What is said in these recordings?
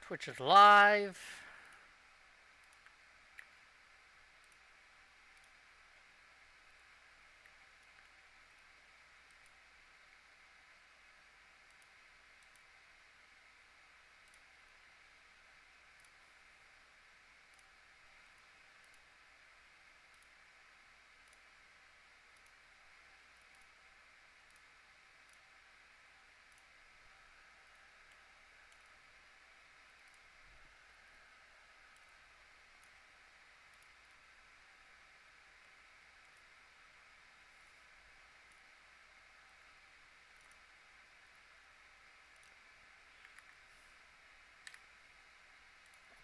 Twitch is live.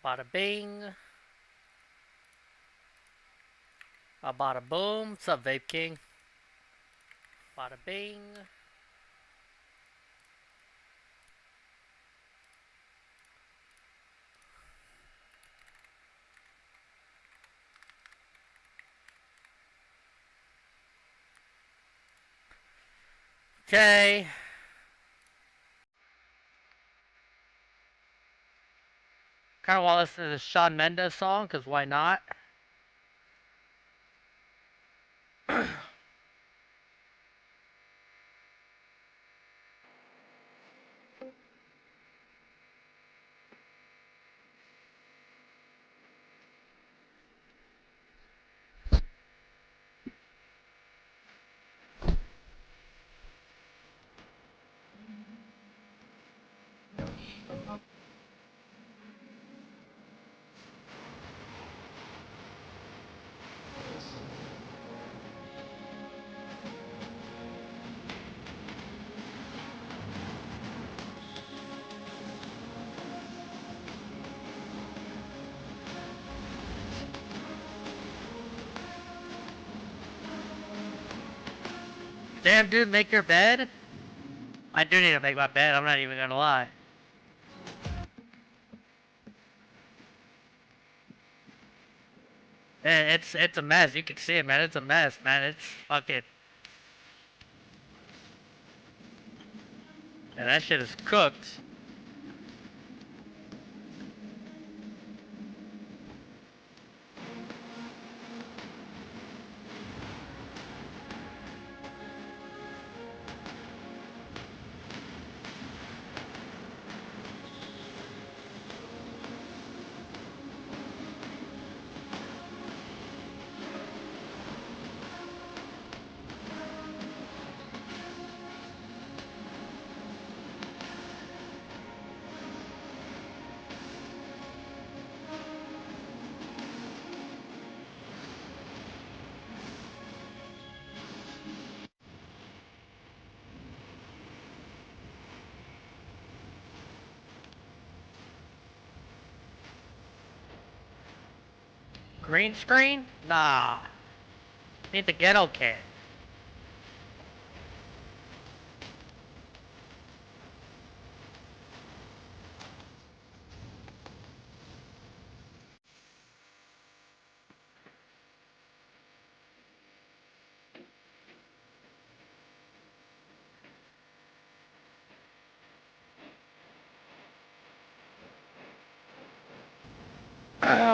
Bada bing. Bada boom. What's up, Vape King? Bada bing. Okay. Kind of want to listen to the Shawn Mendes song, because why not? Damn, dude, make your bed? I do need to make my bed, I'm not even gonna lie. It's a mess, you can see it, man. It's a mess, man. It's fucking... Man, that shit is cooked. Green screen? Nah. Need the ghetto kit.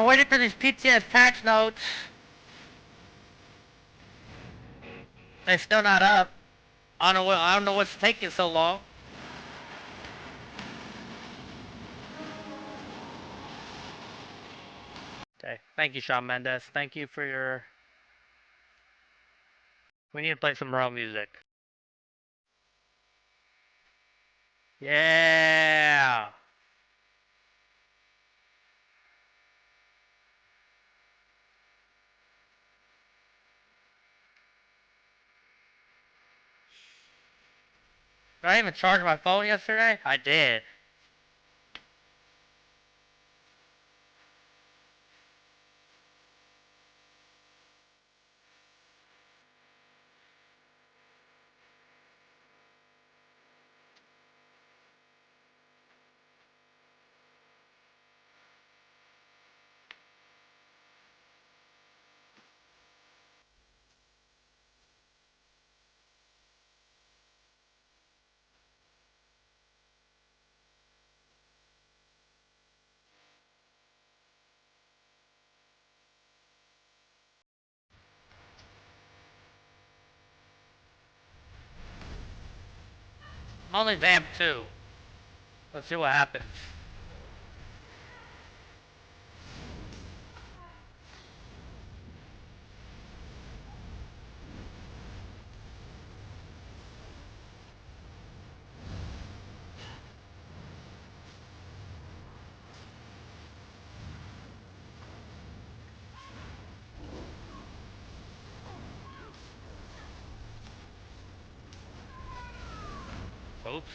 Waiting for these PTS patch notes. They're still not up. I don't know what's taking so long. Okay, thank you, Shawn Mendes. Thank you for your... We need to play some real music. Yeah! Did I even charge my phone yesterday? I did. I'm only vamp 2. Let's see what happens. Oops.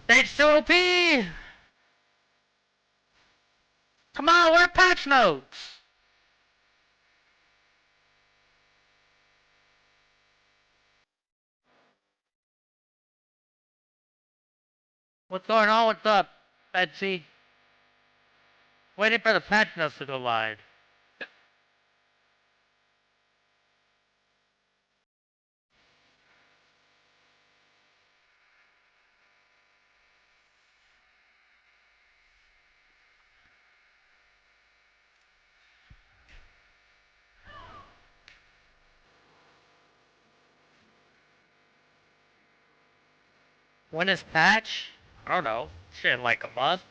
Stage 2 OP! Come on, where are patch notes? What's going on? What's up, Betsy? Waiting for the patch notes to go live. When is patch? I don't know. Shit, like a month?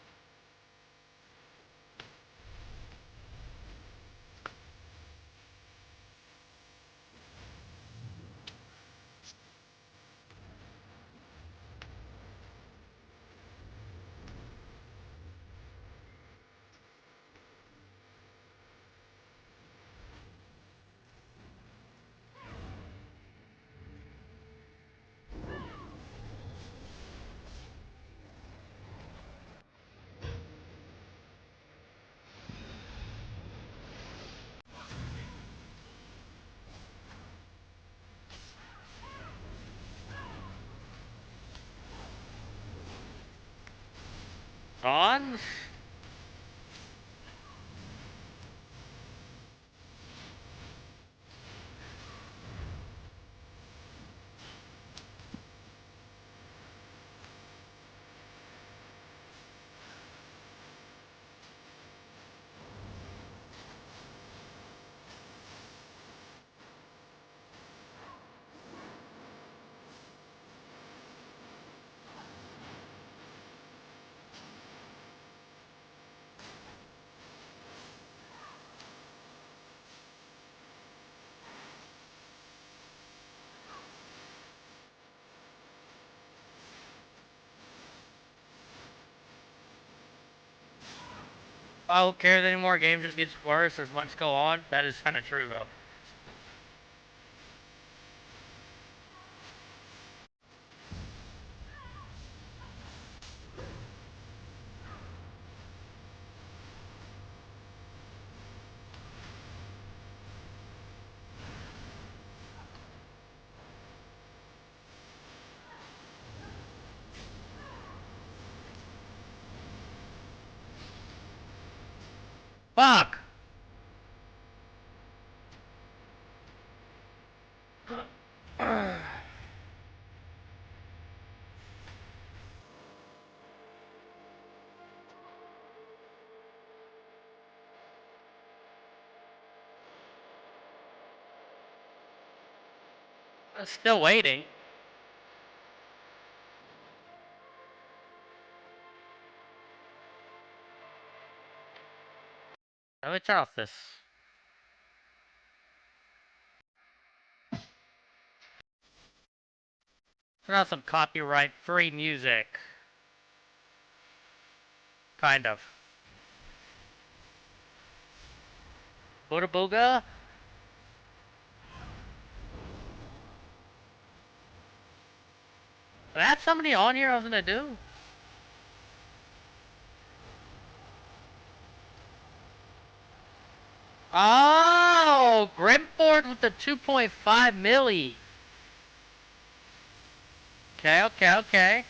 On? I don't care that any more games just gets worse as months go on. That is kind of true, though. Fuck! I'm still waiting. Let me turn off this. Turn off some copyright-free music. Kind of. Booga booga? That's somebody on here I was gonna do? Oh, Grim bored with the 2.5 milli. Okay.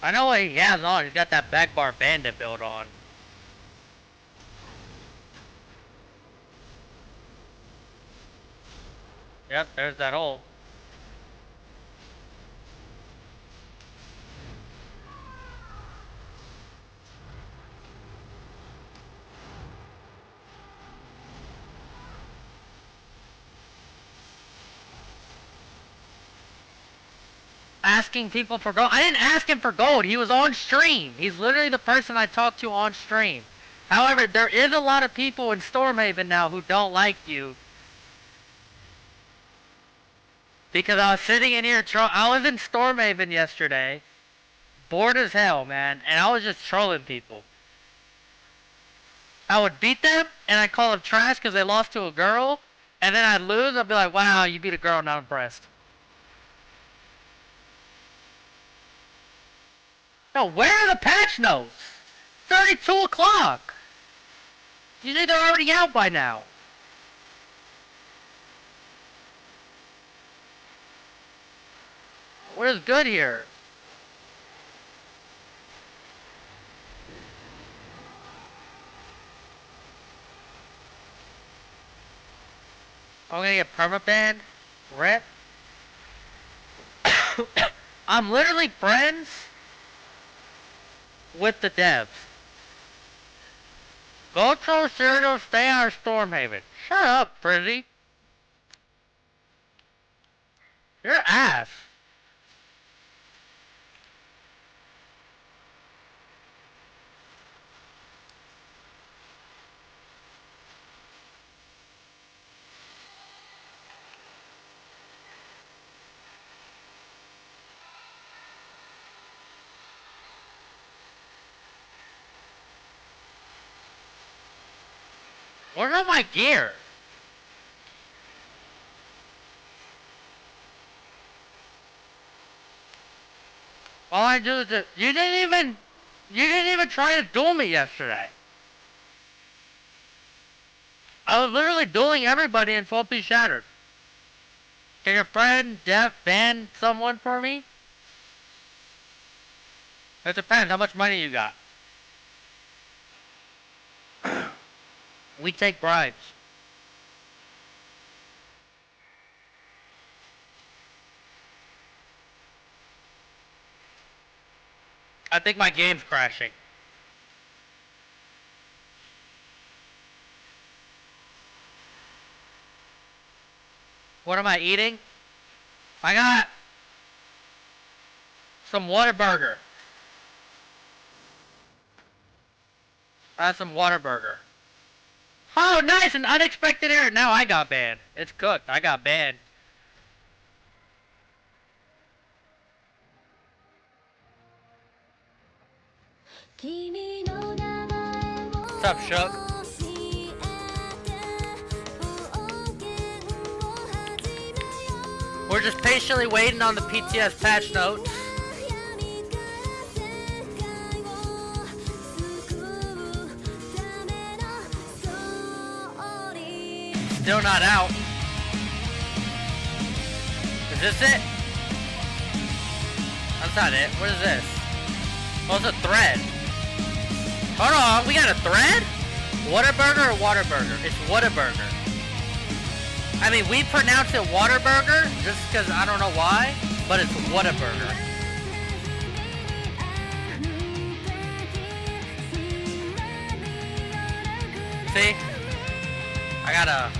I know what he has on. He's got that back bar bandit build on. Yep, there's that hole. Asking people for gold. I didn't ask him for gold. He was on stream. He's literally the person I talked to on stream. However, there is a lot of people in Stormhaven now who don't like you. Because I was sitting in here, I was in Stormhaven yesterday. Bored as hell, man. And I was just trolling people. I would beat them, and I'd call them trash because they lost to a girl. And then I'd lose, I'd be like, wow, you beat a girl, not impressed. No, where are the patch notes? 32 o'clock. You think they're already out by now? Where's good here? I'm gonna get permabanned? Rip? I'm literally friends with the devs. Go tell Cyrano stay out of Stormhaven. Shut up, Frizzy. You're ass. Where's all my gear? All I do is just, you didn't even try to duel me yesterday. I was literally dueling everybody in Full Piece Shattered. Can your friend Jeff ban someone for me? It depends how much money you got. We take bribes. I think my game's crashing. What am I eating? I got some Whataburger. I had some Whataburger. Oh, nice! An unexpected error. Now I got banned. It's cooked. I got banned. What's up, Shook? We're just patiently waiting on the PTS patch notes. Still not out. Is this it? That's not it. What is this? Oh, it's a thread. Hold on, we got a thread? Whataburger or Waterburger? It's Whataburger. I mean, we pronounce it Waterburger just because I don't know why, but it's Whataburger. See? I gotta...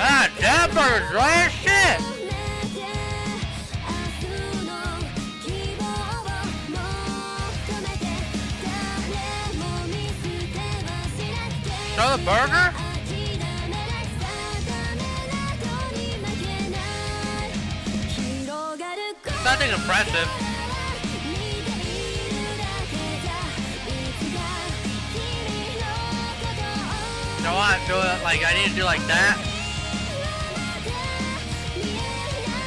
Ah, damn Whataburger's dry as shit. Show the burger? Nothing impressive. You know what? Do it like I need to do like that.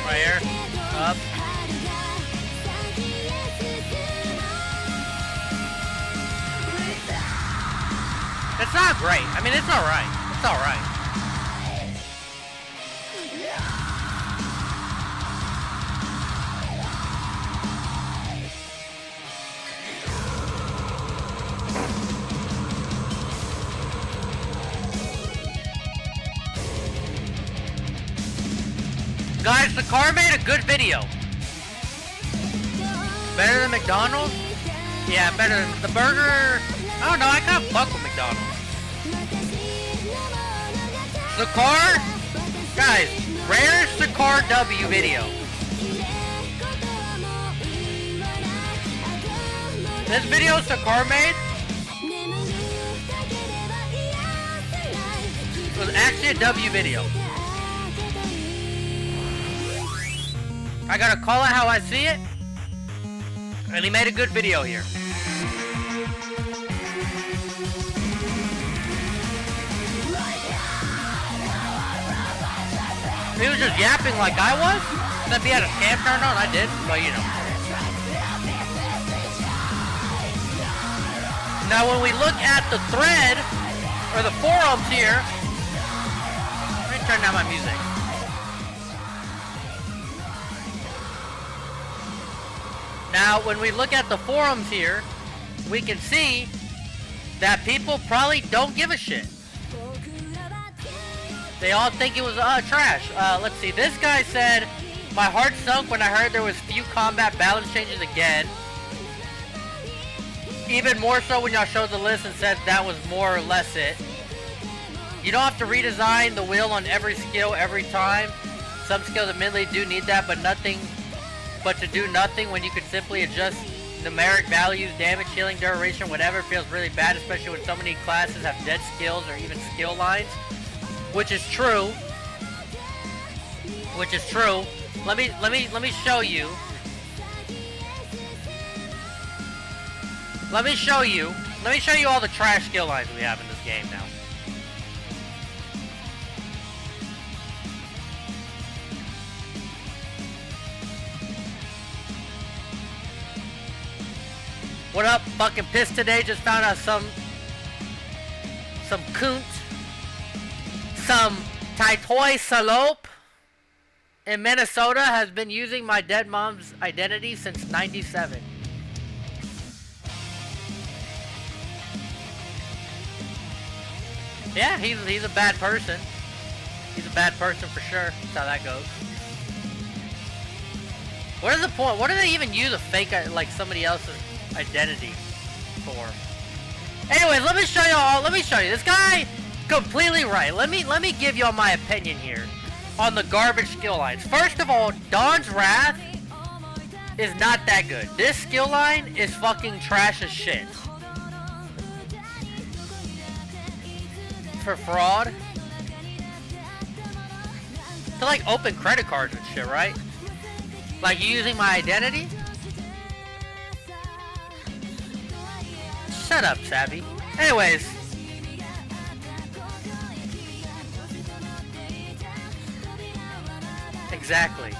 Right here. Up. It's not great. I mean, it's alright. It's alright. Guys, the car made a good video. Better than McDonald's? Yeah, better than the burger. I don't know, I kind of fuck with McDonald's. The car, guys, rare Sakar W video. This video Sakar made was actually a W video. I gotta call it how I see it, and he made a good video here. He was just yapping like I was, except he had a cam turned on. I did, but you know. Now when we look at the thread, or the forums here, let me turn down my music. Now, when we look at the forums here, we can see that people probably don't give a shit. They all think it was trash. Let's see. This guy said, "My heart sunk when I heard there was few combat balance changes again. Even more so when y'all showed the list and said that was more or less it. You don't have to redesign the wheel on every skill every time. Some skills admittedly do need that, but to do nothing when you could simply adjust numeric values, damage, healing, duration, whatever, feels really bad, especially when so many classes have dead skills or even skill lines." Which is true. Which is true. Let me show you. Let me show you all the trash skill lines we have in this game now. What up? Fucking pissed today. Just found out some coont, some Taitoy Salope in Minnesota has been using my dead mom's identity since '97. Yeah, he's a bad person. He's a bad person for sure. That's how that goes. What is the point? What do they even use a fake, like somebody else's identity for? Anyways, let me show you. This guy completely right. Let me give y'all my opinion here on the garbage skill lines. First of all, Dawn's Wrath is not that good. This skill line is fucking trash as shit. For fraud. To like open credit cards and shit, right? Like you using my identity? Shut up, Savvy. Anyways. Exactly.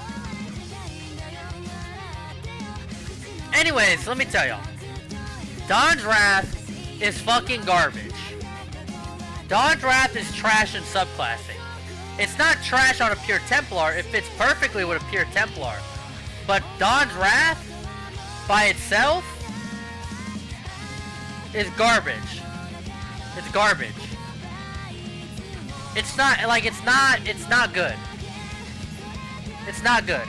Anyways, let me tell y'all. Dawn's Wrath is fucking garbage. Dawn's Wrath is trash in subclassing. It's not trash on a pure Templar. It fits perfectly with a pure Templar. But Dawn's Wrath, by itself, is garbage. It's garbage. It's not good. It's not good.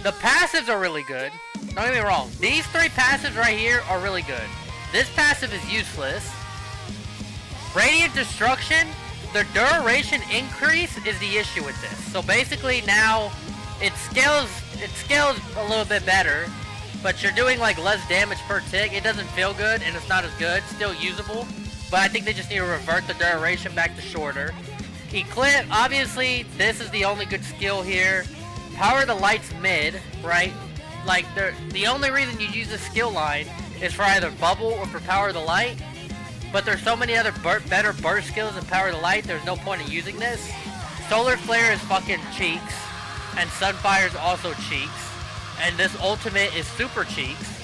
The passives are really good. Don't get me wrong. These three passives right here are really good. This passive is useless. Radiant Destruction the duration increase is the issue with this. So basically now it scales a little bit better, but you're doing like less damage per tick. It doesn't feel good and it's not as good. Still usable, but I think they just need to revert the duration back to shorter. Eclipse, obviously this is the only good skill here. Power the light's mid, right? Like the only reason you use this skill line is for either bubble or for power the light. But there's so many other better burst skills than power the light, there's no point in using this. Solar Flare is fucking cheeks, and Sunfire is also cheeks, and this ultimate is super cheeks.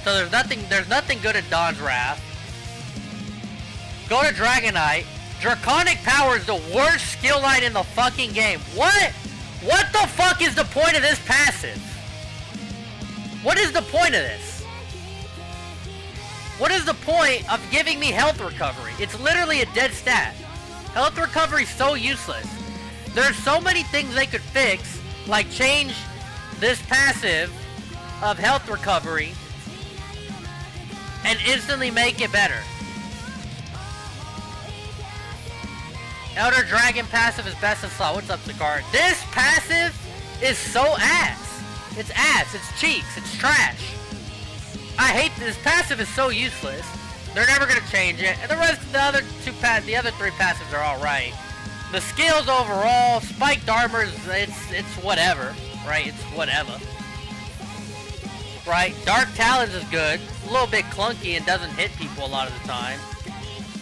So there's nothing good at Dawn's Wrath. Go to Dragonite. Draconic Power is the worst skill line in the fucking game. What? What the fuck is the point of this passive? What is the point of this? What is the point of giving me health recovery? It's literally a dead stat. Health recovery is so useless. There's so many things they could fix, like change this passive of health recovery and instantly make it better. Elder Dragon passive is best in slot. What's up, Zakar? This passive is so ass. It's ass. It's cheeks. It's trash. I hate this passive. Is so useless. They're never gonna change it. And the rest of the other three passives are all right. The skills overall, spiked armor, it's whatever, right? It's whatever, right? Dark Talons is good. A little bit clunky and doesn't hit people a lot of the time.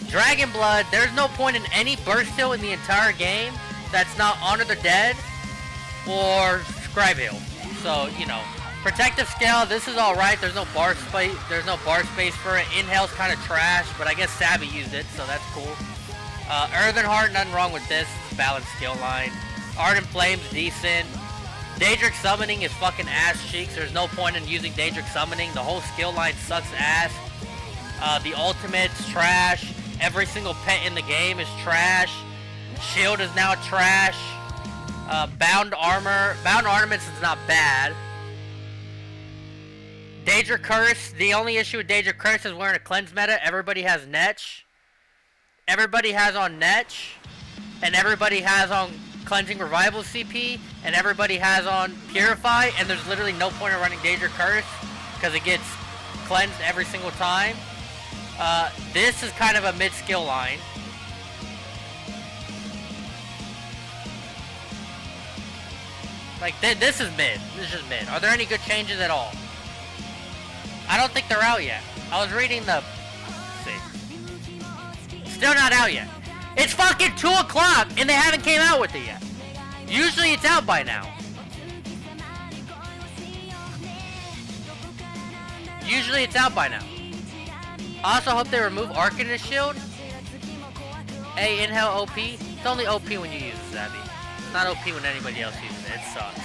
Dragon Blood, there's no point in any burst heal in the entire game that's not Honor the Dead or Scribe Heal. So, you know, Protective Scale, this is alright. There's no bar space for it. Inhale's kind of trash, but I guess Savvy used it, so that's cool. Earthen Heart, nothing wrong with this. It's a balanced skill line. Ardent Flame's decent. Daedric Summoning is fucking ass cheeks. There's no point in using Daedric Summoning. The whole skill line sucks ass. The ultimate's trash. Every single pet in the game is trash. Shield is now trash. Bound Ornaments is not bad. Daedric Curse, the only issue with Daedric Curse is wearing a cleanse meta. Everybody has Netch. Everybody has on Netch. And everybody has on Cleansing Revival CP. And everybody has on Purify. And there's literally no point in running Daedric Curse, because it gets cleansed every single time. This is kind of a mid-skill line. Like, this is mid. This is just mid. Are there any good changes at all? I don't think they're out yet. I was reading the... Let's see. Still not out yet. It's fucking 2 o'clock and they haven't came out with it yet. Usually it's out by now. Usually it's out by now. I also hope they remove Arcanist Shield. Hey, Inhale OP. It's only OP when you use it, Zabby. It's not OP when anybody else uses it. It sucks.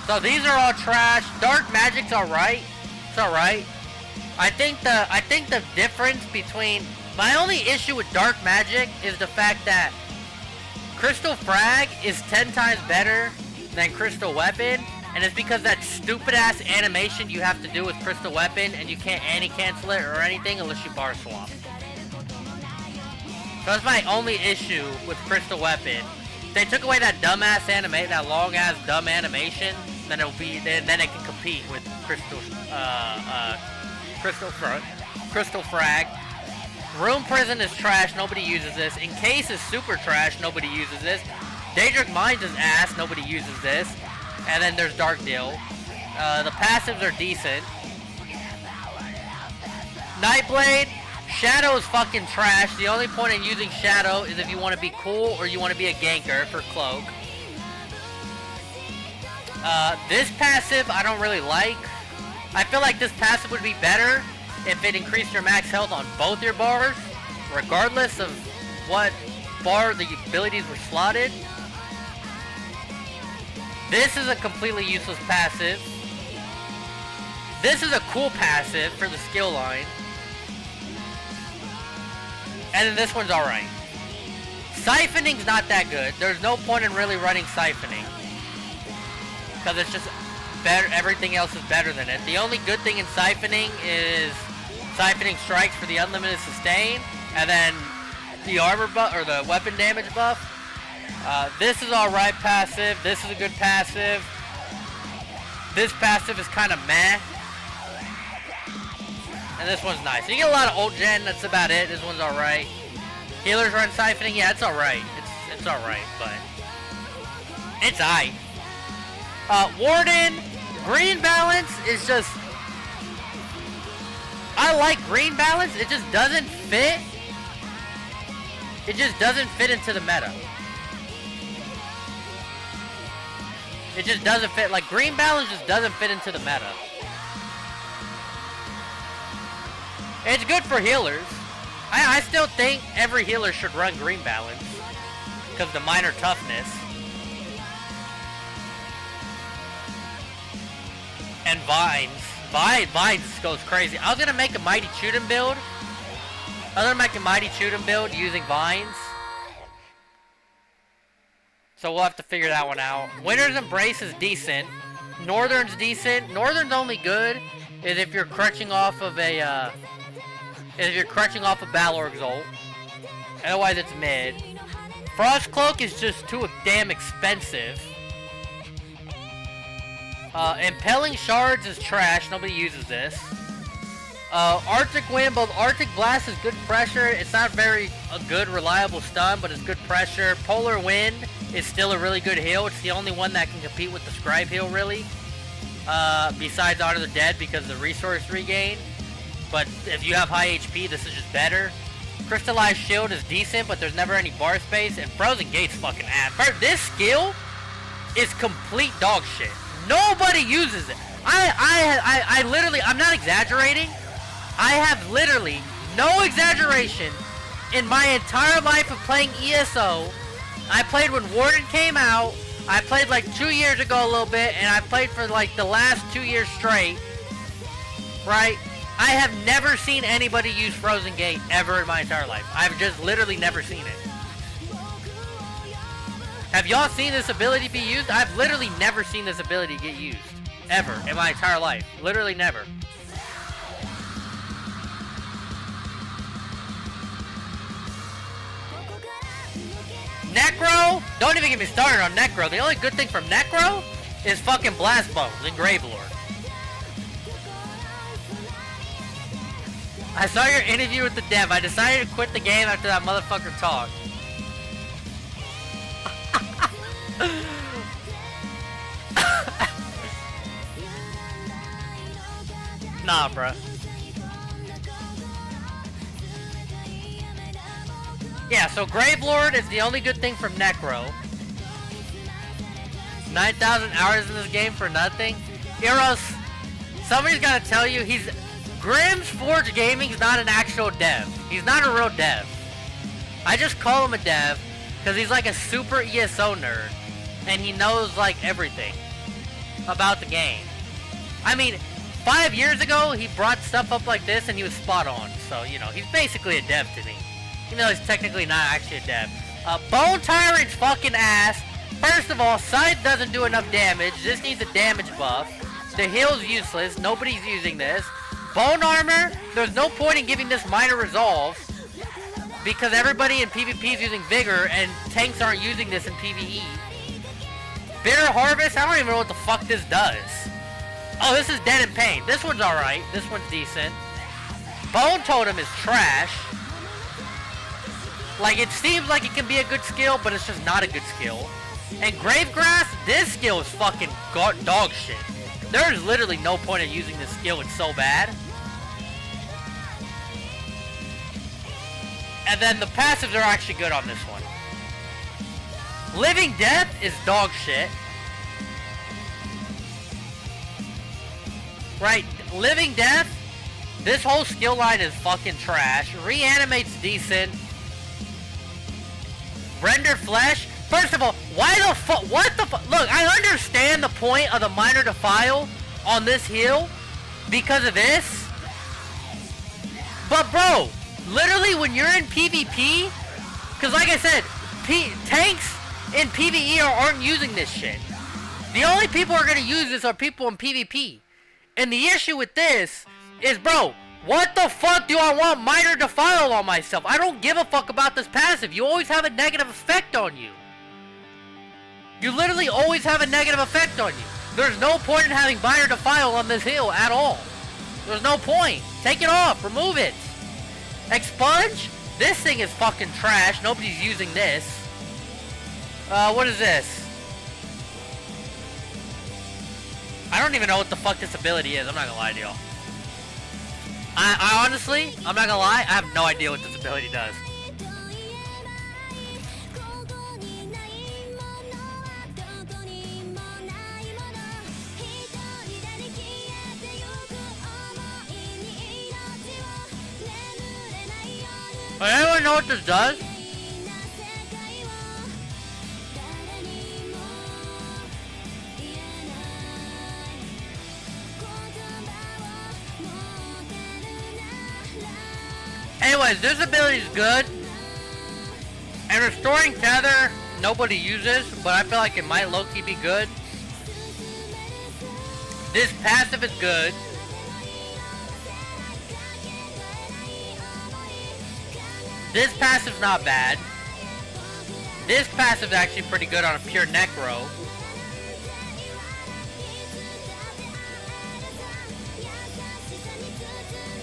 So these are all trash. Dark Magic's alright. It's alright. I think the difference between... My only issue with Dark Magic is the fact that Crystal Frag is 10 times better than Crystal Weapon. And it's because that stupid ass animation you have to do with Crystal Weapon, and you can't anti-cancel it or anything unless you bar swap. So that's my only issue with Crystal Weapon. If they took away that dumbass animation, that long ass dumb animation, then it'll be then it can compete with Crystal Frag. Room Prison is trash, nobody uses this. Encase is super trash, nobody uses this. Daedric Mines is ass, nobody uses this. And then there's Dark Deal. The passives are decent. Nightblade, Shadow is fucking trash. The only point in using Shadow is if you want to be cool or you want to be a ganker for Cloak. This passive I don't really like. I feel like this passive would be better if it increased your max health on both your bars, regardless of what bar the abilities were slotted. This is a completely useless passive. This is a cool passive for the skill line. And then this one's alright. Siphoning's not that good. There's no point in really running Siphoning, because it's just better. Everything else is better than it. The only good thing in siphoning is siphoning strikes for the unlimited sustain, and then the armor buff or the weapon damage buff. This is alright passive. This is a good passive. This passive is kind of meh. And this one's nice. You get a lot of ult gen, that's about it. This one's alright. Healers run siphoning, yeah, it's alright. It's alright, but it's aight. Warden, green balance is just, I like green balance, it just doesn't fit. It just doesn't fit into the meta. It just doesn't fit, like green balance just doesn't fit into the meta. It's good for healers. I still think every healer should run green balance because of the minor toughness. And vines. Vines goes crazy. I was gonna make a mighty Chuden build. Using vines. So we'll have to figure that one out. Winter's Embrace is decent. Northern's decent. Northern's only good is if you're crutching off of a Balorg's ult. Otherwise it's mid. Frost Cloak is just too damn expensive. Impelling Shards is trash. Nobody uses this. Arctic Wind, both Arctic Blast is good pressure. It's not very a good reliable stun, but it's good pressure. Polar Wind is still a really good heal. It's the only one that can compete with the Scribe heal, really. Besides Honor the Dead because of the resource regain. But if you have high HP, this is just better. Crystallized Shield is decent, but there's never any bar space. And Frozen Gate's fucking ass. This skill is complete dog shit. Nobody uses it. I literally, I'm not exaggerating. I have literally, no exaggeration, in my entire life of playing ESO. I played when Warden came out. I played like 2 years ago a little bit, and I played for like the last 2 years straight. Right? I have never seen anybody use Frozen Gate ever in my entire life. I've just literally never seen it. Have y'all seen this ability be used? I've literally never seen this ability get used. Ever. In my entire life. Literally never. Necro? Don't even get me started on Necro. The only good thing from Necro is fucking Blast Bones and Gravelord. I saw your interview with the dev. I decided to quit the game after that motherfucker talked. Nah, bruh. Yeah, so Gravelord is the only good thing from Necro. 9,000 hours in this game for nothing. Eros, somebody's gotta tell you, Grimm's Forge Gaming's not an actual dev. He's not a real dev. I just call him a dev because he's like a super ESO nerd. And he knows like everything about the game. I mean, 5 years ago, he brought stuff up like this and he was spot on. So, you know, he's basically a dev to me. Even though he's technically not actually a dev. Bone Tyrant's fucking ass. First of all, Scythe doesn't do enough damage. This needs a damage buff. The heal's useless. Nobody's using this. Bone Armor, there's no point in giving this minor resolve. Because everybody in PvP is using Vigor and tanks aren't using this in PvE. Bitter Harvest, I don't even know what the fuck this does. Oh, this is Dead in Pain. This one's alright. This one's decent. Bone Totem is trash. Like, it seems like it can be a good skill, but it's just not a good skill. And Gravegrass, this skill is fucking dog shit. There's literally no point in using this skill, it's so bad. And then the passives are actually good on this one. Living Death is dog shit. Right, Living Death, this whole skill line is fucking trash. Reanimate's decent. Render Flesh, first of all, why the fuck, what the fuck, look, I understand the point of the Minor Defile on this heal because of this. But bro, literally when you're in PvP, because like I said, tanks in PvE aren't using this shit. The only people who are gonna use this are people in PvP. And the issue with this is, bro, what the fuck do I want Minor Defile on myself? I don't give a fuck about this passive. You always have a negative effect on you. You literally always have a negative effect on you. There's no point in having Minor Defile on this hill at all. There's no point. Take it off. Remove it. Expunge? This thing is fucking trash. Nobody's using this. What is this? I don't even know what the fuck this ability is. I'm not gonna lie to y'all. I honestly, I'm not gonna lie, I have no idea what this ability does. Does anyone know what this does? Anyways, this ability is good. And restoring tether, nobody uses, but I feel like it might low-key be good. This passive is good. This passive's not bad. This passive's actually pretty good on a pure necro.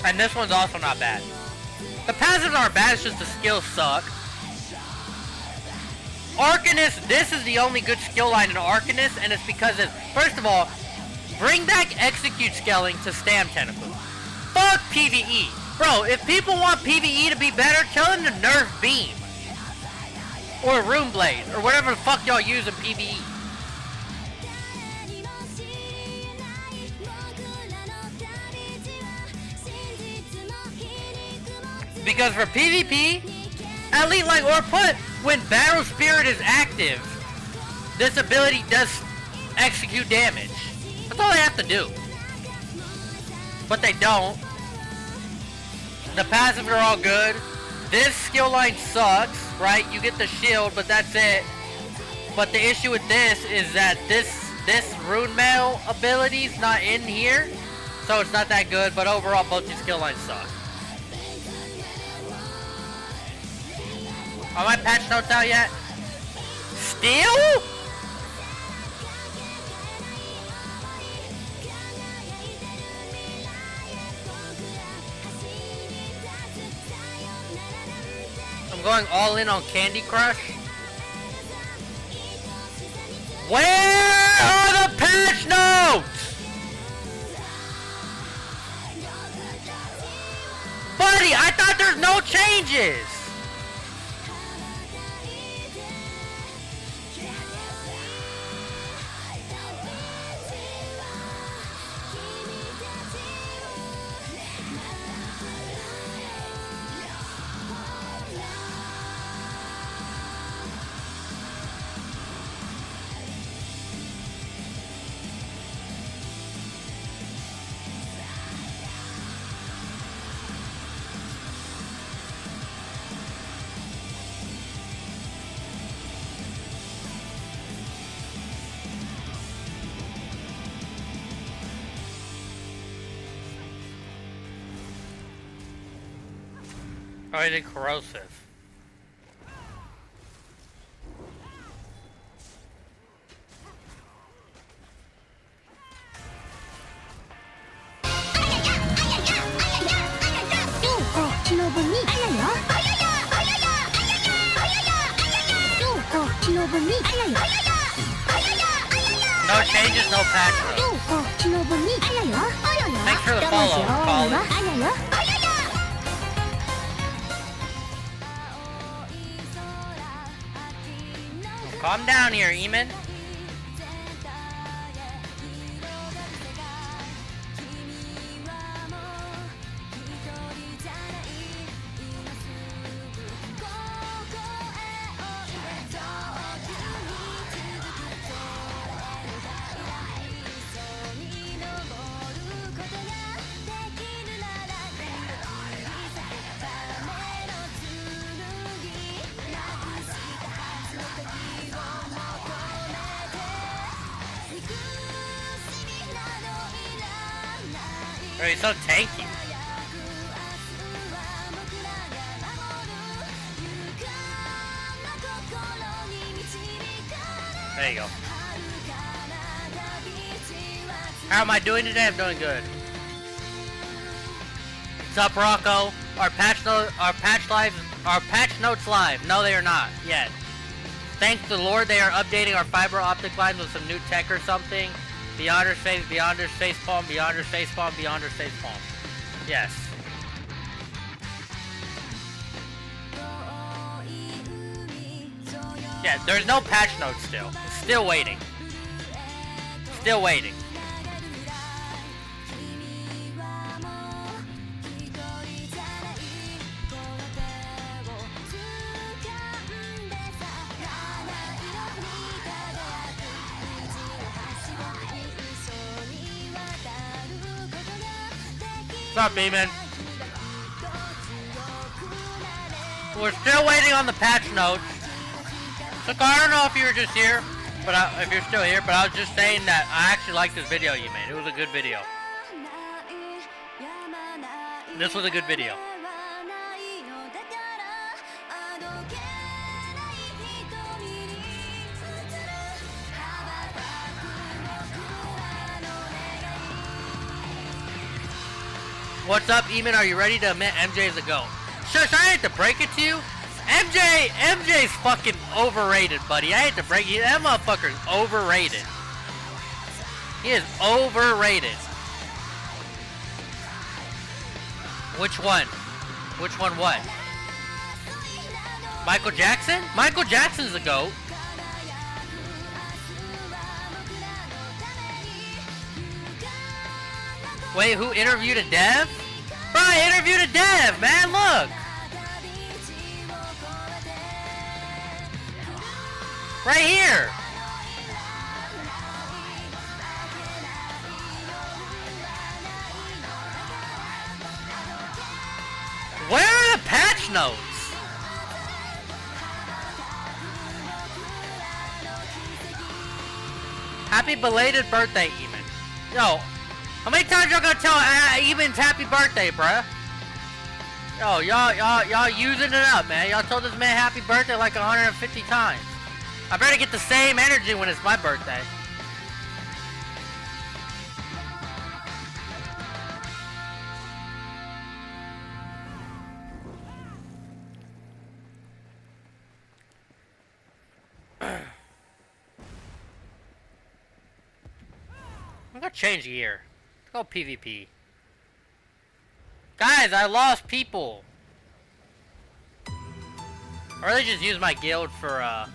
And this one's also not bad. The passives aren't bad, it's just the skills suck. Arcanist, this is the only good skill line in Arcanist, and it's because it's, first of all, bring back Execute Scaling to Stam Tentacle. Fuck PvE. Bro, if people want PvE to be better, tell them to nerf Beam. Or Rune Blade, or whatever the fuck y'all use in PvE. Because for PvP, at least like, or put, when Battle Spirit is active, this ability does execute damage. That's all they have to do. But they don't. The passives are all good. This skill line sucks, right? You get the shield, but that's it. But the issue with this is that this Rune Mail ability's not in here, so it's not that good, but overall both these skill lines suck. Are my patch notes out yet? Still? I'm going all in on Candy Crush. Where are the patch notes? Buddy, I thought there's no changes. Oh, I did corrosive. No changes, no patch notes. Thanks for the follow, Colin. Calm down here, Eamon. Oh, he's so tanky. There you go. How am I doing today? I'm doing good. What's up, Rocco? Our patch notes live. No, they are not yet. Thank the Lord, they are updating our fiber optic lines with some new tech or something. Beyonder's face, Beyonder's facepalm, Beyonder's facepalm, Beyonder's facepalm. Yes. Yeah, there's no patch notes still. Still waiting. Still waiting. What's up, B-Man? We're still waiting on the patch notes. So I don't know if you were just here, but if you're still here, but I was just saying that I actually liked this video you made. It was a good video. This was a good video. What's up, Eamon? Are you ready to admit MJ is a GOAT? Shush, I hate to break it to you. MJ's fucking overrated, buddy. I hate to break it. That motherfucker's overrated. He is overrated. Which one? Which one what? Michael Jackson? Michael Jackson's a GOAT. Wait, who interviewed a dev? Bro, I interviewed a dev, man, look! Right here! Where are the patch notes? Happy belated birthday, Eamon. Yo, how many times y'all gonna tell Eamon's happy birthday, bruh? Yo, y'all using it up, man. Y'all told this man happy birthday like 150 times. I better get the same energy when it's my birthday. I'm gonna change gear. Let's go PvP. Guys, I lost people. Or they just use my guild for,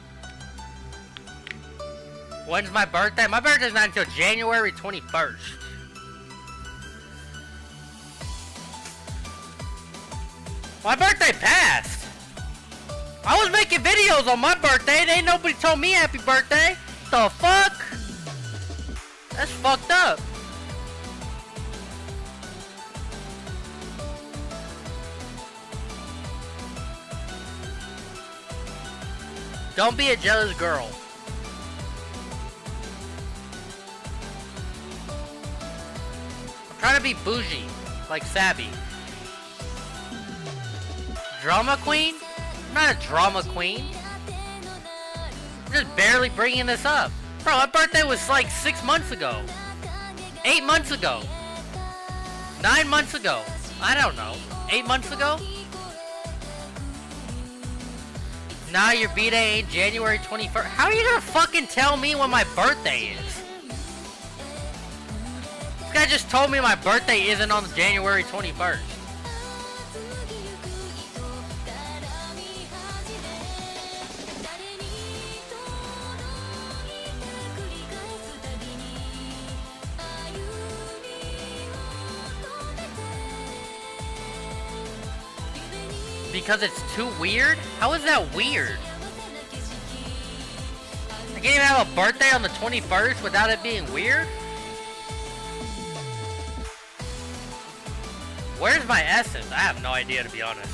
when's my birthday? My birthday's not until January 21st. My birthday passed. I was making videos on my birthday and ain't nobody told me happy birthday. The fuck? That's fucked up. Don't be a jealous girl. I'm trying to be bougie, like Sabby. Drama queen? I'm not a drama queen. I'm just barely bringing this up. Bro, my birthday was like 6 months ago. 8 months ago. 9 months ago. I don't know. 8 months ago? Now your B-Day ain't January 21st. How are you gonna fucking tell me when my birthday is? This guy just told me my birthday isn't on January 21st. Because it's too weird? How is that weird? I can't even have a birthday on the 21st without it being weird? Where's my essence? I have no idea, to be honest.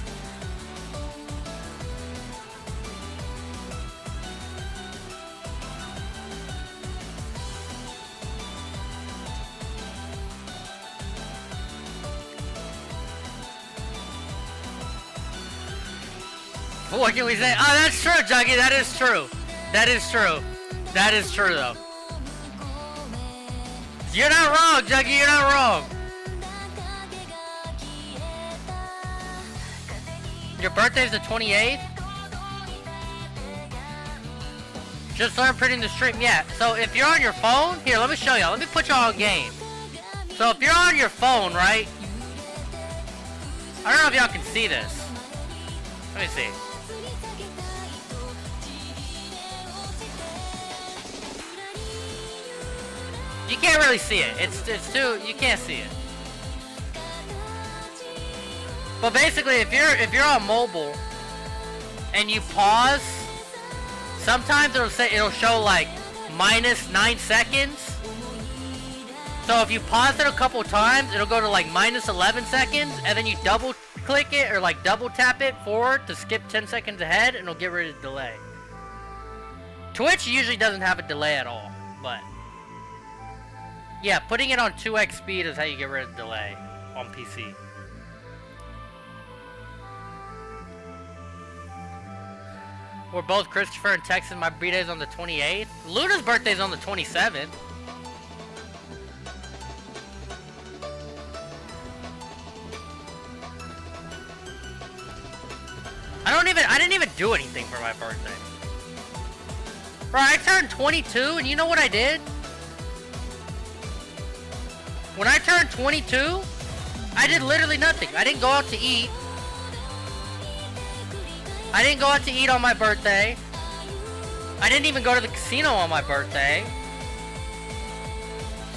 What can we say? Oh, that's true, Juggy. That is true. That is true. That is true, though. You're not wrong, Juggy. You're not wrong. Your birthday's the 28th? Just started printing the stream. Yeah, so if you're on your phone, here, let me show y'all. Let me put y'all on game. So if you're on your phone, right? I don't know if y'all can see this. Let me see. You can't really see it. It's too, you can't see it. But basically, if you're on mobile and you pause, sometimes it'll show like -9 seconds. So if you pause it a couple times, it'll go to like -11 seconds, and then you double click it or like double tap it forward to skip 10 seconds ahead, and it'll get rid of the delay. Twitch usually doesn't have a delay at all, but yeah, putting it on 2x speed is how you get rid of the delay on PC. We're both Christopher and Texas. My birthday's on the 28th. Luna's birthday's on the 27th. I didn't even do anything for my birthday. Bro, I turned 22, and you know what I did? When I turned 22, I did literally nothing. I didn't go out to eat. I didn't go out to eat on my birthday. I didn't even go to the casino on my birthday.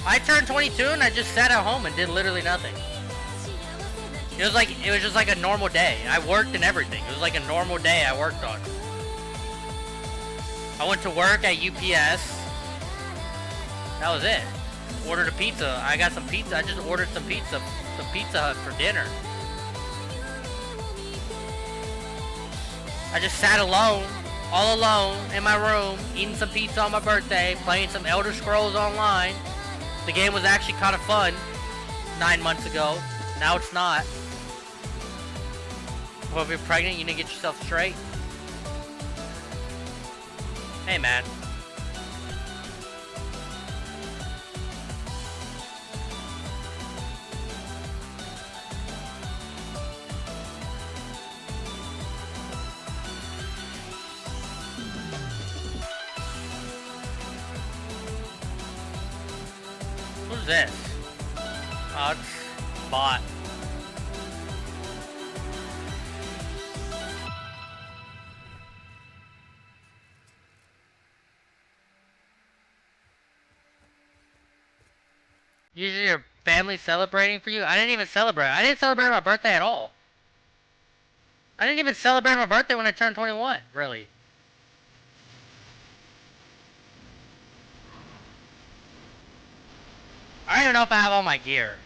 I turned 22 and I just sat at home and did literally nothing. It was just like a normal day. I worked and everything. It was like a normal day I worked on. I went to work at UPS. That was it. Ordered a pizza. I got some pizza. I just ordered some Pizza Hut for dinner. I just sat alone, all alone, in my room, eating some pizza on my birthday, playing some Elder Scrolls Online. The game was actually kind of fun 9 months ago. Now it's not. Well, if you're pregnant, you need to get yourself straight. Hey, man. Who's this? Oh, it's bot. Usually your family's celebrating for you? I didn't even celebrate. I didn't celebrate my birthday at all. I didn't even celebrate my birthday when I turned 21, really. I don't even know if I have all my gear.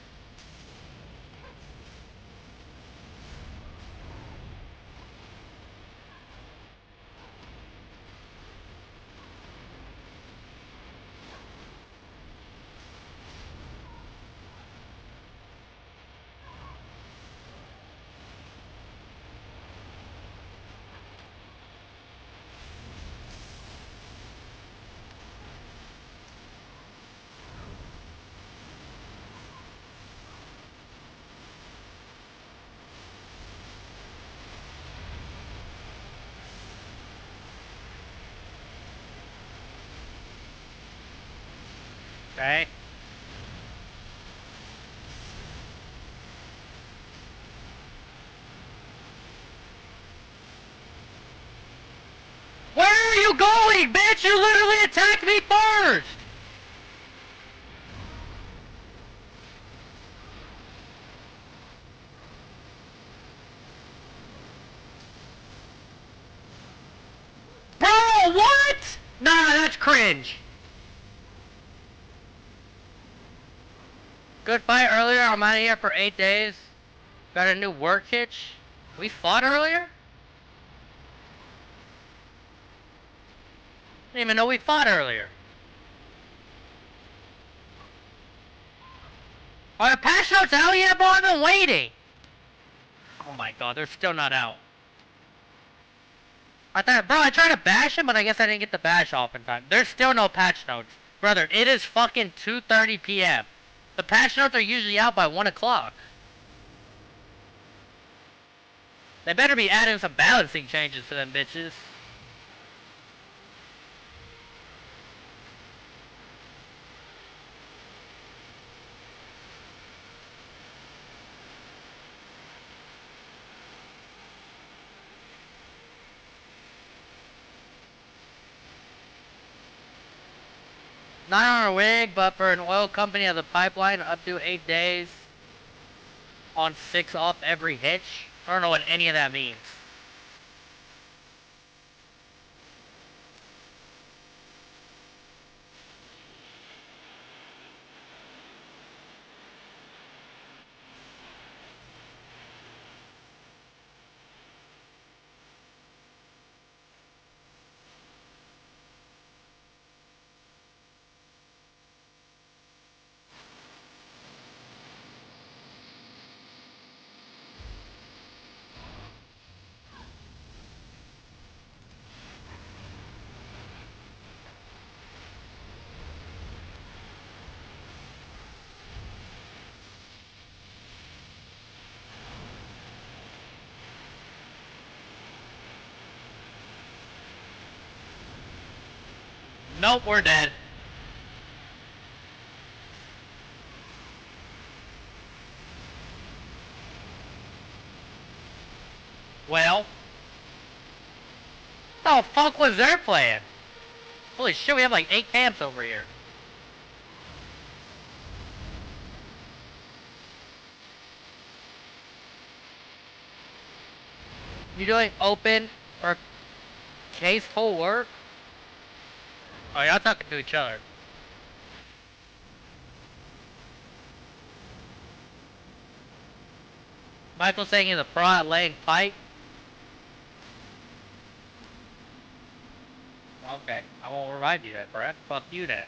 Okay. Where are you going, bitch? You literally attacked me first! Bro, what? Nah, that's cringe. Good fight earlier. I'm out of here for 8 days. Got a new work hitch. We fought earlier? Didn't even know we fought earlier. Are the patch notes out yet, bro? I've been waiting. Oh my god, they're still not out. I tried to bash him, but I guess I didn't get the bash off in time. There's still no patch notes. Brother, it is fucking 2:30 p.m. The patch notes are usually out by 1 o'clock. They better be adding some balancing changes to them bitches. $9 wig, but for an oil company of the pipeline, up to 8 days on 6 off every hitch. I don't know what any of that means. Nope, we're dead. Well, what the fuck was their plan? Holy shit, we have like 8 camps over here. You doing open or case full work? Oh, y'all talking to each other. Michael saying he's a pro at laying pipe? Okay, I won't remind you that, Brad. Fuck you then.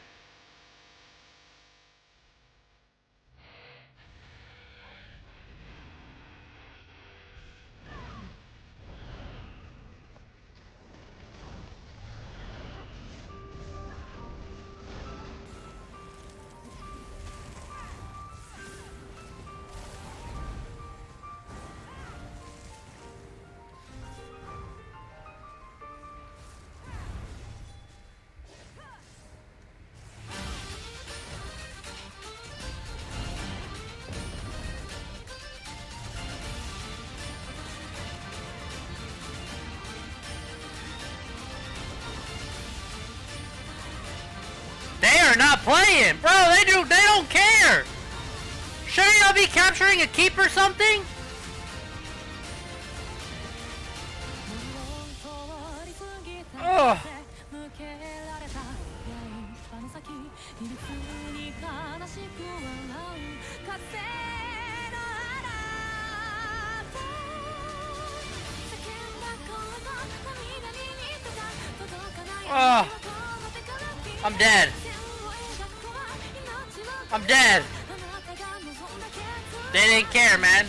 They are not playing! Bro, they don't care! Shouldn't y'all be capturing a keep or something? Ugh. Ugh. I'm dead. I'm dead. They didn't care, man.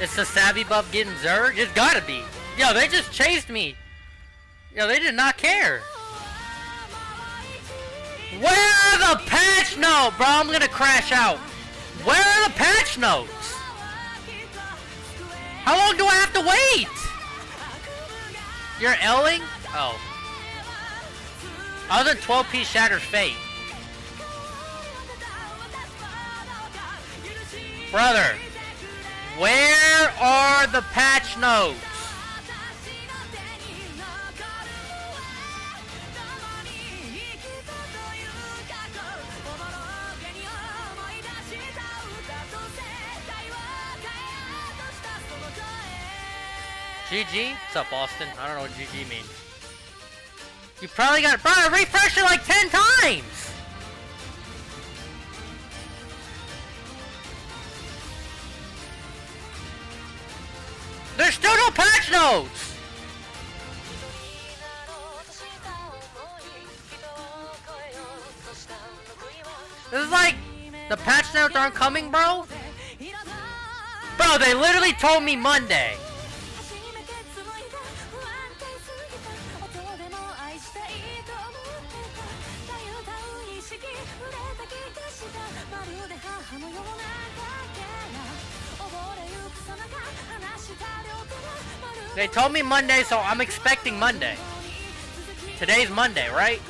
It's the savvy buff getting zerged? It's gotta be. Yo, they just chased me. Yo, they did not care. Where are the patch notes? Bro, I'm gonna crash out. Where are the patch notes? How long do I have to wait? You're L-ing? Oh. I was in 12-piece Shattered Fate. Brother, where are the patch notes? GG? What's up, Austin? I don't know what GG means. You probably got it. Bro, I refreshed it like 10 times! There's still no patch notes! This is like The patch notes aren't coming, bro? Bro, they literally told me Monday. They told me Monday, so I'm expecting Monday. Today's Monday, right?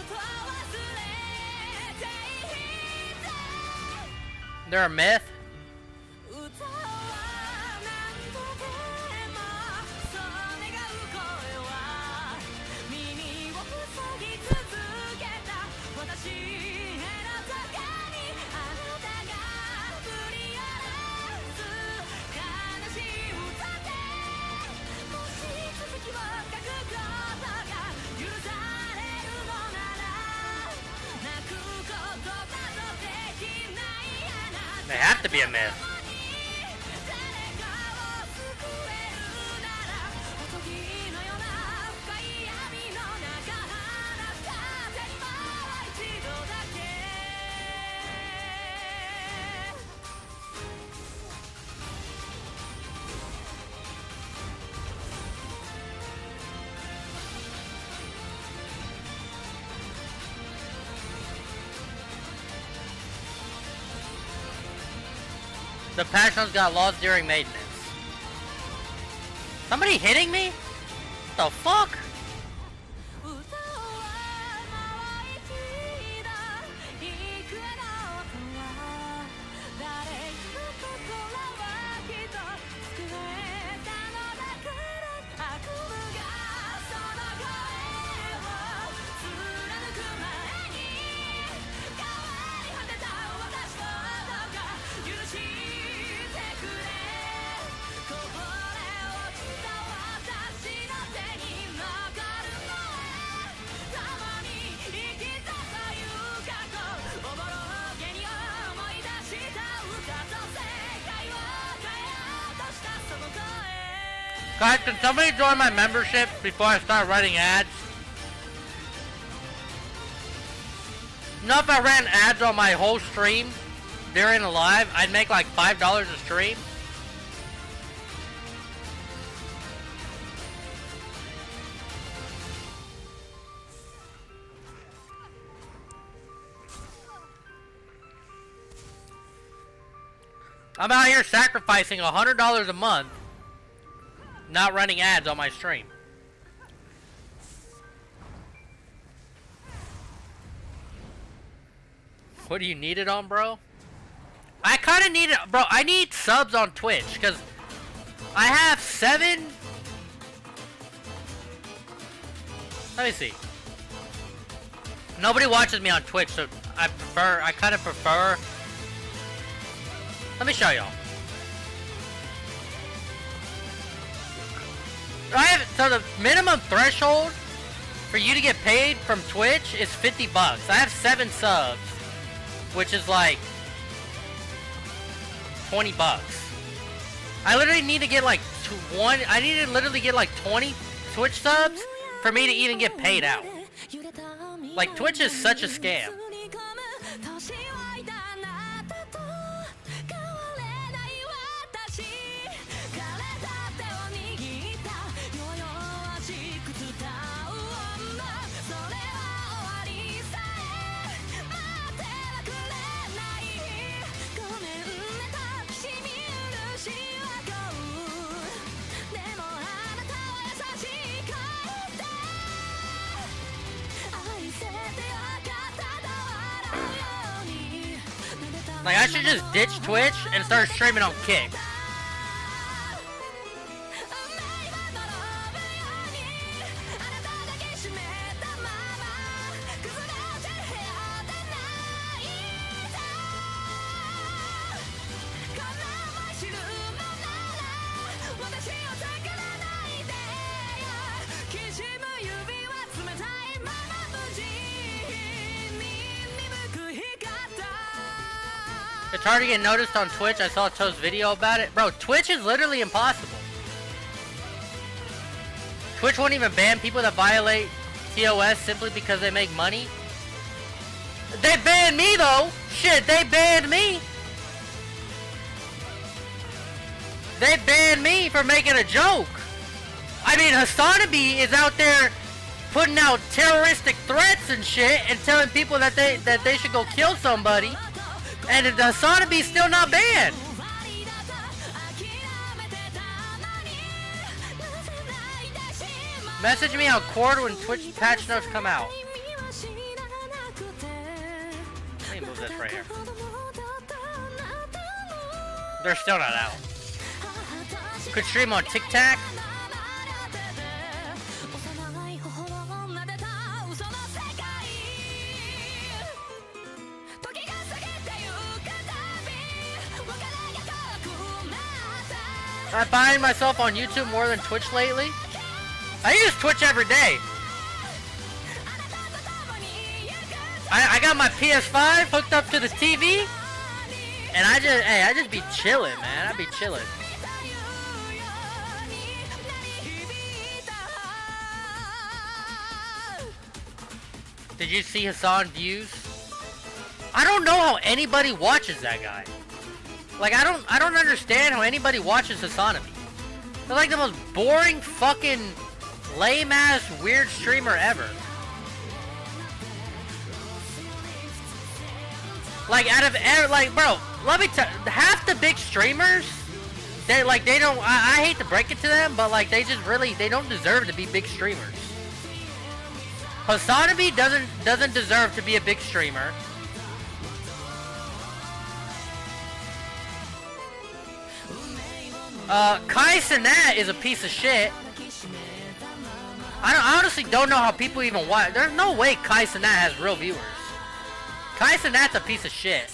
They're a myth. They have to be a myth. The patch notes got lost during maintenance. Somebody hitting me? What the fuck? Guys, can somebody join my membership before I start writing ads? You know, if I ran ads on my whole stream during the live, I'd make like $5 a stream. I'm out here sacrificing $100 a month, not running ads on my stream. What do you need it on, bro? I kind of need it, bro. I need subs on Twitch because I have 7. Let me see. Nobody watches me on Twitch, so I kind of prefer. Let me show y'all. So the minimum threshold for you to get paid from Twitch is $50. I have 7 subs, which is like $20. I literally need to get like I need to literally get like 20 Twitch subs for me to even get paid out. Like, Twitch is such a scam. Like, I should just ditch Twitch and start streaming on Kick. It's hard to get noticed on Twitch. I saw Toe's video about it. Bro, Twitch is literally impossible. Twitch won't even ban people that violate TOS simply because they make money. They banned me though! Shit, they banned me! They banned me for making a joke. I mean, Hasanabi is out there putting out terroristic threats and shit and telling people that they should go kill somebody, and the Hasanabi's still not banned. Message me on Cord when Twitch patch notes come out. Let me move this right here. They're still not out. Could stream on TikTok. I find myself on YouTube more than Twitch lately. I use Twitch every day. I got my PS5 hooked up to the TV, and I just be chilling, man. I be chilling. Did you see Hassan views? I don't know how anybody watches that guy. Like, I don't understand how anybody watches Hasanabi. They're like the most boring fucking lame ass weird streamer ever. Like, out of like, bro, let me tell half the big streamers, they don't, I hate to break it to them, but like they don't deserve to be big streamers. Hasanabi doesn't deserve to be a big streamer. Kai Cenat is a piece of shit. I honestly don't know how people even watch. There's no way Kai Cenat has real viewers. Kai Cenat's a piece of shit.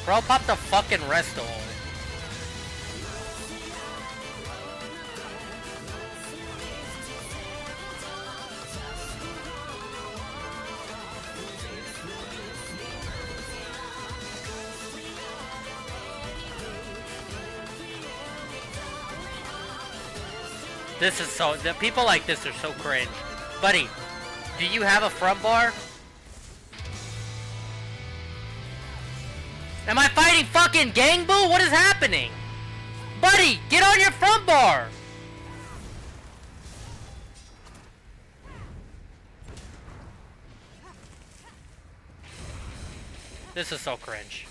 Bro, pop the fucking resto. This is so, the people like this are so cringe. Buddy, do you have a front bar? Am I fighting fucking Gang Boo? What is happening? Buddy, get on your front bar! This is so cringe.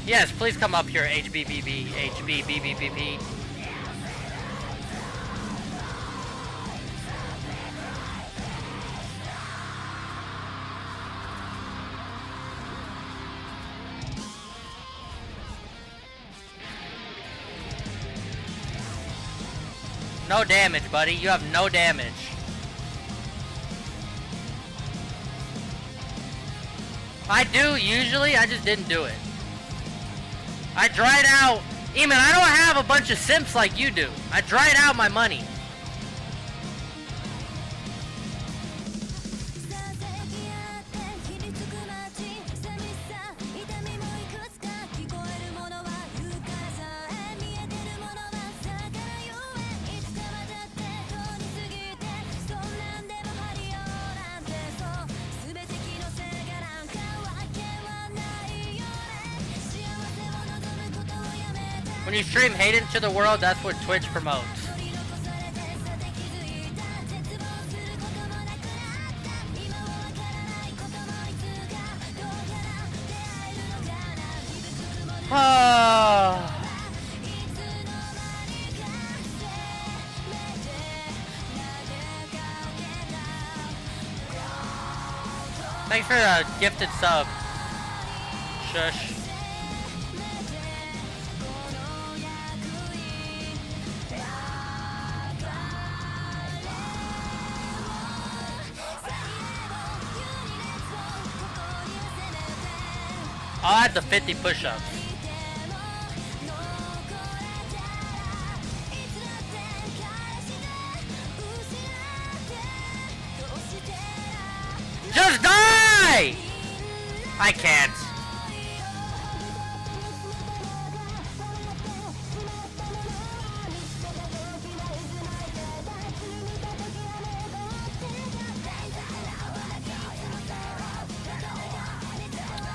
Yes, please come up here, HBBB, HBBBBB. No damage, buddy. You have no damage. I do, usually. I just didn't do it. I dried out. Eamon, I don't have a bunch of simps like you do. I dried out my money. When you stream hate into the world, that's what Twitch promotes. Thanks for the gifted sub. Shush. I'll add the 50 push-ups. I can't.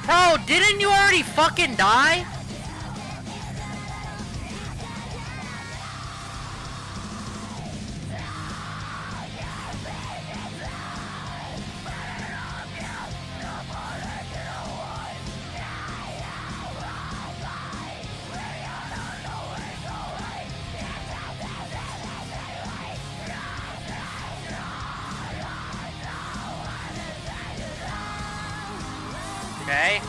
Bro, didn't you already fucking die? Okay.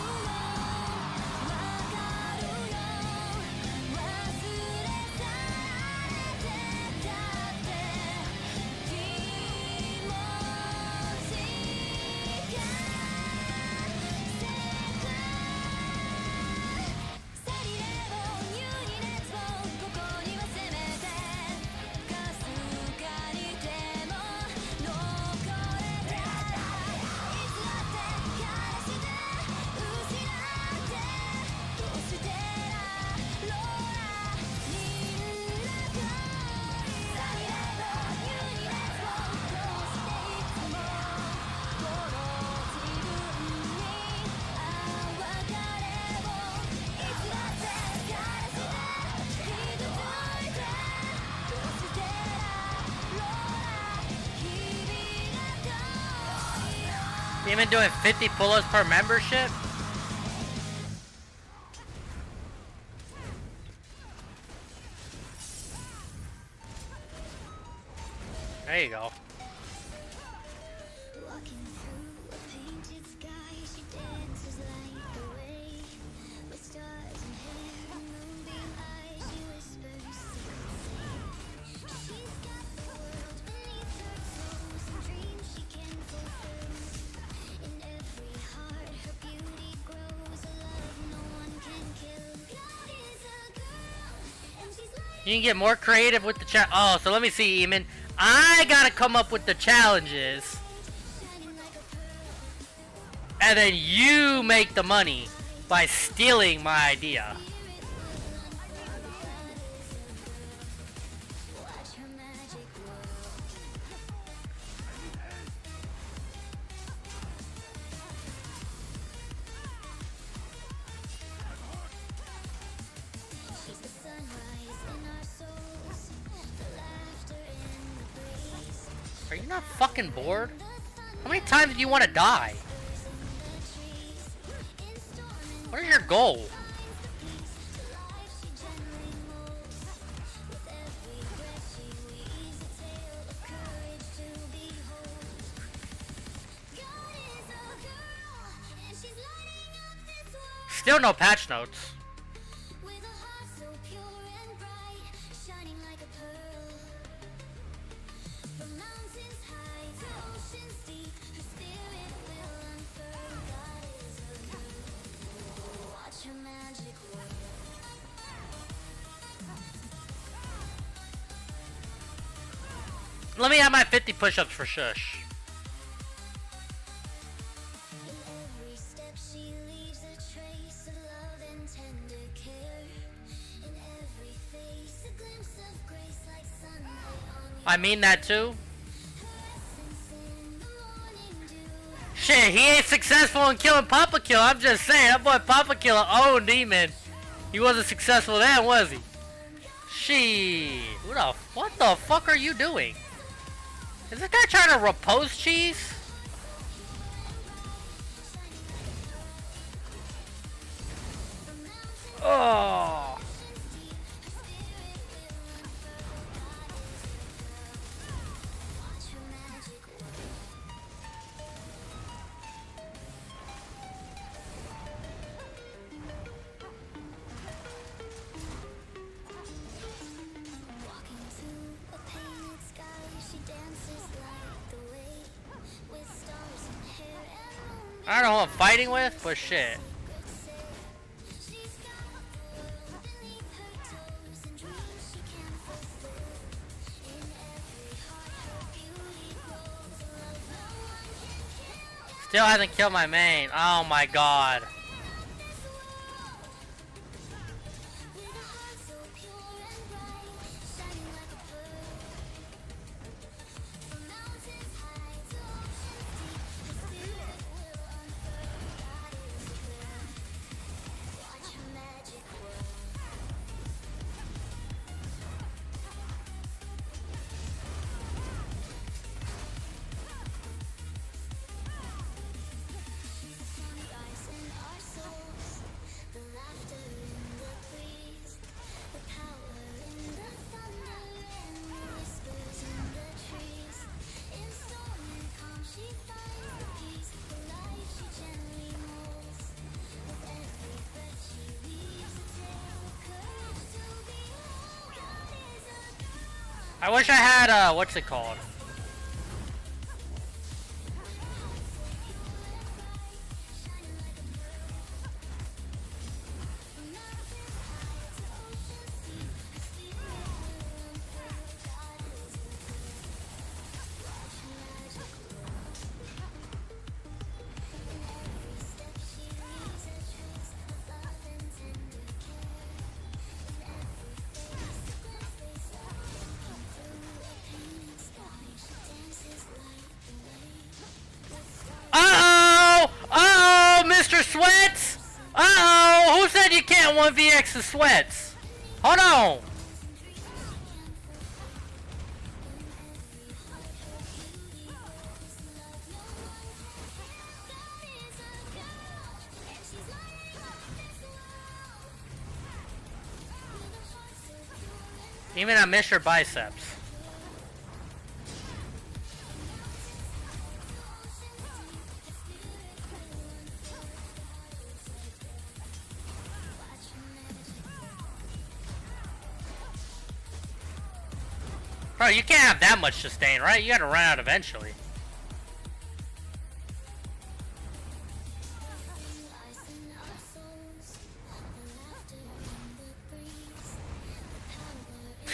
You been doing 50 pull-ups per membership? There you go. You can get more creative with the chat. Oh, so let me see, Eamon. I gotta come up with the challenges. And then you make the money by stealing my idea. Are you not fucking bored? How many times do you want to die? What is your goal? Still no patch notes. Let me have my 50 push-ups for shush. I mean that too. Shit, he ain't successful in killing Papa Kill. I'm just saying, that boy Papa Killer owned Demon. He wasn't successful then, was he? Shit. What the fuck are you doing? Is this guy trying to repose cheese? Oh. I don't know who I'm fighting with, but shit. Still hasn't killed my main. Oh my god. I wish I had, what's it called? Uh-oh! Uh-oh, Mr. Sweats! Uh-oh! Who said you can't 1vx the Sweats? Hold on! Even I miss your biceps. Bro, you can't have that much sustain, right? You gotta run out eventually.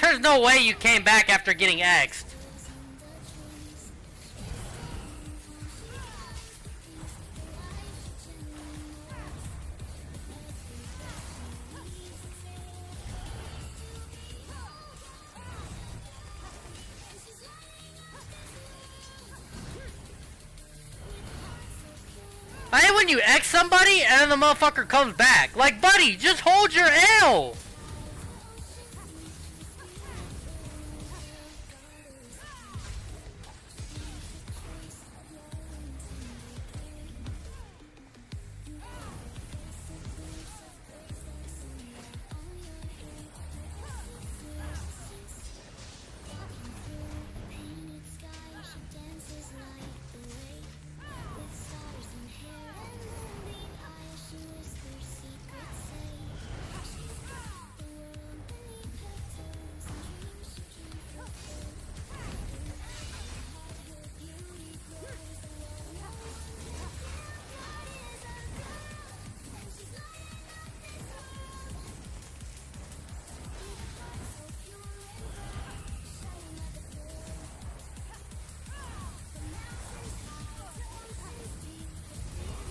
There's no way you came back after getting X'd. I hate when you X somebody and then the motherfucker comes back. Like, buddy, just hold your L.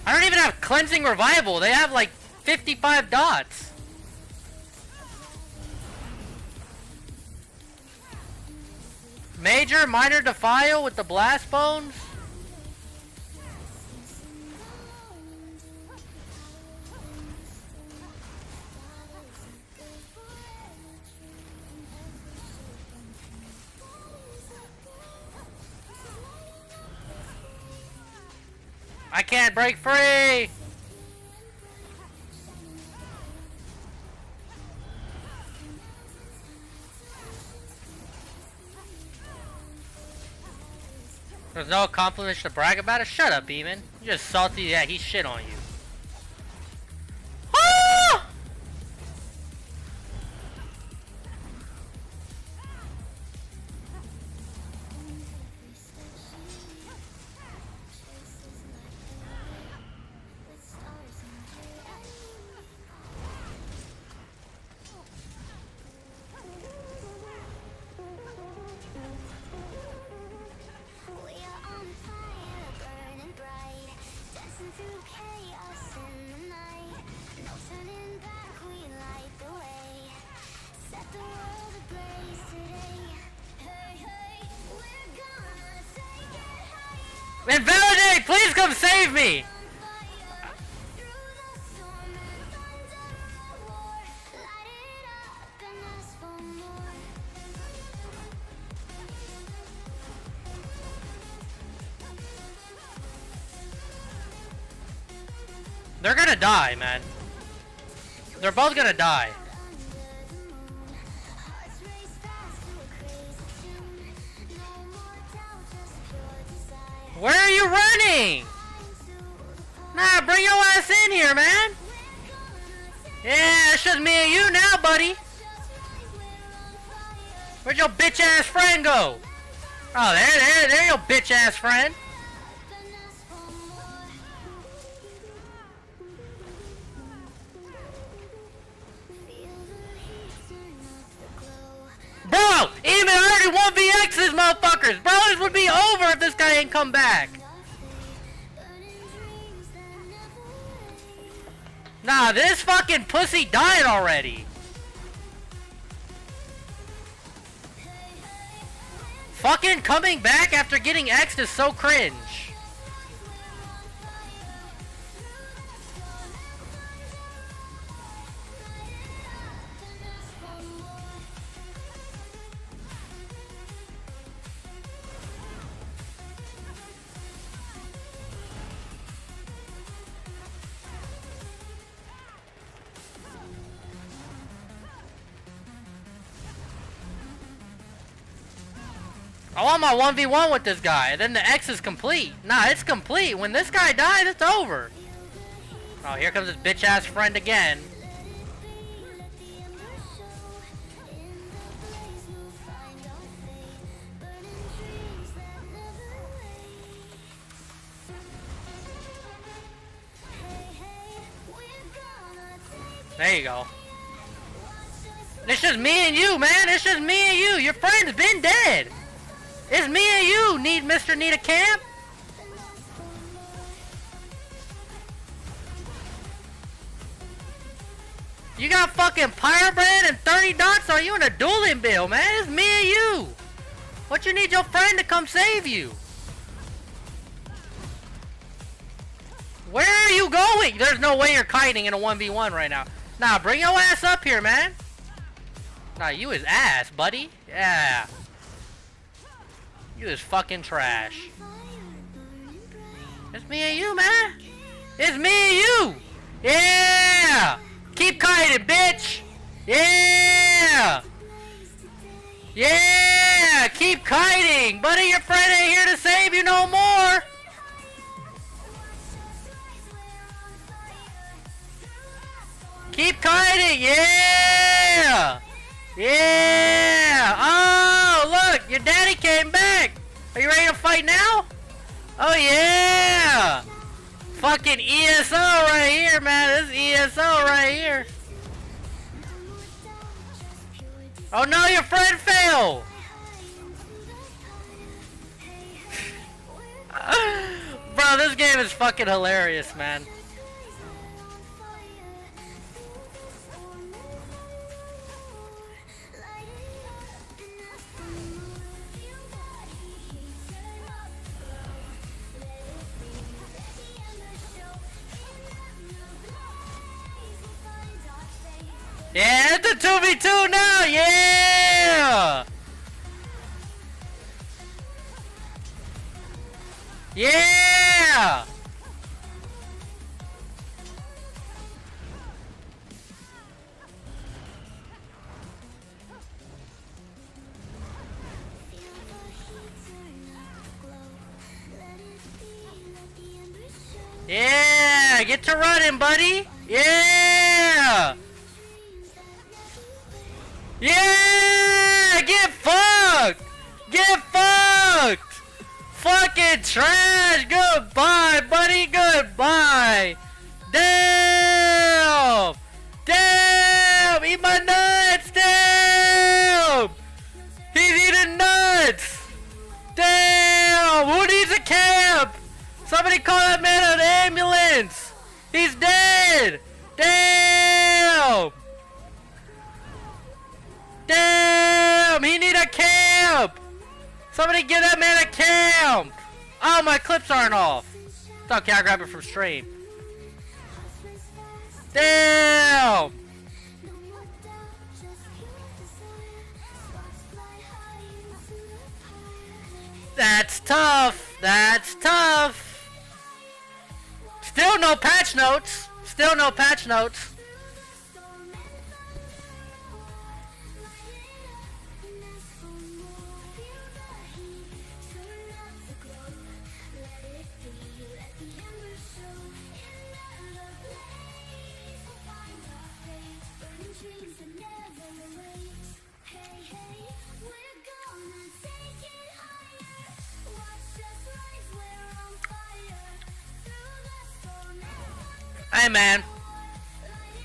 I don't even have cleansing revival. They have like 55 dots. Major, minor defile with the blast bones. I can't break free! There's no accomplishment to brag about it? Shut up, Beeman. You're just salty that he shit on you. Ah! Invalidate! Please come save me! They're gonna die, man. They're both gonna die. Where are you running? Nah, bring your ass in here, man. Yeah, it's just me and you now, buddy. Where'd your bitch ass friend go? Oh, there your bitch ass friend. Bro, even already 1vx these motherfuckers. Bro, this would be over if this guy ain't come back. Nah, this fucking pussy died already. Fucking coming back after getting X'd is so cringe. I want my 1v1 with this guy, and then the X is complete. Nah, it's complete. When this guy dies, it's over. Oh, here comes his bitch-ass friend again. There you go. It's just me and you, man. It's just me and you. Your friend's been dead. It's me and you, need a camp? You got fucking Pyrobrand and 30 dots on you in a dueling bill, man. It's me and you. What you need your friend to come save you? Where are you going? There's no way you're kiting in a 1v1 right now. Nah, bring your ass up here, man. Nah, you is ass, buddy. Yeah. You is fucking trash. It's me and you, man. It's me and you. Yeah. Keep kiting, bitch. Yeah. Yeah. Keep kiting. Buddy, your friend ain't here to save you no more. Keep kiting. Yeah. Yeah. Oh, look. Your daddy came back. Are you ready to fight now? Oh, yeah. Fucking ESO right here, man. This is ESO right here. Oh, no. Your friend fell. Bro, this game is fucking hilarious, man. Yeah, it's a 2v2 now, yeah! Yeah! Yeah! Get to running, buddy! Yeah! Yeah! Get fucked! Get fucked! Fucking trash! Goodbye, buddy! Goodbye! Damn! Damn! Eat my nuts! Damn! He's eating nuts! Damn! Who needs a camp? Somebody call that man an ambulance! He's dead! Damn! Damn! He need a camp! Somebody give that man a camp! Oh, my clips aren't off. It's okay, I'll grab it from stream. Damn! That's tough. That's tough. Still no patch notes. Still no patch notes. Hey man,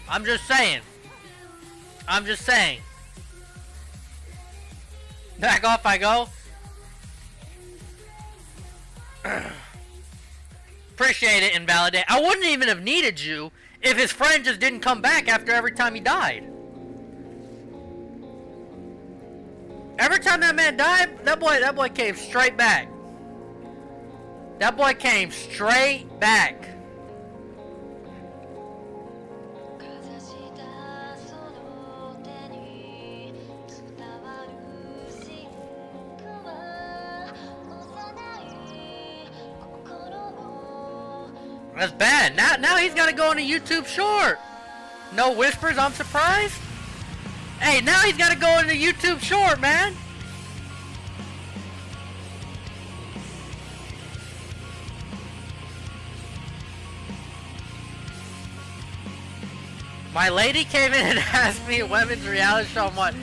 I'm just saying. I'm just saying. Back off I go. Appreciate it, Invalidate. I wouldn't even have needed you if his friend just didn't come back after every time he died. Every time that man died, that boy came straight back. That boy came straight back. That's bad. Now he's gotta go on a YouTube short. No whispers, I'm surprised. Hey, now he's gotta go on a YouTube short, man. My lady came in and asked me women's reality show on what?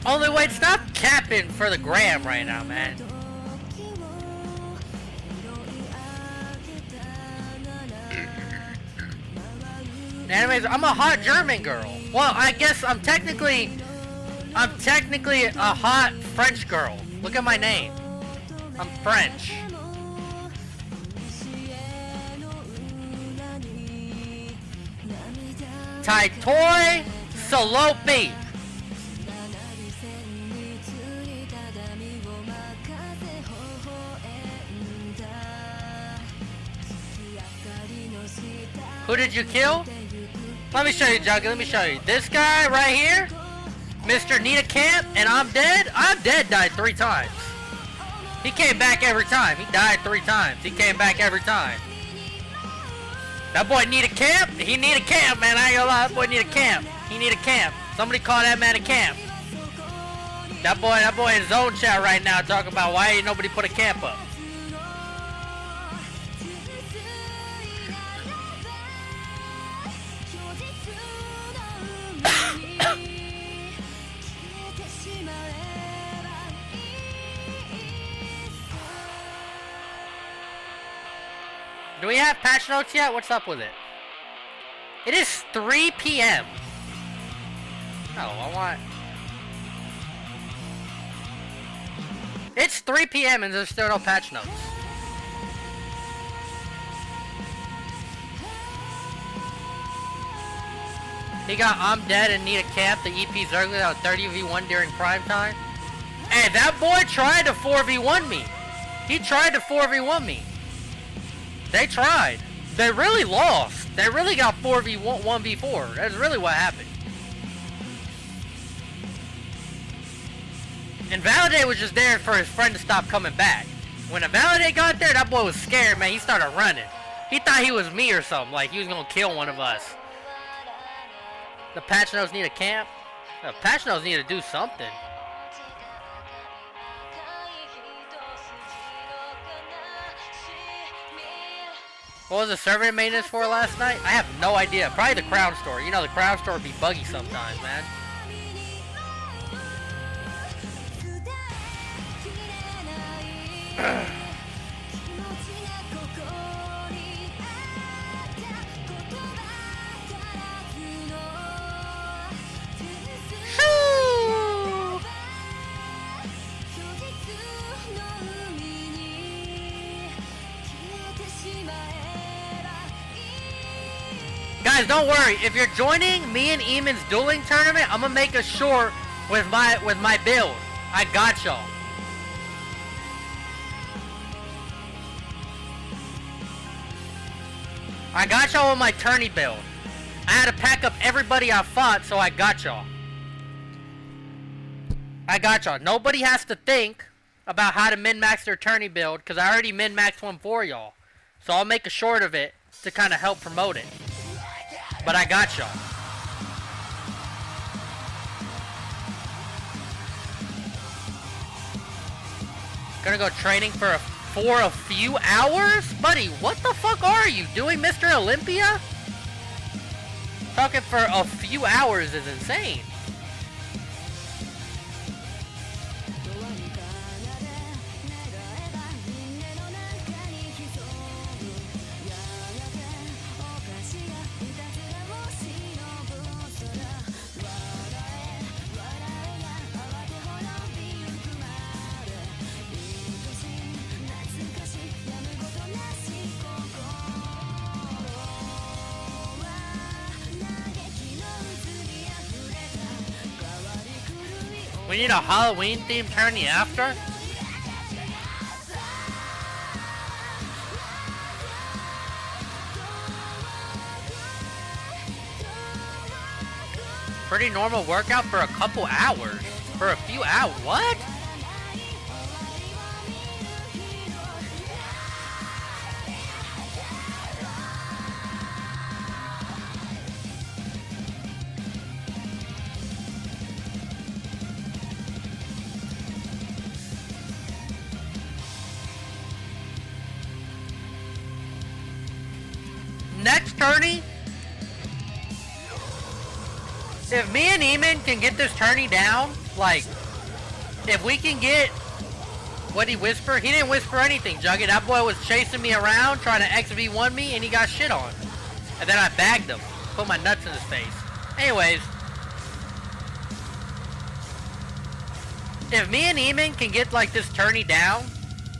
Only wait, stop capping for the gram right now, man. Anyways, I'm a hot German girl. Well, I guess I'm technically a hot French girl. Look at my name. I'm French. Taitoi Salopi. Who did you kill? Let me show you, Juggy. Let me show you. This guy right here, Mr. Nita Camp, and I'm dead. I'm dead. Died 3 times. He came back every time. He died 3 times. He came back every time. That boy need a camp. He need a camp, man. I ain't gonna lie. That boy need a camp. He need a camp. Somebody call that man a camp. That boy in zone chat right now talking about why ain't nobody put a camp up. Do we have patch notes yet? What's up with it? It is 3 p.m. Oh, I want... It's 3 p.m. and there's still no patch notes. He got I'm Dead and Need a Camp, the EP Zergler that was 30v1 during prime time. Hey, that boy tried to 4v1 me. He tried to 4v1 me. They tried. They really lost. They really got 4v1, 1v4. That's really what happened. Invalidate was just there for his friend to stop coming back. When Invalidate got there, that boy was scared, man. He started running. He thought he was me or something, like he was gonna kill one of us. The patch notes need a camp? The patch notes need to do something. What was the server maintenance for last night? I have no idea. Probably the Crown Store. You know, the Crown Store be buggy sometimes, man. Guys, don't worry. If you're joining me and Eamon's dueling tournament, I'm gonna make a short with my build. I got y'all. I got y'all with my tourney build. I had to pack up everybody I fought, so I got y'all. I got y'all. Nobody has to think about how to min-max their tourney build, because I already min-maxed one for y'all. So I'll make a short of it to kind of help promote it. But I got y'all. Gonna go training for a few hours? Buddy, what the fuck are you doing, Mr. Olympia? Talking for a few hours is insane. We need a Halloween themed tourney after? Pretty normal workout for a couple hours. For a few hours. What? Next tourney, if me and Eamon can get this tourney down, like, if we can get, what'd he whisper? He didn't whisper anything, Juggy. That boy was chasing me around, trying to XV1 me, and he got shit on. And then I bagged him, put my nuts in his face. Anyways, if me and Eamon can get, like, this tourney down,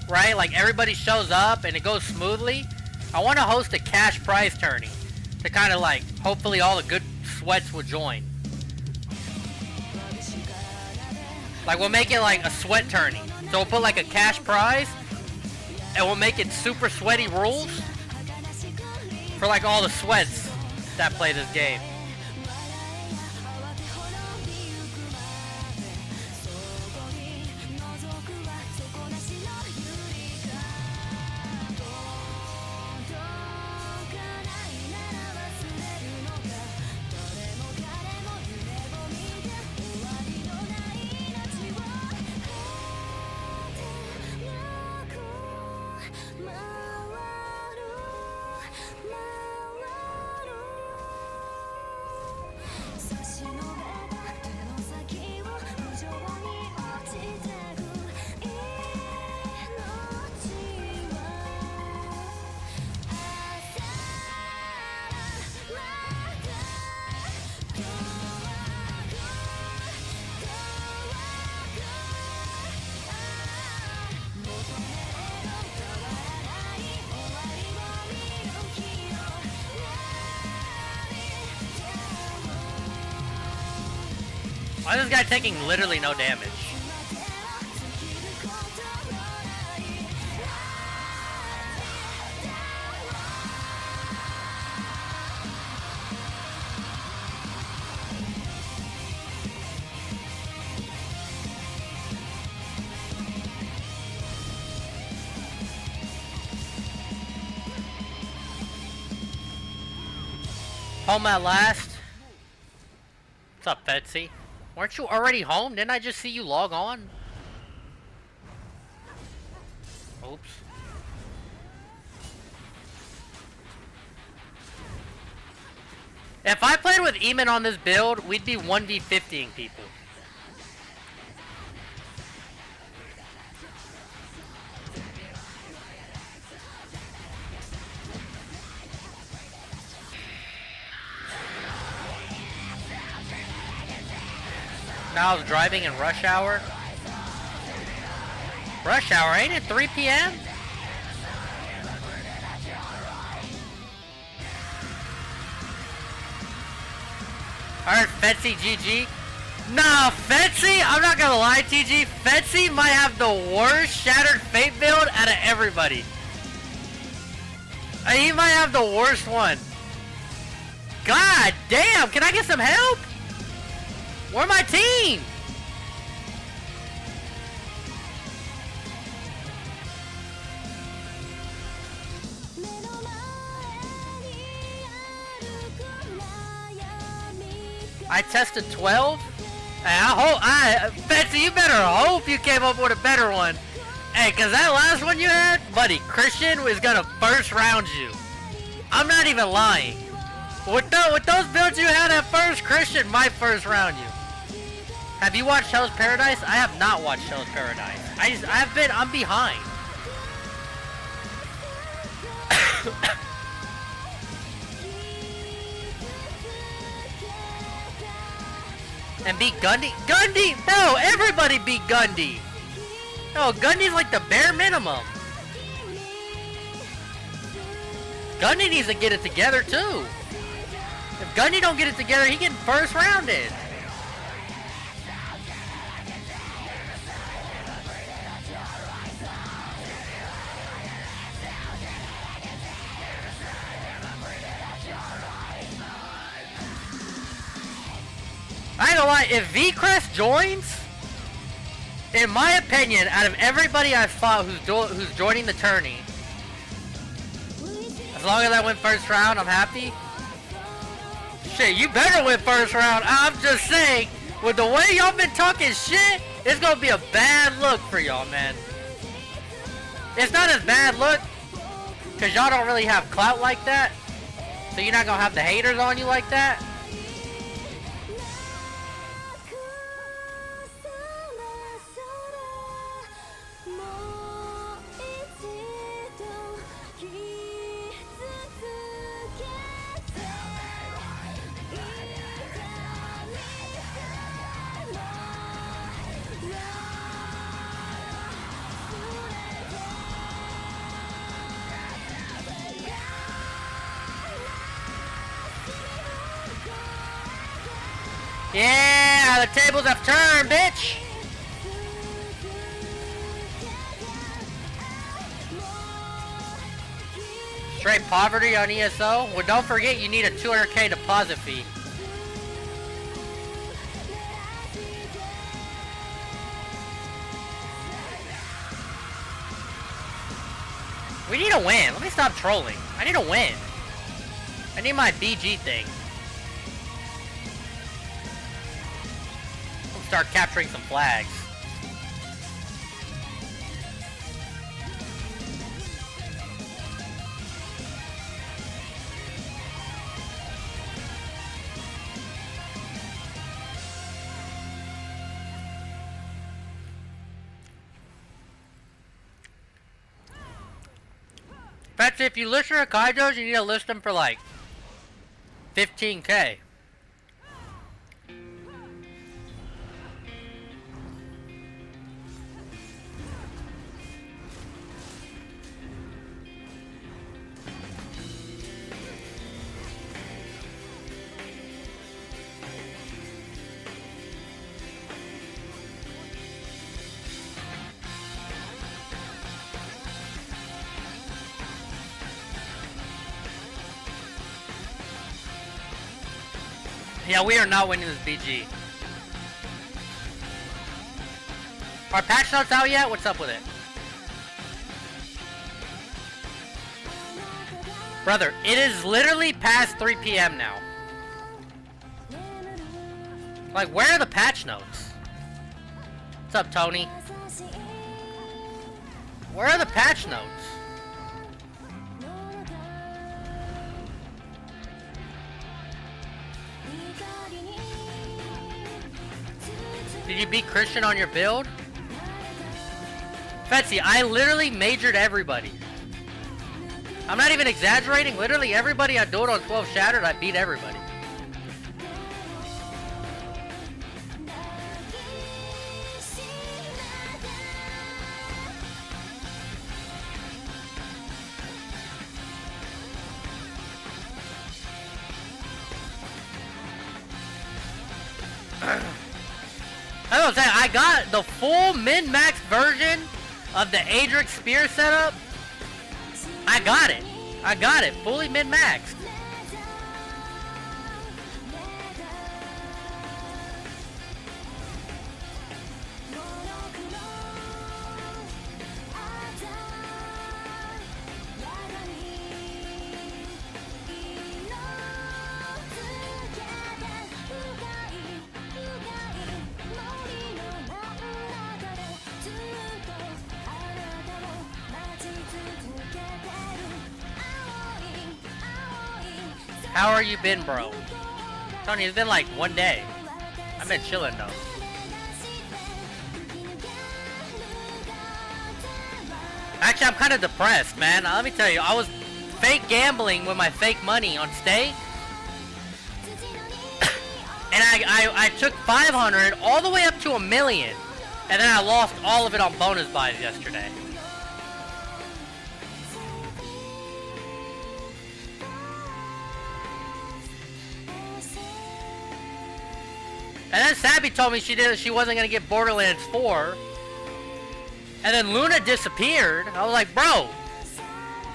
right, like, everybody shows up and it goes smoothly, I want to host a cash prize tourney to kind of like, hopefully all the good sweats will join. Like we'll make it like a sweat tourney. So we'll put like a cash prize and we'll make it super sweaty rules for like all the sweats that play this game. Why is this guy taking literally no damage? Home at last. What's up, Betsy? Weren't you already home? Didn't I just see you log on? Oops. If I played with Eamon on this build, we'd be 1v50ing people. Now I was driving in rush hour. Rush hour, ain't it 3 p.m.? Alright, Fetsy GG. Nah, Fetsy, I'm not gonna lie, TG. Fetsy might have the worst Shattered Fate build out of everybody. He might have the worst one. God damn, can I get some help? Where my team? I tested 12? Hey, Betsy, you better hope you came up with a better one. Hey, cause that last one you had, buddy, Christian was gonna first round you. I'm not even lying. With those builds you had at first, Christian might first round you. Have you watched Hell's Paradise? I have not watched Hell's Paradise. I'm behind. And beat Gundy? Gundy! No, everybody beat Gundy! No, Gundy's like the bare minimum. Gundy needs to get it together too. If Gundy don't get it together, he getting first rounded. I ain't gonna lie, if V-Crest joins, in my opinion, out of everybody I've fought who's joining the tourney, as long as I win first round, I'm happy. Shit, you better win first round. I'm just saying, with the way y'all been talking shit, it's gonna be a bad look for y'all, man. It's not as bad look, because y'all don't really have clout like that, so you're not gonna have the haters on you like that. Yeah, the tables have turned, bitch! Straight poverty on ESO? Well, don't forget you need a 200k deposit fee. We need a win. Let me stop trolling. I need a win. I need my BG thing. Start capturing some flags. Betsy, if you list your Hokkaidos, you need to list them for like 15k. Yeah, we are not winning this BG. Are patch notes out yet? What's up with it? Brother, it is literally past 3 p.m. now. Like, where are the patch notes? What's up, Tony? Where are the patch notes? Did you beat Christian on your build? Fetsy, I literally majored everybody. I'm not even exaggerating. Literally everybody I dueled on 12 Shattered, I beat everybody. I was saying, I got the full min-max version of the Adrix Spear setup. I got it. I got it, fully min-maxed. How are you been, bro? Tony, it's been like 1 day. I've been chilling though. Actually, I'm kind of depressed, man. Let me tell you, I was fake gambling with my fake money on stake. And I took 500 all the way up to 1 million. And then I lost all of it on bonus buys yesterday. And then Sabby told me she wasn't gonna get Borderlands 4. And then Luna disappeared. I was like, bro,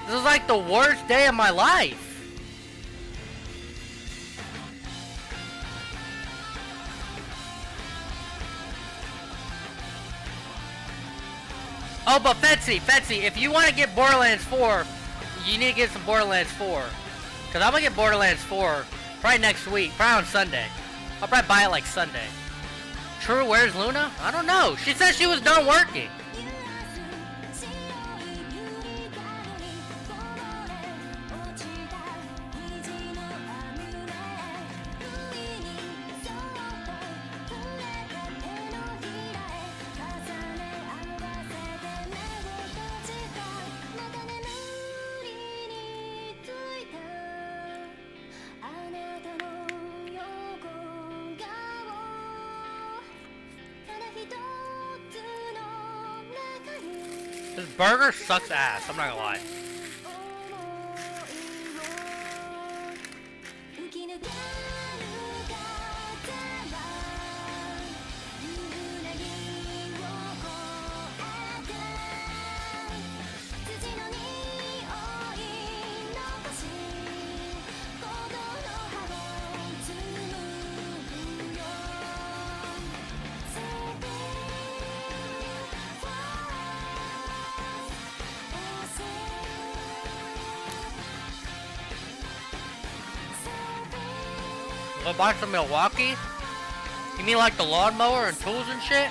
this is like the worst day of my life. Oh, but Fetsy, if you want to get Borderlands 4, you need to get some Borderlands 4. Because I'm gonna get Borderlands 4 probably next week, probably on Sunday. I'll probably buy it like Sunday. True, where's Luna? I don't know. She said she was done working. This burger sucks ass, I'm not gonna lie. Go buy some Milwaukee? You mean like the lawnmower and tools and shit?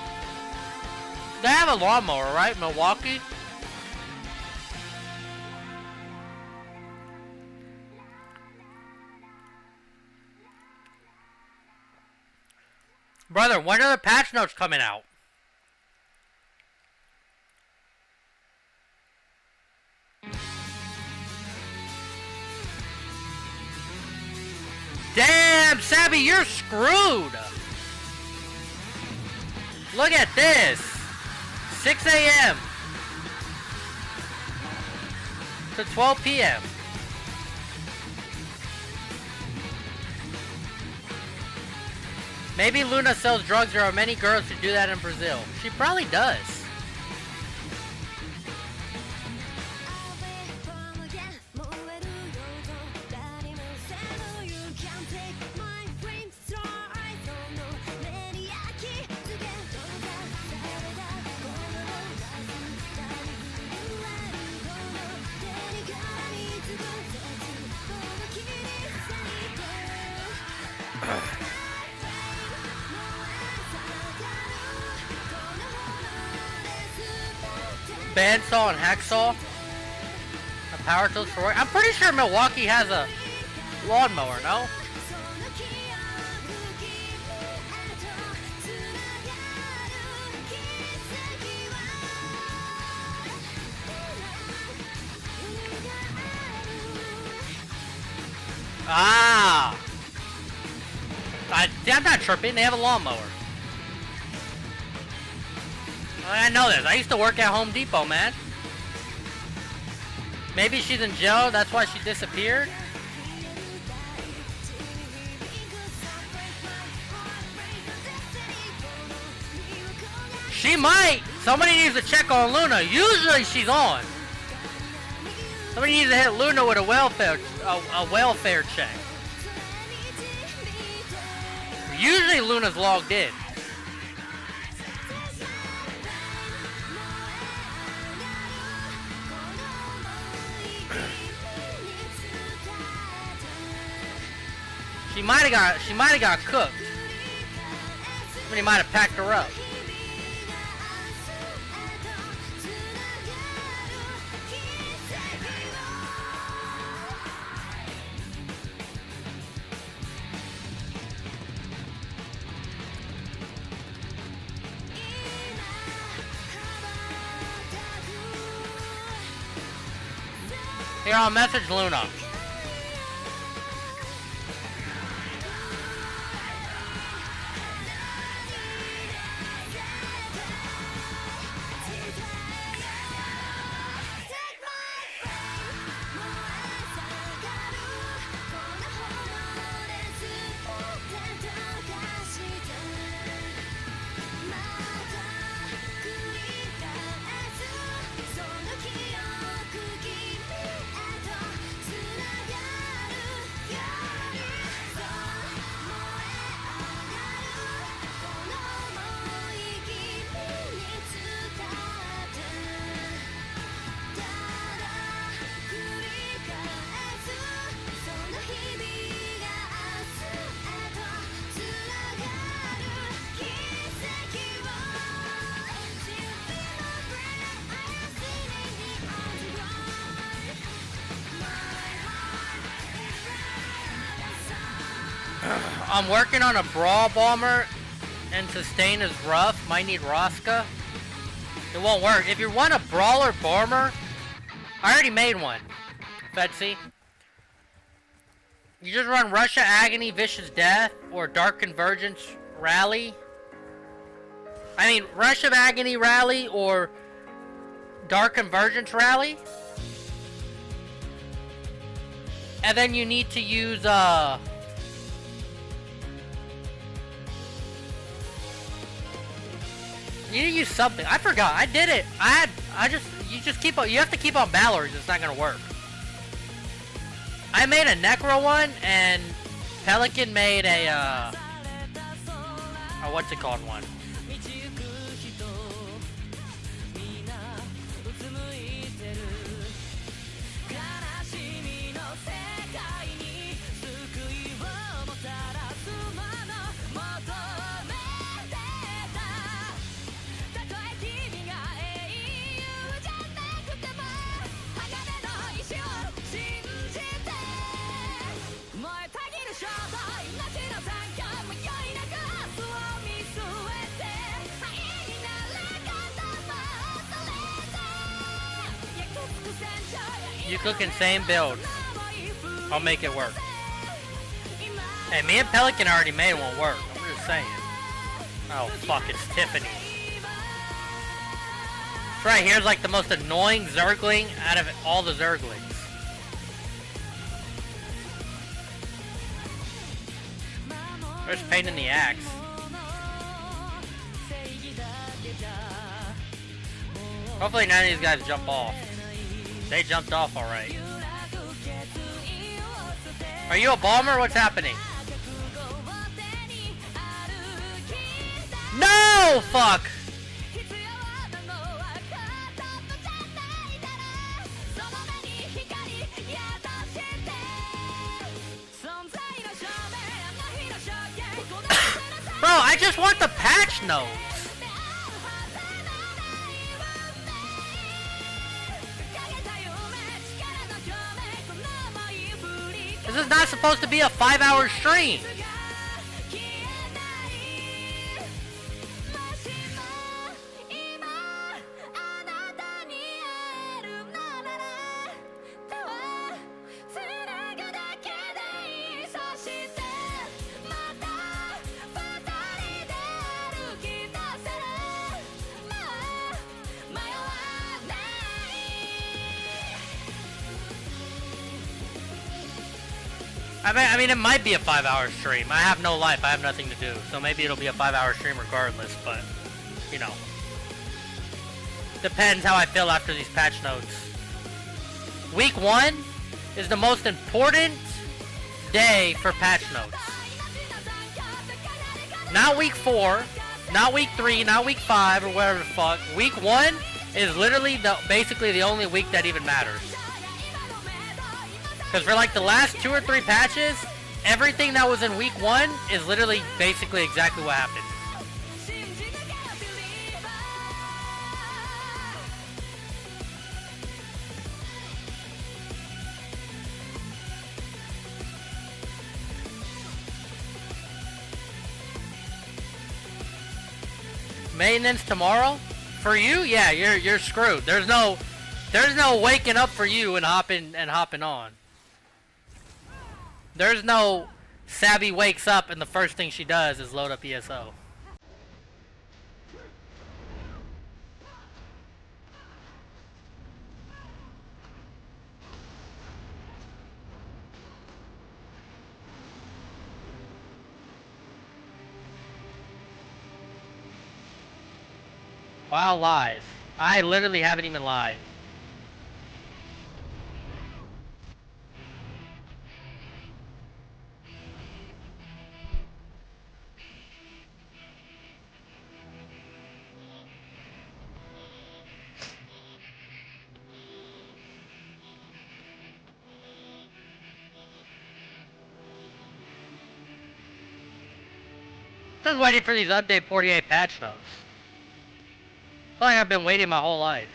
They have a lawnmower, right? Milwaukee? Brother, when are the patch notes coming out? Damn, Sabby, you're screwed. Look at this. 6 a.m. to 12 p.m. Maybe Luna sells drugs. There are many girls who do that in Brazil. She probably does. Bandsaw and hacksaw. A power tools for work. I'm pretty sure Milwaukee has a lawnmower, no? Ah! I'm not tripping, they have a lawnmower. I know this. I used to work at Home Depot, man. Maybe she's in jail, that's why she disappeared? She might! Somebody needs to check on Luna. Usually she's on. Somebody needs to hit Luna with a welfare check. Usually Luna's logged in. She might have got cooked. Somebody might have packed her up. Here, I'll message Luna. I'm working on a Brawl Bomber, and sustain is rough. Might need Rosca. It won't work. If you want a Brawler Bomber, I already made one. Fetsy. You just run Russia Agony, Vicious Death, or Dark Convergence Rally. I mean, Rush of Agony Rally or Dark Convergence Rally. And then you need to use, you need to use something. I forgot. I did it. You have to keep on Balor's. It's not gonna work. I made a Necro one, and Pelican made a, what's it called one? You cook insane builds. I'll make it work. Hey, me and Pelican already made it won't work. I'm just saying. Oh, fuck, it's Tiffany. This right here is like the most annoying Zergling out of all the Zerglings. Where's pain in the axe? Hopefully none of these guys jump off. They jumped off alright. Are you a bomber? What's happening? No! Fuck! Bro, I just want the patch notes. This is not supposed to be a 5-hour stream. I mean, it might be a 5-hour stream. I have no life. I have nothing to do. So maybe it'll be a 5-hour stream regardless, but, you know. Depends how I feel after these patch notes. Week 1 is the most important day for patch notes. Not week 4, not week 3, not week 5, or whatever the fuck. Week 1 is literally basically the only week that even matters. Because for like the last 2 or 3 patches, everything that was in week 1 is literally basically exactly what happened. Maintenance tomorrow? For you? Yeah, you're screwed. There's no waking up for you and hopping on. There's no Sabby wakes up and the first thing she does is load up ESO. Wow, live. I literally haven't even lied. Just waiting for these update 48 patch notes. I feel like I've been waiting my whole life.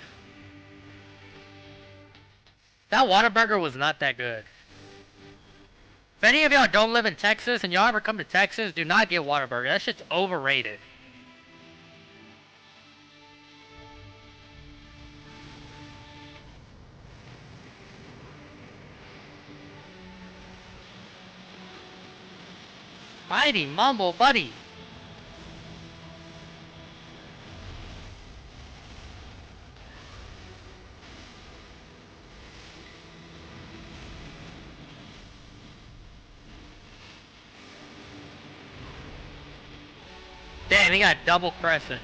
That Whataburger was not that good. If any of y'all don't live in Texas and y'all ever come to Texas, do not get Whataburger. That shit's overrated. Mighty Mumble Buddy. Damn, he got double crescent.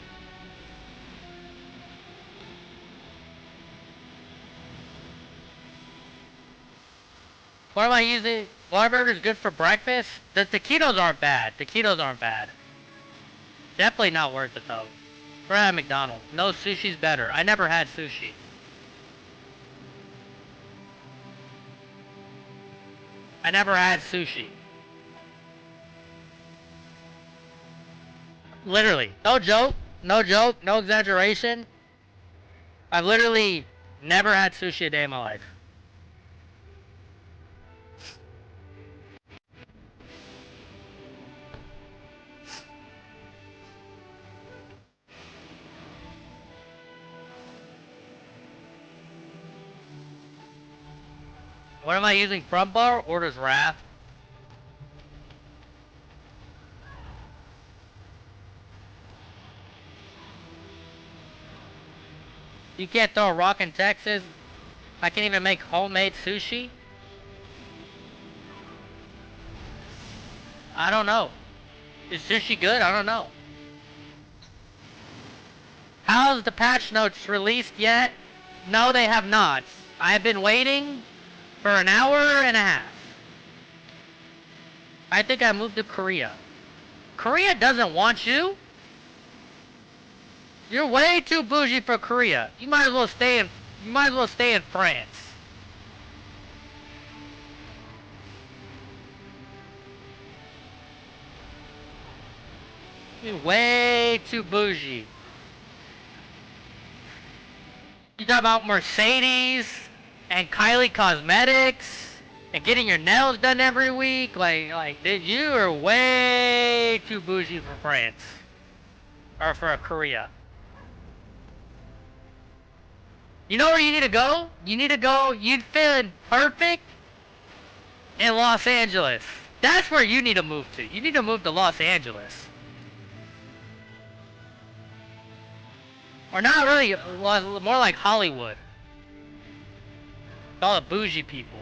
What am I using? Whataburger's good for breakfast? The taquitos aren't bad. Taquitos aren't bad. Definitely not worth it though. We're at McDonald's. No, sushi's better. I never had sushi. I never had sushi. Literally. No joke. No joke. No exaggeration. I've literally never had sushi a day in my life. What am I using? Front bar? Orders Wrath? You can't throw a rock in Texas? I can't even make homemade sushi? I don't know. Is sushi good? I don't know. How's the patch notes released yet? No, they have not. I've been waiting for an hour and a half. I think I moved to Korea. Korea doesn't want you? You're way too bougie for Korea. You might as well stay in France. You're way too bougie. You talk about Mercedes and Kylie Cosmetics and getting your nails done every week. You are way too bougie for France. Or for Korea. You know where you need to go? You'd feeling perfect in Los Angeles. That's where you need to move to. You need to move to Los Angeles. Or not really, more like Hollywood. All the bougie people.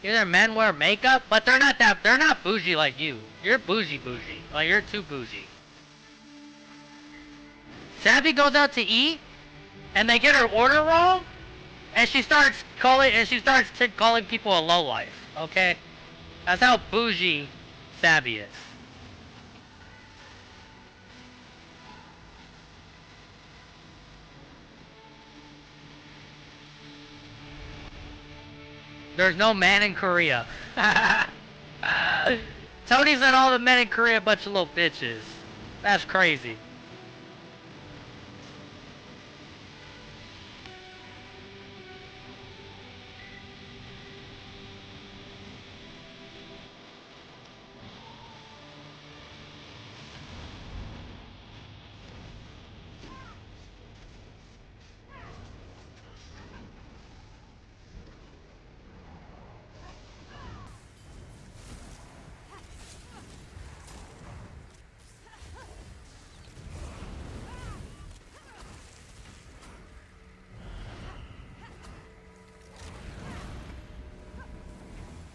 Either men wear makeup, but they're not bougie like you. You're bougie. Like, you're too bougie. Sabby goes out to eat, and they get her order wrong, and she starts calling people a lowlife, okay? That's how bougie Sabby is. There's no man in Korea. Tony said all the men in Korea a bunch of little bitches. That's crazy.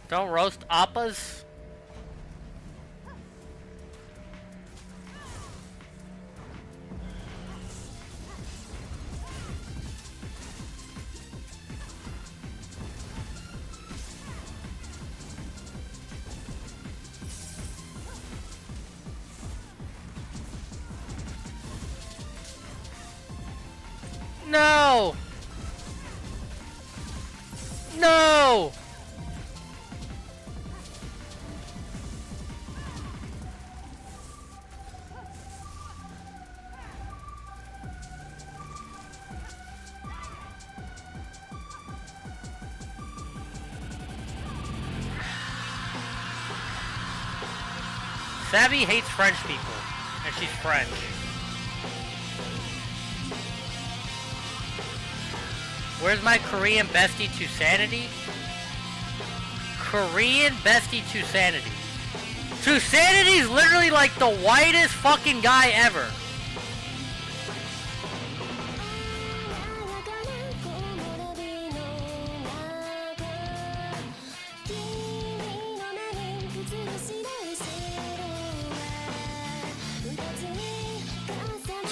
Don't roast appas. No! No! Savvy hates French people, and she's French. Where's my Korean bestie to sanity? Korean bestie to sanity. To sanity is literally like the whitest fucking guy ever.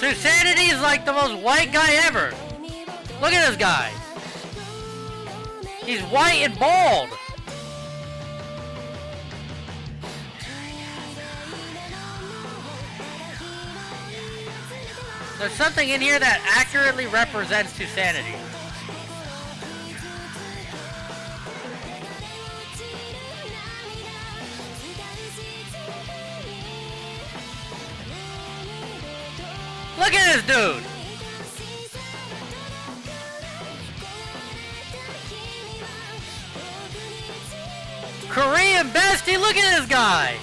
Insanity is like the most white guy ever. Look at this guy. He's white and bald. There's something in here that accurately represents Insanity. Look at this dude! Korean bestie, look at this guy!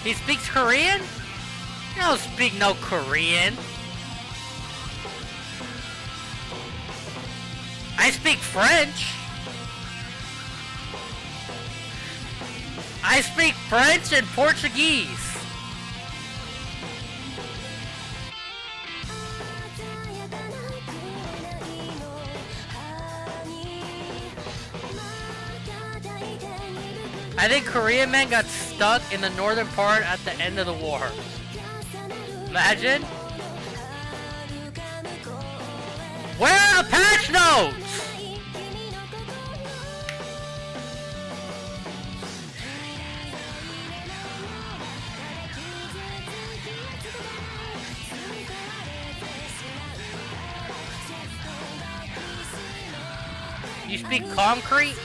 He speaks Korean? You don't speak no Korean. I speak French. I speak French and Portuguese. I think Korean men got stuck in the northern part at the end of the war. Imagine. Where are the patch notes? You speak concrete?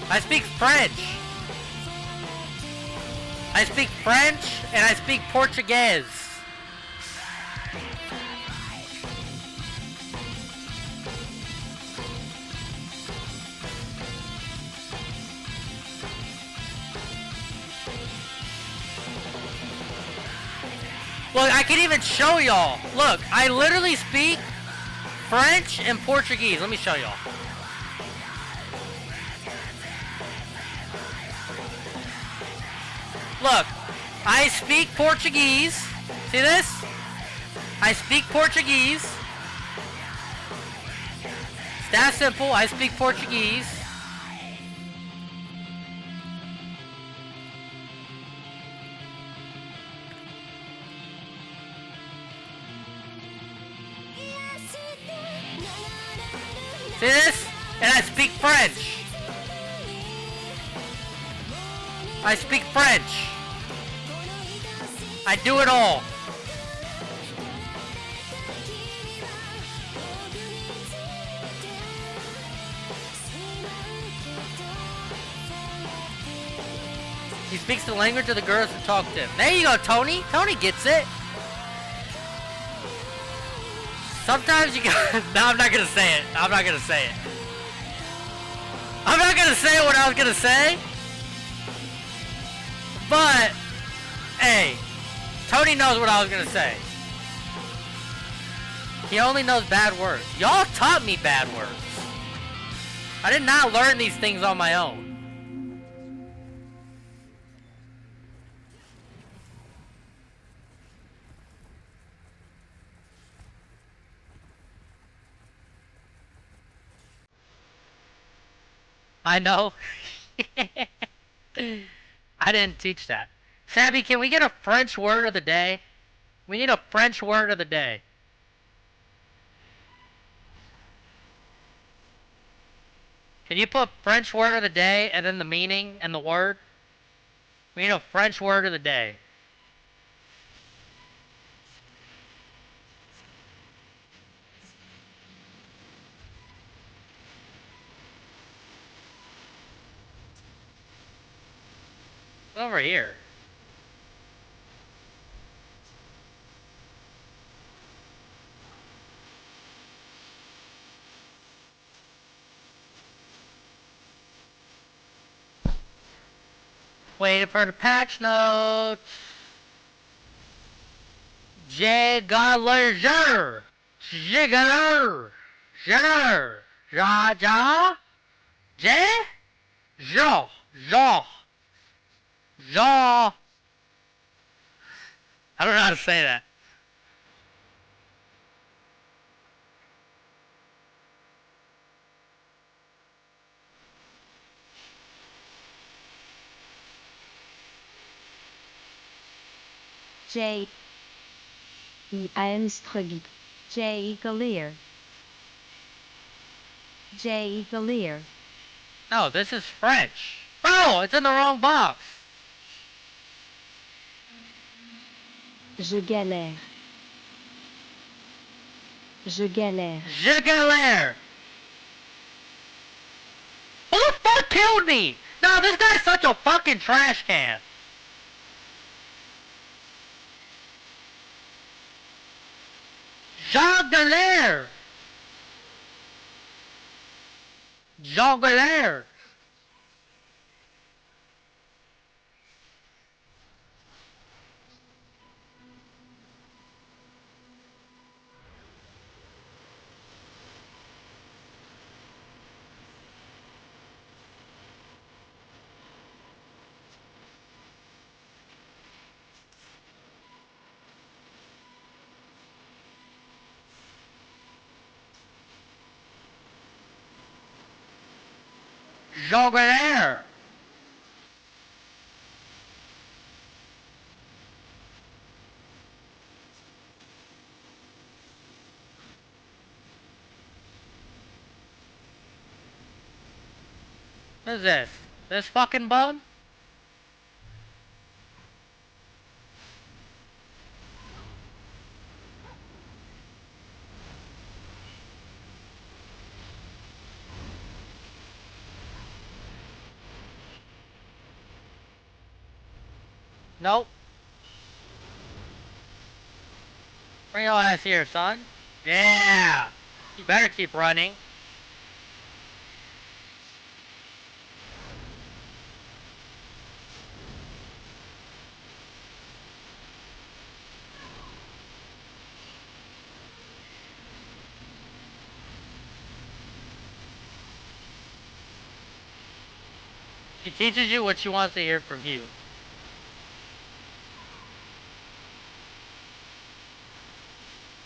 I speak French. I speak French and I speak Portuguese. Look, I can even show y'all. Look, I literally speak French and Portuguese. Let me show y'all. Look, I speak Portuguese. See this? I speak Portuguese. It's that simple. I speak Portuguese. See this? And I speak French. I speak French. I do it all. He speaks the language of the girls who talk to him. There you go, Tony. Tony gets it. Sometimes you got. No, I'm not gonna say it. I'm not gonna say it. I'm not gonna say what I was gonna say. But, hey, Tony knows what I was gonna say. He only knows bad words. Y'all taught me bad words. I did not learn these things on my own. I know. I didn't teach that. Sabby, can we get a French word of the day? We need a French word of the day. Can you put French word of the day and then the meaning and the word? We need a French word of the day. Over here. Waiting for the patch notes. Jigalager. Jigaler. Jigaler. Ja ja. J. Ja. Ja. Ja. I don't know how to say that. J. Einstrug. J. Galeer. J. Galeer. No, this is French. Bro, it's in the wrong box. Je galère. Je galère. Je galère. Who the fuck killed me? No, this guy's such a fucking trash can. Jean Galère. Jean Galère. Jean Galère. What is this? This fucking bug? Nope. Bring your ass here, son. Yeah! You better keep running. He teaches you what she wants to hear from you.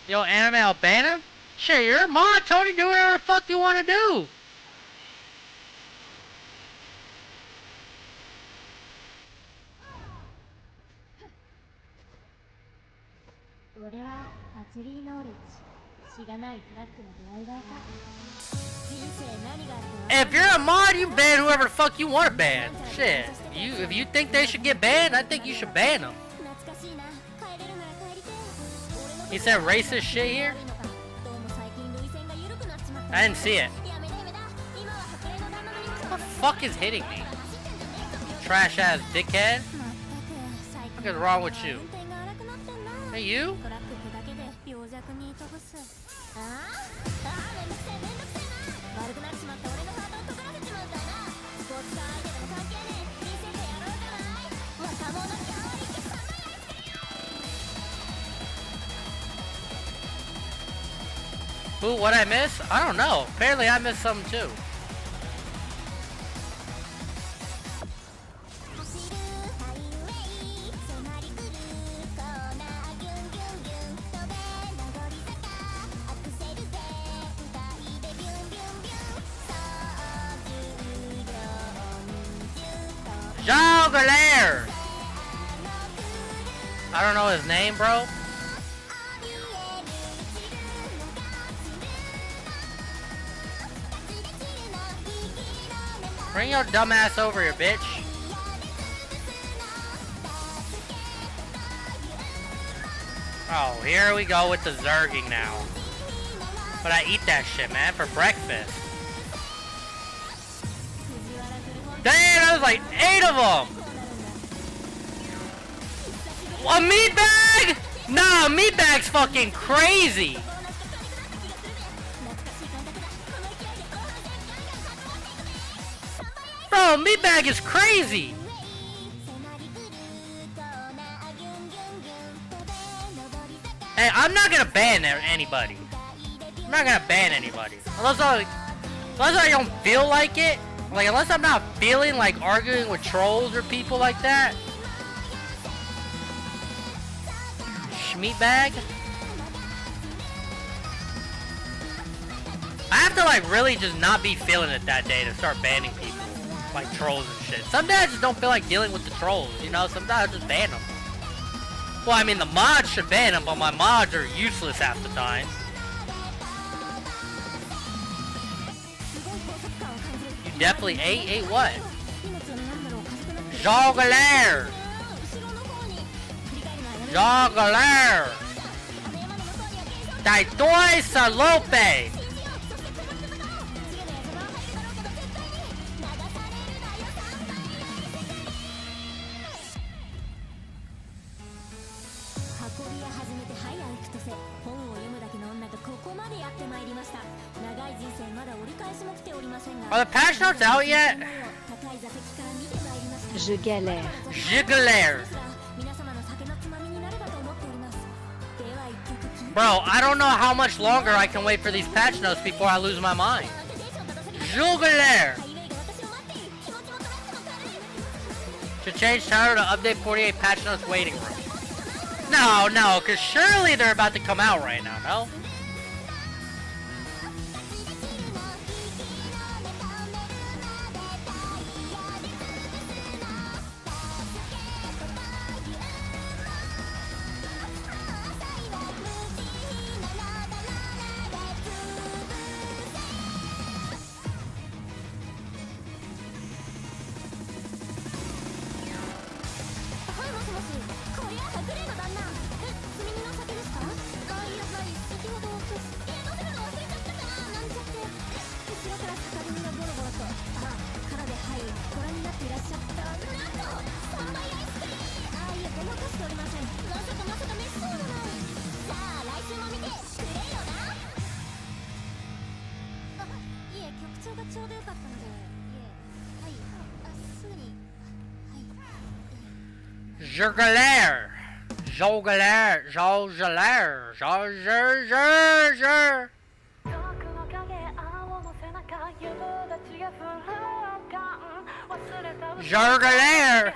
Yo, anime, I'll ban him? Shit, you're a mod, Tony. Do whatever the fuck you want to do. If you're a mod, you ban whoever the fuck you want to ban. Shit, if you think they should get banned, I think you should ban them. He said racist shit here? I didn't see it. What the fuck is hitting me? Trash ass dickhead? What is wrong with you? Hey, you? Who? What'd I miss? I don't know. Apparently I missed something too. Jogler! I don't know his name, bro. Bring your dumb ass over here, bitch. Oh, here we go with the zerging now. But I eat that shit, man, for breakfast. Damn, that was like 8 of them! A meat bag? Nah, meat bag's fucking crazy! Bro, meat bag is crazy! Hey, I'm not gonna ban anybody. I'm not gonna ban anybody. Unless I don't feel like it. Like, unless I'm not feeling like arguing with trolls or people like that. Meat bag? I have to like really just not be feeling it that day to start banning people. Like trolls and shit. Some days I just don't feel like dealing with the trolls, you know? Sometimes I just ban them. Well, I mean, the mods should ban them, but my mods are useless half the time. You definitely ate? Ate what? Jogler! Jogler! Taitoi Salope! Are the patch notes out yet? Je galère. Je galère. Bro, I don't know how much longer I can wait for these patch notes before I lose my mind. Je galère. Should change title to update 48 patch notes waiting room. No, because surely they're about to come out right now, no? Jogler. Jogler. Jogler. Jogler. Jardinier.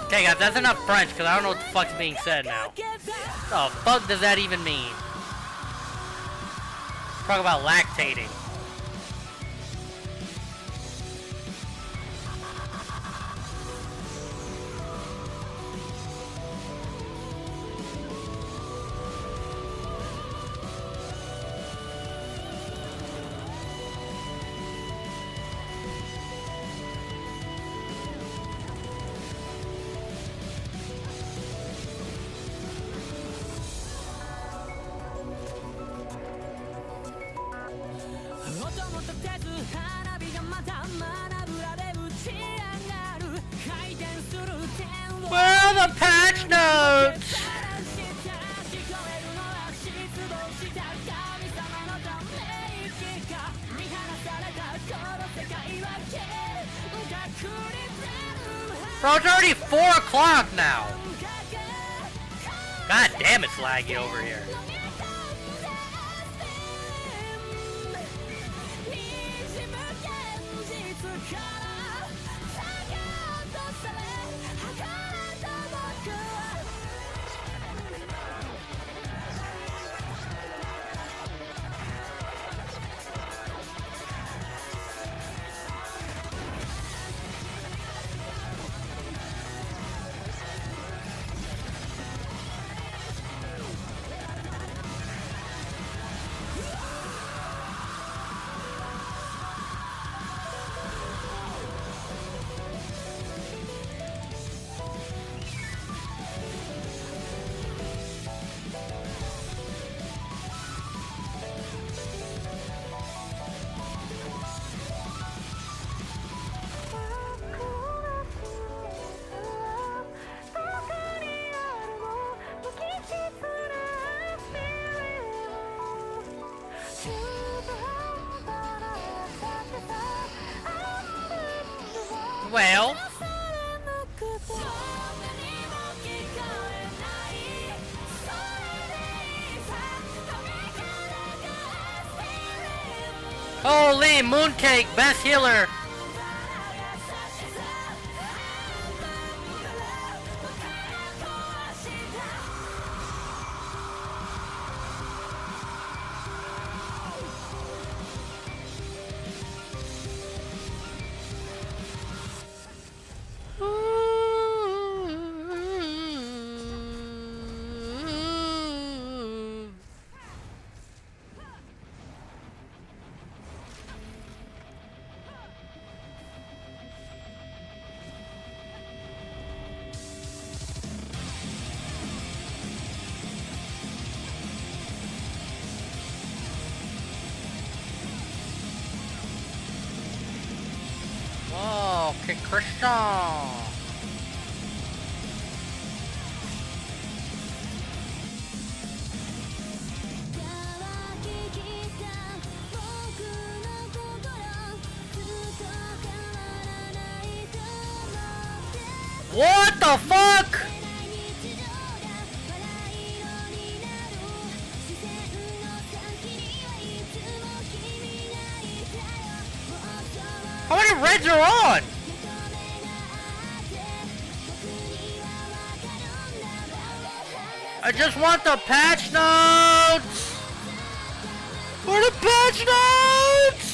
Okay guys, that's enough French because I don't know what the fuck's being said now. What the fuck does that even mean? Talk about lactating. Where are the patch notes? Bro, it's already 4 o'clock now. God damn, it's laggy over here. Well, holy mooncake, best healer. Oh, okay, Christian. What the fuck? How many reds are on? I just want the patch notes! Where are the patch notes?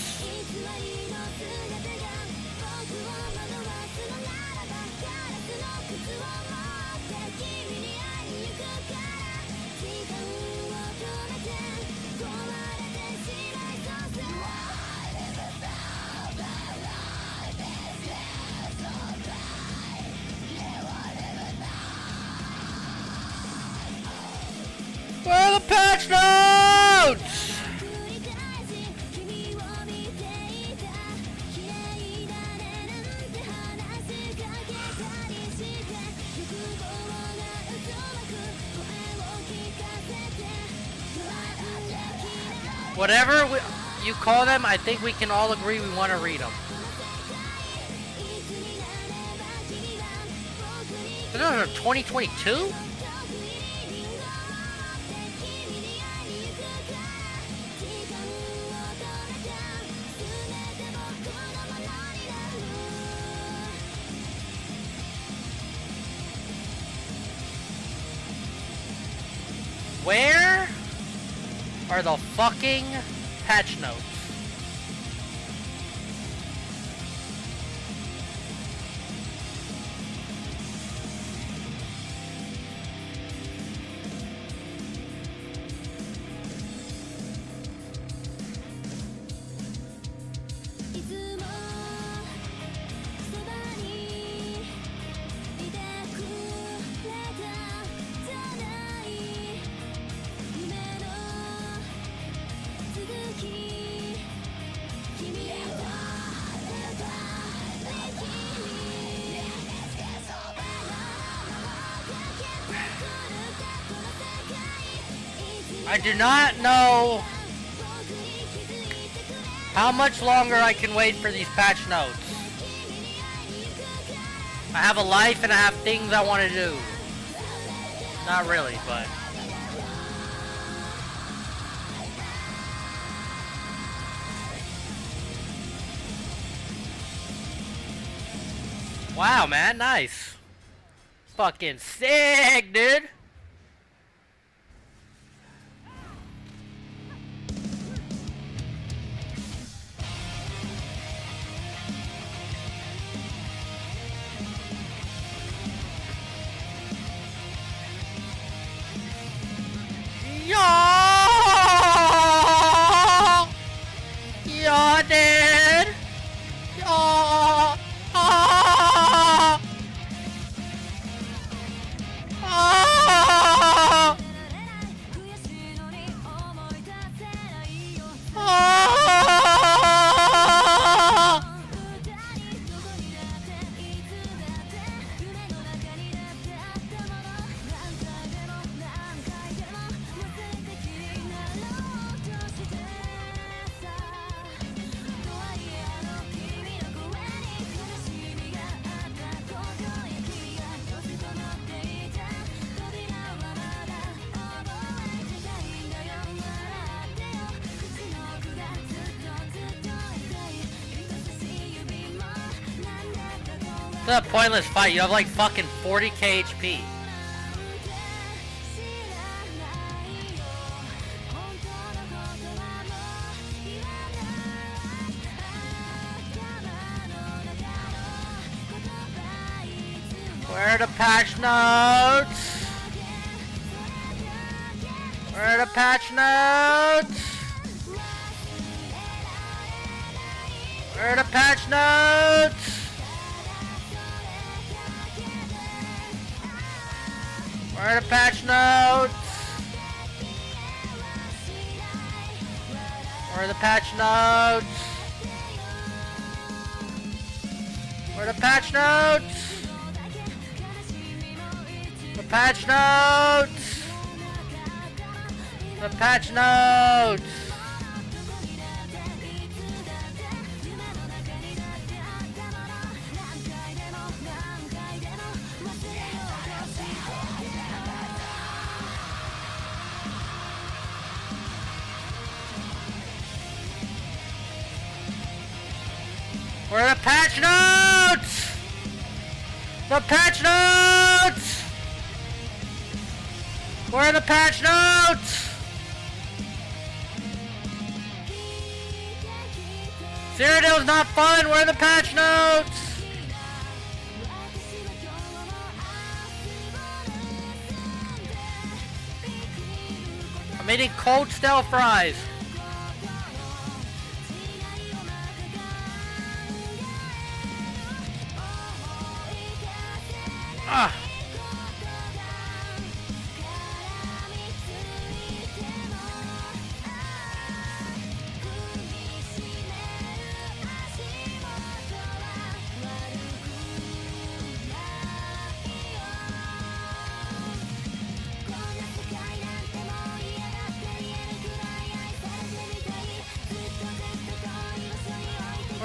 Where are the patch notes? Whatever you call them, I think we can all agree we want to read them. Those are 2022? Where are the fucking patch notes? I do not know how much longer I can wait for these patch notes. I have a life and I have things I want to do. Not really, but... Wow, man, nice. Fucking sick, dude. You're dead. It's a pointless fight. You have like fucking 40k HP. Where are the patch notes? Where are the patch notes? Where are the patch notes? Where are the patch notes? Where are the patch notes? Where are the patch notes? The patch notes! The patch notes! Where are the patch notes? The patch notes! Where are the patch notes? Cyrodiil's not fun. Where are the patch notes? I'm eating cold stale fries. Ah.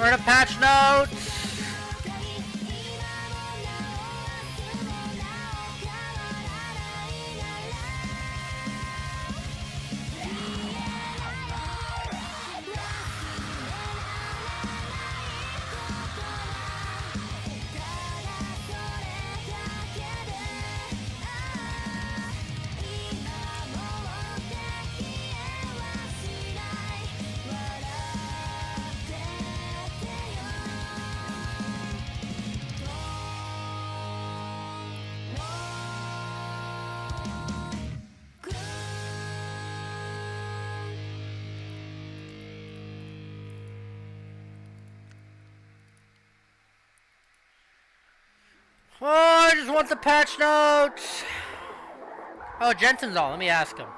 Where are the patch notes? Oh, I just want the patch notes. Oh, Jensen's on. Let me ask him.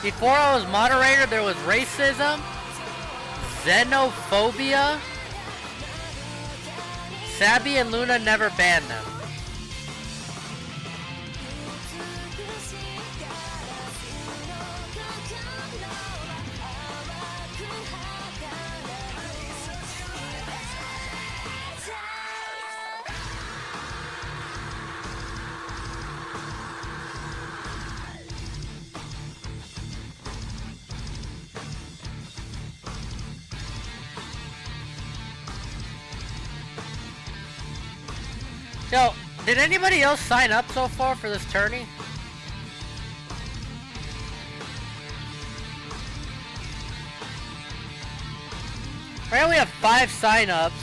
Before I was moderator, there was racism, xenophobia. Sabby and Luna never banned them. Yo, did anybody else sign up so far for this tourney? Right now we have 5 sign-ups.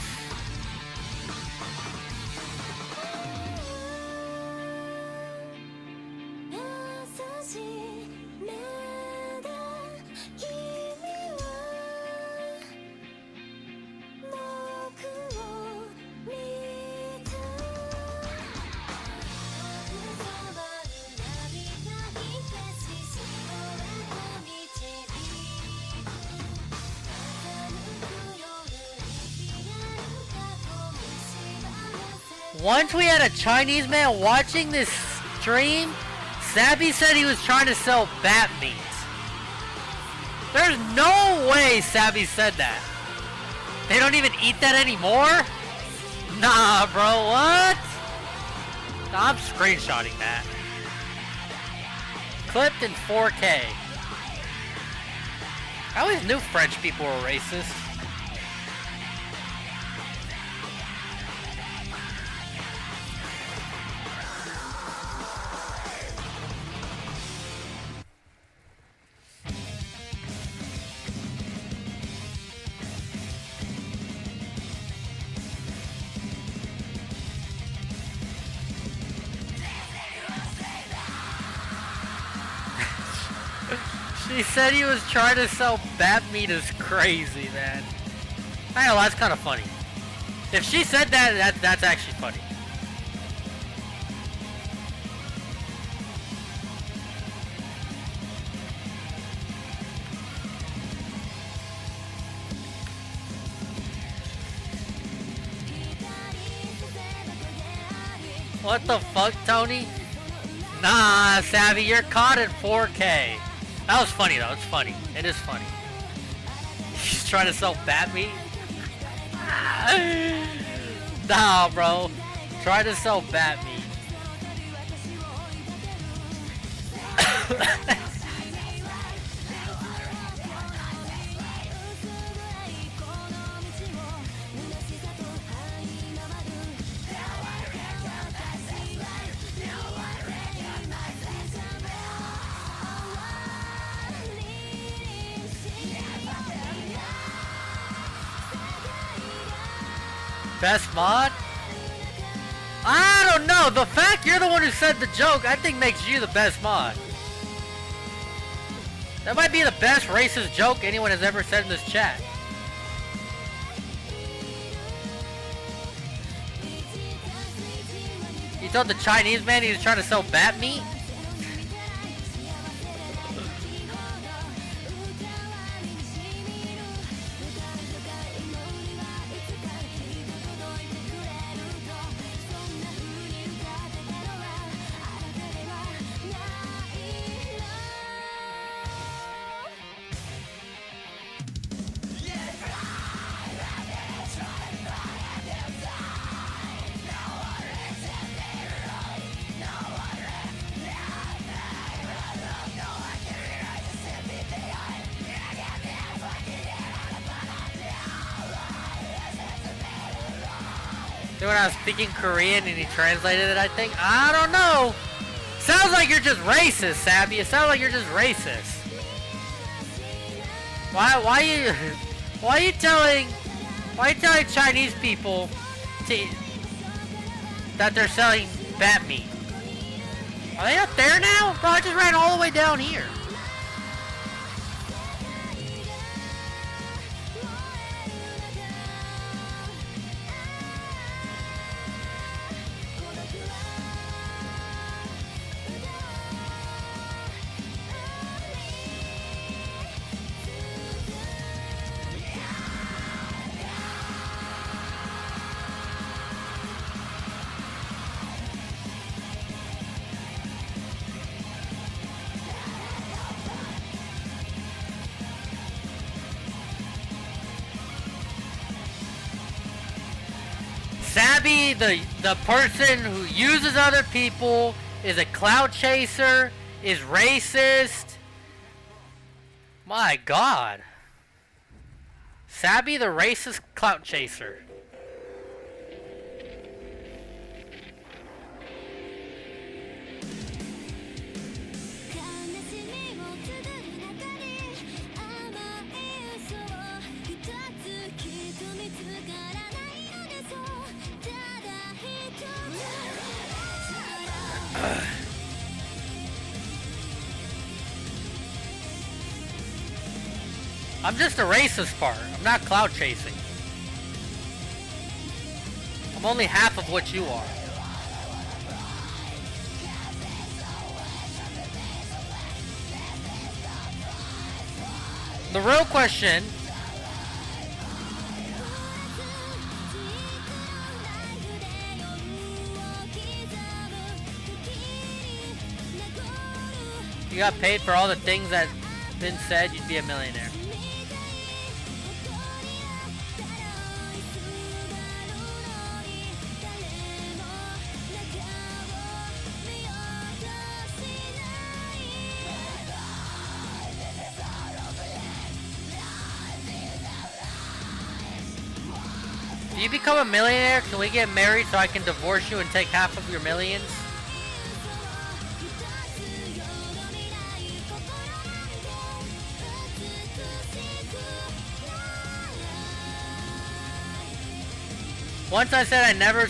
Once we had a Chinese man watching this stream, Sabby said he was trying to sell bat meat. There's no way Sabby said that. They don't even eat that anymore? Nah, bro, what? Nah, I'm screenshotting that. Clipped in 4K. I always knew French people were racist. She said he was trying to sell bat meat is crazy, man. I know, that's kind of funny. If she said that, that's actually funny. What the fuck, Tony? Nah, Savvy, you're caught in 4K. That was funny though, it's funny. It is funny. She's trying to sell bat meat? Nah, bro. Try to sell bat meat. Best mod? I don't know. The fact you're the one who said the joke, I think makes you the best mod. That might be the best racist joke anyone has ever said in this chat. You told the Chinese man he was trying to sell bat meat? When I was speaking Korean and he translated it, I think. I don't know. Sounds like you're just racist, Sabby. It sounds like you're just racist. Why are you telling Chinese people that they're selling bat meat? Are they up there now? Bro, I just ran all the way down here. Sabby, the person who uses other people, is a clout chaser, is racist. My God. Sabby, the racist clout chaser. I'm just a racist part. I'm not cloud chasing. I'm only half of what you are. The real question you got paid for all the things that been said, you'd be a millionaire. If you become a millionaire, can we get married so I can divorce you and take half of your millions? Once I said I never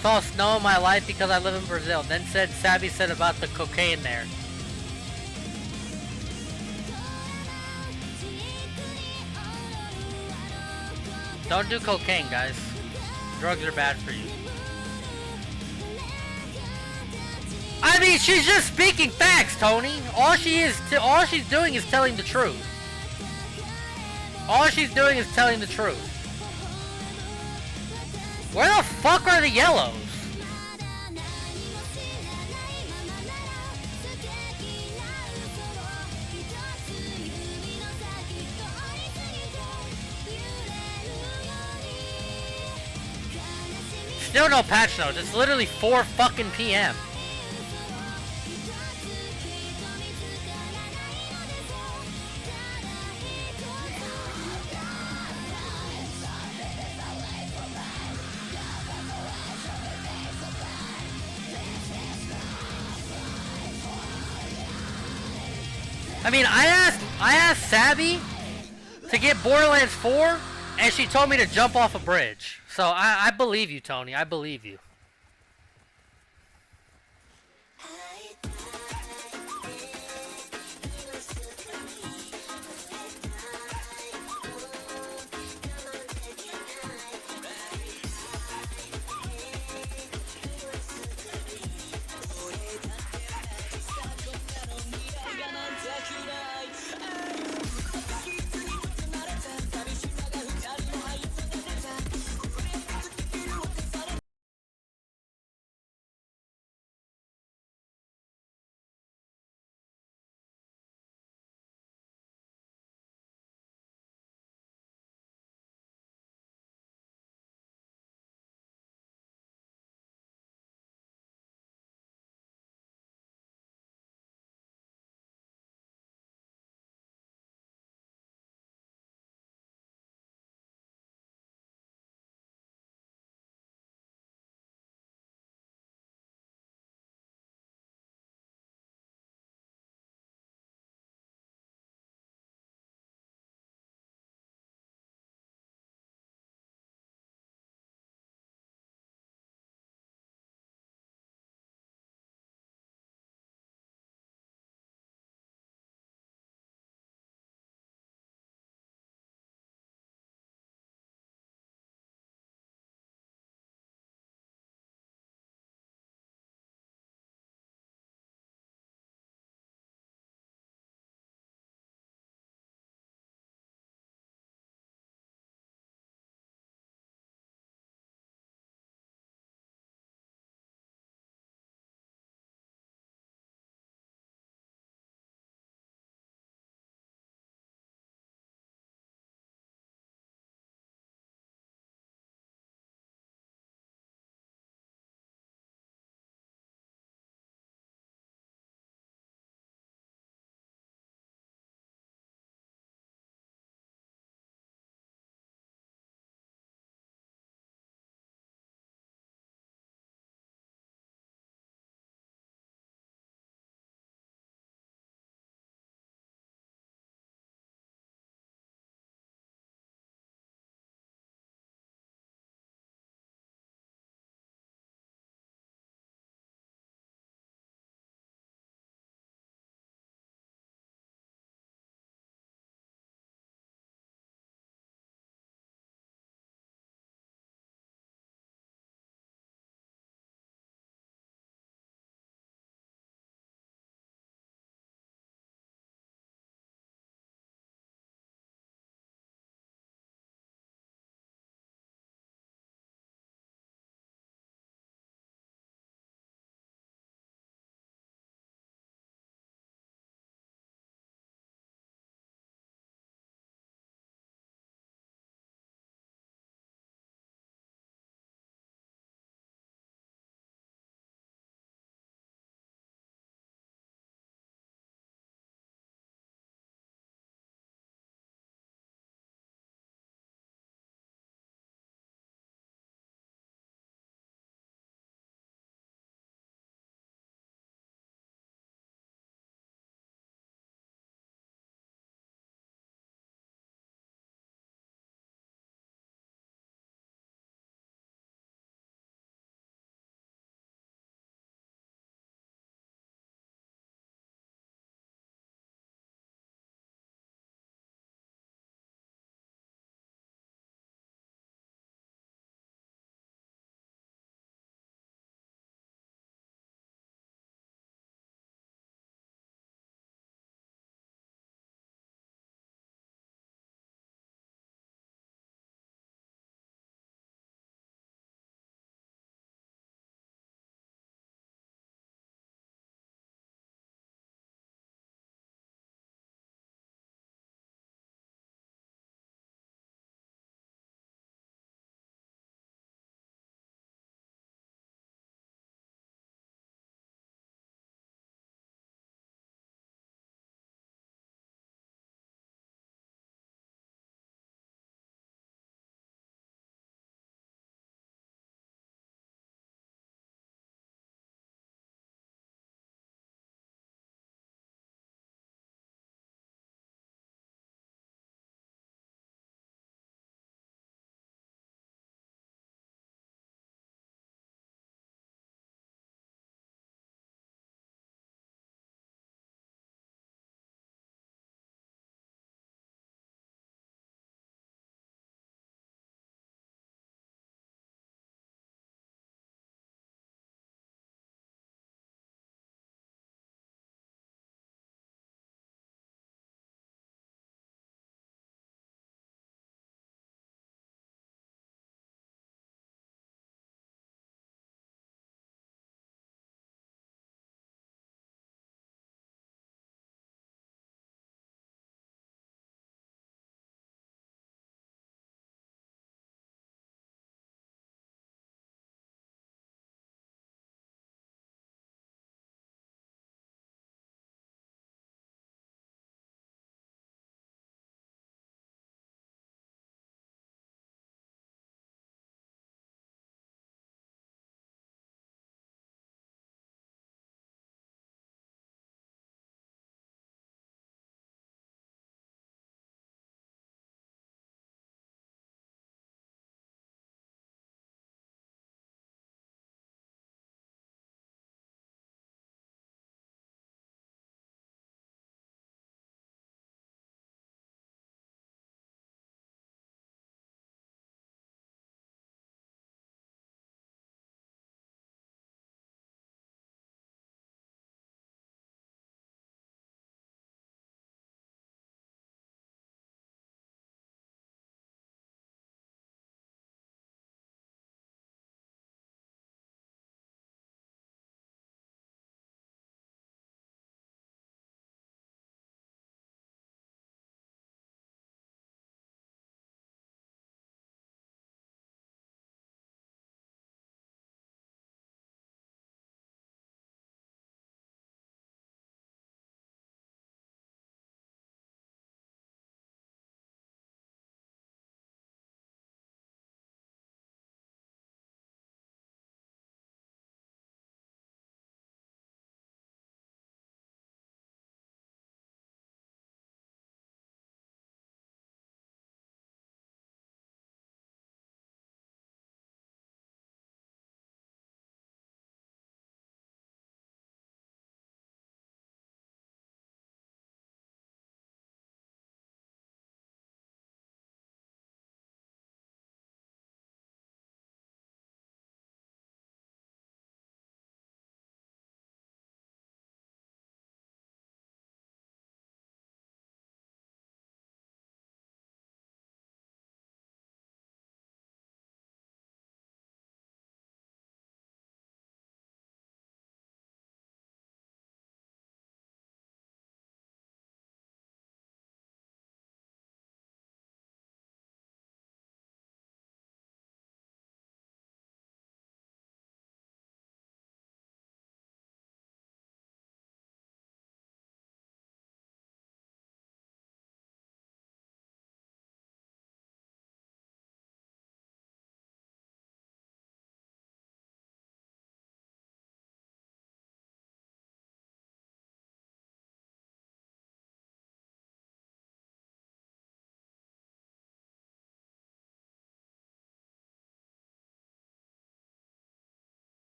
saw snow in my life because I live in Brazil. Then said Sabby said about the cocaine there. Don't do cocaine, guys. Drugs are bad for you. I mean, she's just speaking facts, Tony. All she's doing is telling the truth. All she's doing is telling the truth. Where the fuck are the yellows? Still no patch notes. It's literally 4 fucking PM. I mean, I asked Sabby to get Borderlands 4, and she told me to jump off a bridge. So I believe you, Tony. I believe you.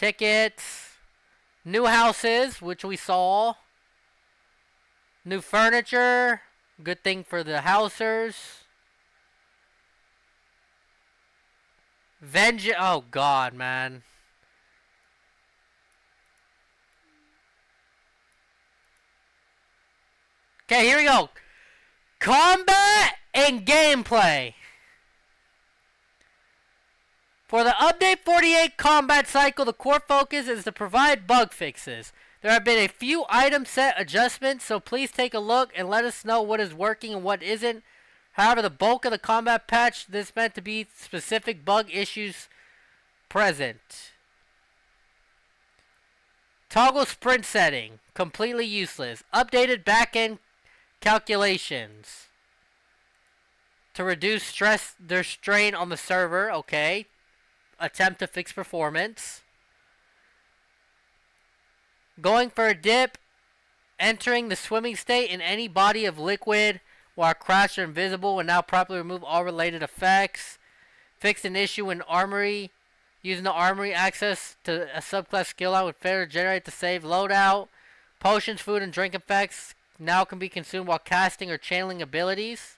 Tickets. New houses, which we saw. New furniture. Good thing for the housers. Vengeance. Oh, God, man. Okay, here we go. Combat and gameplay. For the Update 48 combat cycle, the core focus is to provide bug fixes. There have been a few item set adjustments, so please take a look and let us know what is working and what isn't. However, the bulk of the combat patch, this meant to be specific bug issues present. Toggle sprint setting, completely useless. Updated backend calculations to reduce their strain on the server. Okay. Attempt to fix performance. Going for a dip. Entering the swimming state in any body of liquid while crash or invisible will now properly remove all related effects. Fix an issue in armory. Using the armory access to a subclass skill line would fail to generate the save loadout. Potions, food, and drink effects now can be consumed while casting or channeling abilities.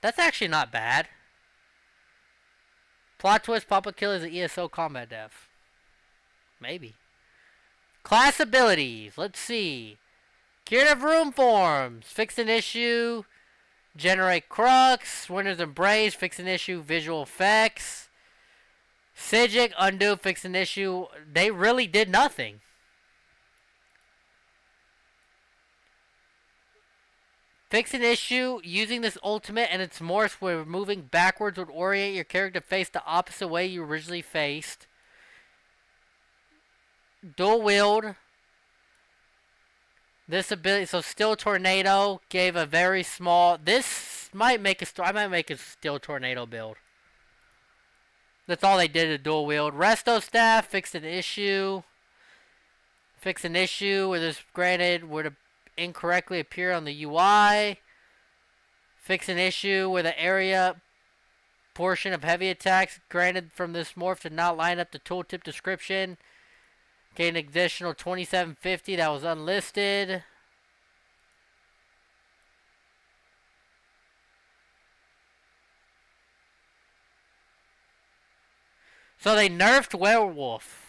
That's actually not bad. Plot twist, Papa Kill is an ESO combat dev. Maybe. Class abilities. Let's see. Curative Room Forms. Fix an issue. Generate Crux. Winner's Embrace. Fix an issue. Visual effects. Sigic. Undo. Fix an issue. They really did nothing. Fix an issue. Using this ultimate and its morphs where moving backwards would orient your character to face the opposite way you originally faced. Dual wield. This ability, so Steel Tornado gave a very small. This might make I might make a Steel Tornado build. That's all they did to dual wield. Resto Staff fixed an issue. Fix an issue where this granted were to incorrectly appear on the UI. Fix an issue where the area portion of heavy attacks granted from this morph did not line up the tooltip description. Gain an additional 2750 that was unlisted. So they nerfed Werewolf.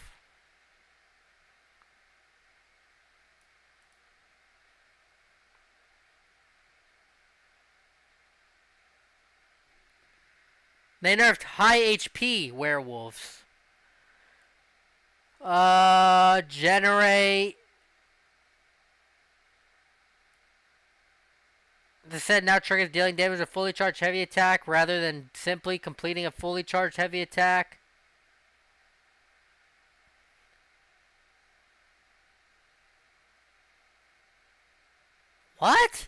They nerfed high HP werewolves. Generate. The set now triggers dealing damage with a fully charged heavy attack rather than simply completing a fully charged heavy attack. What?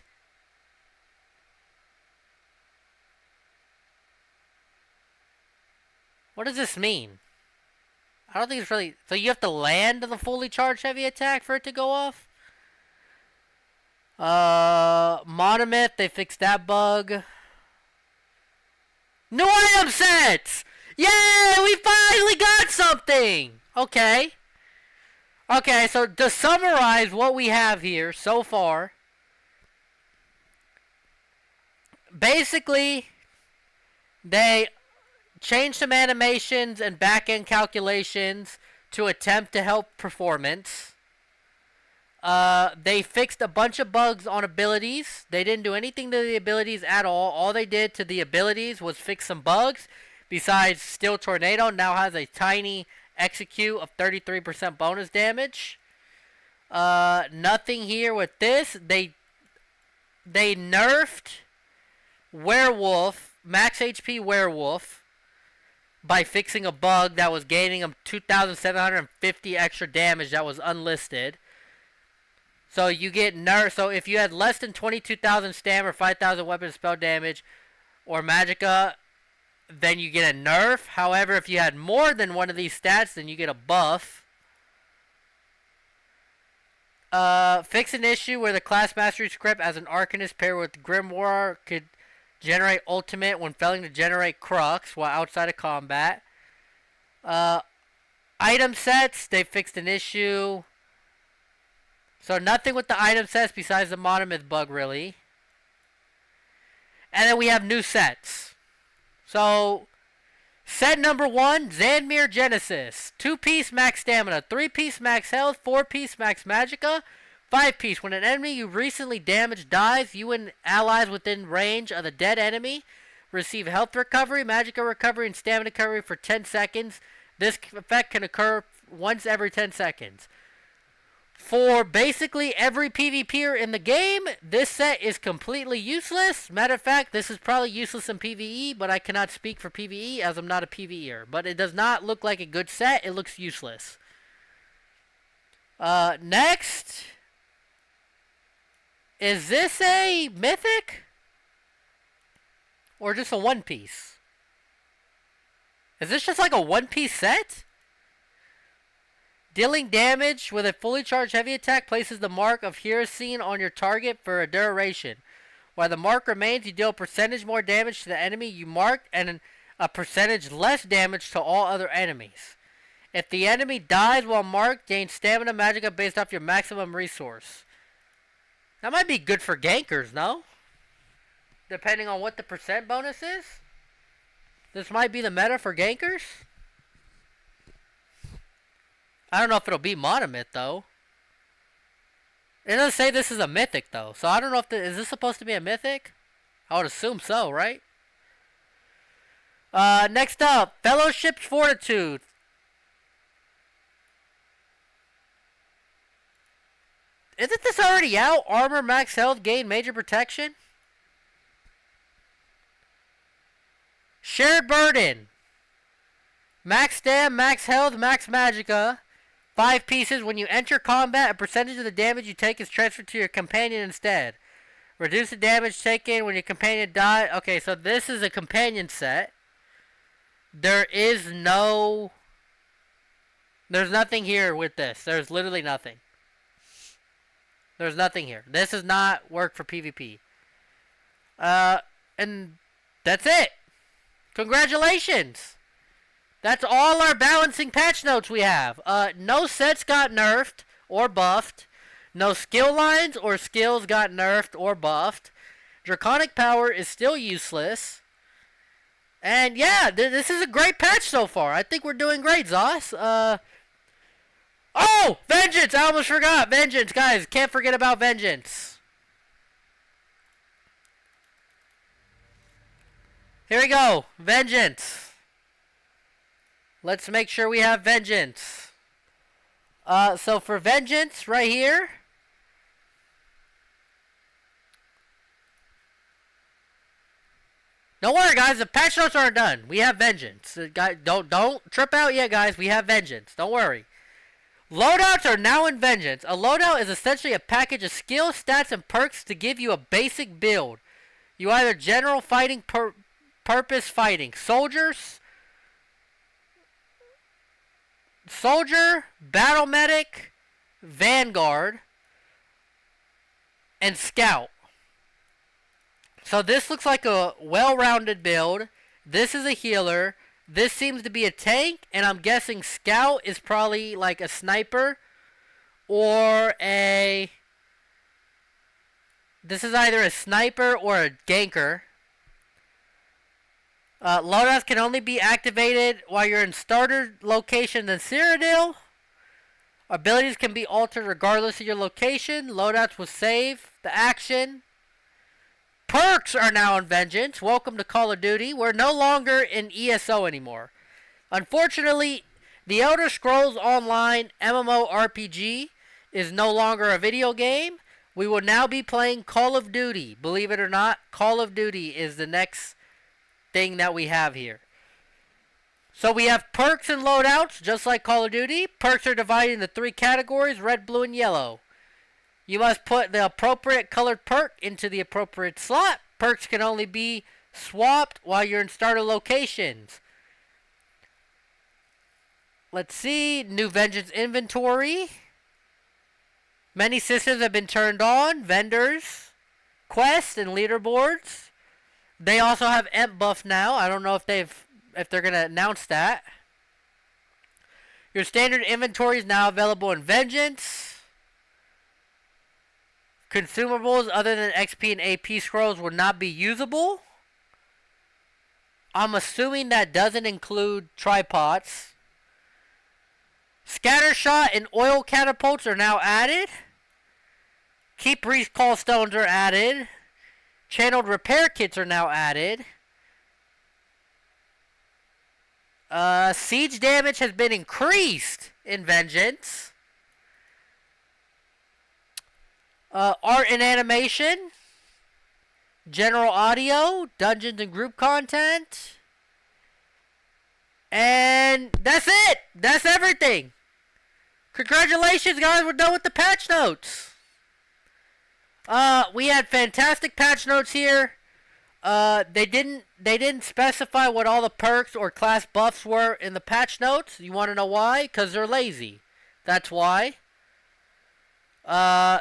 What does this mean? I don't think it's really... So you have to land the fully charged heavy attack for it to go off? Monomyth, they fixed that bug. New item sets! Yay! We finally got something! Okay. Okay, so to summarize what we have here so far... Basically, they changed some animations and back-end calculations to attempt to help performance. They fixed a bunch of bugs on abilities. They didn't do anything to the abilities at all. All they did to the abilities was fix some bugs. Besides, Steel Tornado now has a tiny execute of 33% bonus damage. Nothing here with this. They nerfed Werewolf, max HP Werewolf, by fixing a bug that was gaining him 2,750 extra damage that was unlisted. So you get nerfed. So if you had less than 22,000 stam or 5,000 weapon and spell damage or magicka, then you get a nerf. However, if you had more than one of these stats, then you get a buff. Fix an issue where the class mastery script as an Arcanist paired with Grimoire could generate ultimate when failing to generate Crux while outside of combat. Uh, item sets, they fixed an issue. So nothing with the item sets besides the monomyth bug, really. And then we have new sets. So, set number 1, Zanmir Genesis. 2-piece max stamina, 3-piece max health, 4-piece max magicka, 5-piece. When an enemy you recently damaged dies, you and allies within range of the dead enemy receive health recovery, magicka recovery, and stamina recovery for 10 seconds. This effect can occur once every 10 seconds. For basically every PvPer in the game, this set is completely useless. Matter of fact, this is probably useless in PvE, but I cannot speak for PvE as I'm not a PvEer. But it does not look like a good set. It looks useless. Next. Is this a mythic? Or just a one-piece? Is this just like a one-piece set? Dealing damage with a fully charged heavy attack places the mark of Hirsine on your target for a duration. While the mark remains, you deal a percentage more damage to the enemy you marked and a percentage less damage to all other enemies. If the enemy dies while marked, gain stamina magicka based off your maximum resource. That might be good for gankers, no? Depending on what the percent bonus is. This might be the meta for gankers. I don't know if it'll be monomyth, though. It doesn't say this is a mythic, though. So I don't know if is this supposed to be a mythic? I would assume so, right? Next up, Fellowship's Fortitude. Isn't this already out? Armor, max health, gain major protection? Shared Burden. Max stam, max health, max magicka. 5 pieces. When you enter combat, a percentage of the damage you take is transferred to your companion instead. Reduce the damage taken when your companion dies. Okay, so this is a companion set. There's nothing here with this. There's literally nothing. There's nothing here. This does not work for PvP. And that's it. Congratulations. That's all our balancing patch notes we have. No sets got nerfed or buffed. No skill lines or skills got nerfed or buffed. Draconic power is still useless. And yeah, this is a great patch so far. I think we're doing great, Zos. Oh! Vengeance! I almost forgot. Vengeance, guys. Can't forget about Vengeance. Here we go. Vengeance. Let's make sure we have Vengeance. So for Vengeance, right here. Don't worry, guys. The patch notes aren't done. We have Vengeance. Don't trip out yet, guys. We have Vengeance. Don't worry. Loadouts are now in Vengeance. A loadout is essentially a package of skills, stats, and perks to give you a basic build. You either general fighting, purpose fighting, soldier, battle medic, vanguard, and scout. So this looks like a well-rounded build. This is a healer. This seems to be a tank, and I'm guessing scout is probably like a sniper or a... This is either a sniper or a ganker. Loadouts can only be activated while you're in starter location in Cyrodiil. Abilities can be altered regardless of your location. Loadouts will save the action. Perks are now in Vengeance. Welcome to Call of Duty. We're no longer in ESO anymore. Unfortunately, the Elder Scrolls Online MMORPG is no longer a video game. We will now be playing Call of Duty. Believe it or not, Call of Duty is the next thing that we have here. So we have perks and loadouts, just like Call of Duty. Perks are divided into 3 categories, red, blue, and yellow. You must put the appropriate colored perk into the appropriate slot. Perks can only be swapped while you're in starter locations. Let's see. New Vengeance inventory. Many systems have been turned on. Vendors, quests, and leaderboards. They also have Emp buff now. I don't know if they're gonna announce that. Your standard inventory is now available in Vengeance. Consumables other than XP and AP scrolls will not be usable. I'm assuming that doesn't include tripods. Scatter shot and oil catapults are now added. Keep recall stones are added. Channeled repair kits are now added. Siege damage has been increased in Vengeance. Art and animation. General audio. Dungeons and group content. And that's it. That's everything. Congratulations, guys. We're done with the patch notes. We had fantastic patch notes here. They didn't specify what all the perks or class buffs were in the patch notes. You want to know why? Because they're lazy. That's why.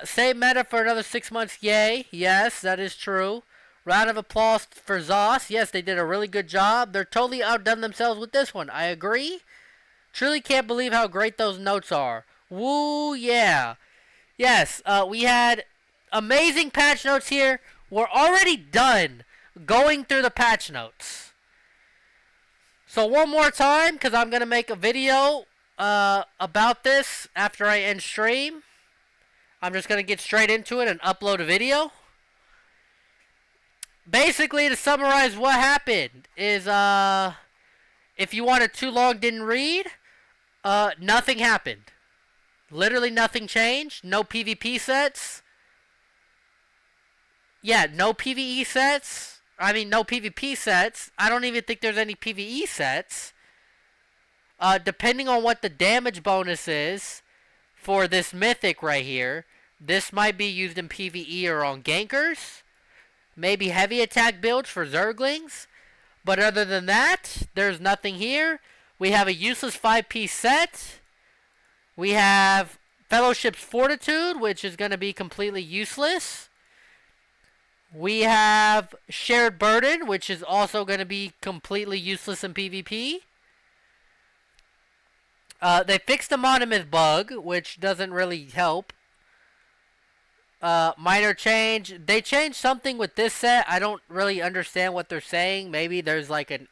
Same meta for another 6 months. Yay. Yes, that is true. Round of applause for Zos. Yes, they did a really good job. They're totally outdone themselves with this one. I agree. Truly can't believe how great those notes are. Woo, yeah. Yes, we had amazing patch notes here. We're already done going through the patch notes. So one more time, because I'm going to make a video about this after I end stream. I'm just going to get straight into it and upload a video. Basically, to summarize what happened is, if you wanted too long, didn't read, nothing happened. Literally nothing changed. No PvP sets. Yeah, no PvE sets. I mean, no PvP sets. I don't even think there's any PvE sets. Depending on what the damage bonus is for this mythic right here, this might be used in PvE or on gankers. Maybe heavy attack builds for Zerglings. But other than that, there's nothing here. We have a useless 5-piece set. We have Fellowship's Fortitude, which is going to be completely useless. We have Shared Burden, which is also going to be completely useless in PvP. They fixed the Monomyth bug, which doesn't really help. Minor change. They changed something with this set. I don't really understand what they're saying. Maybe there's like an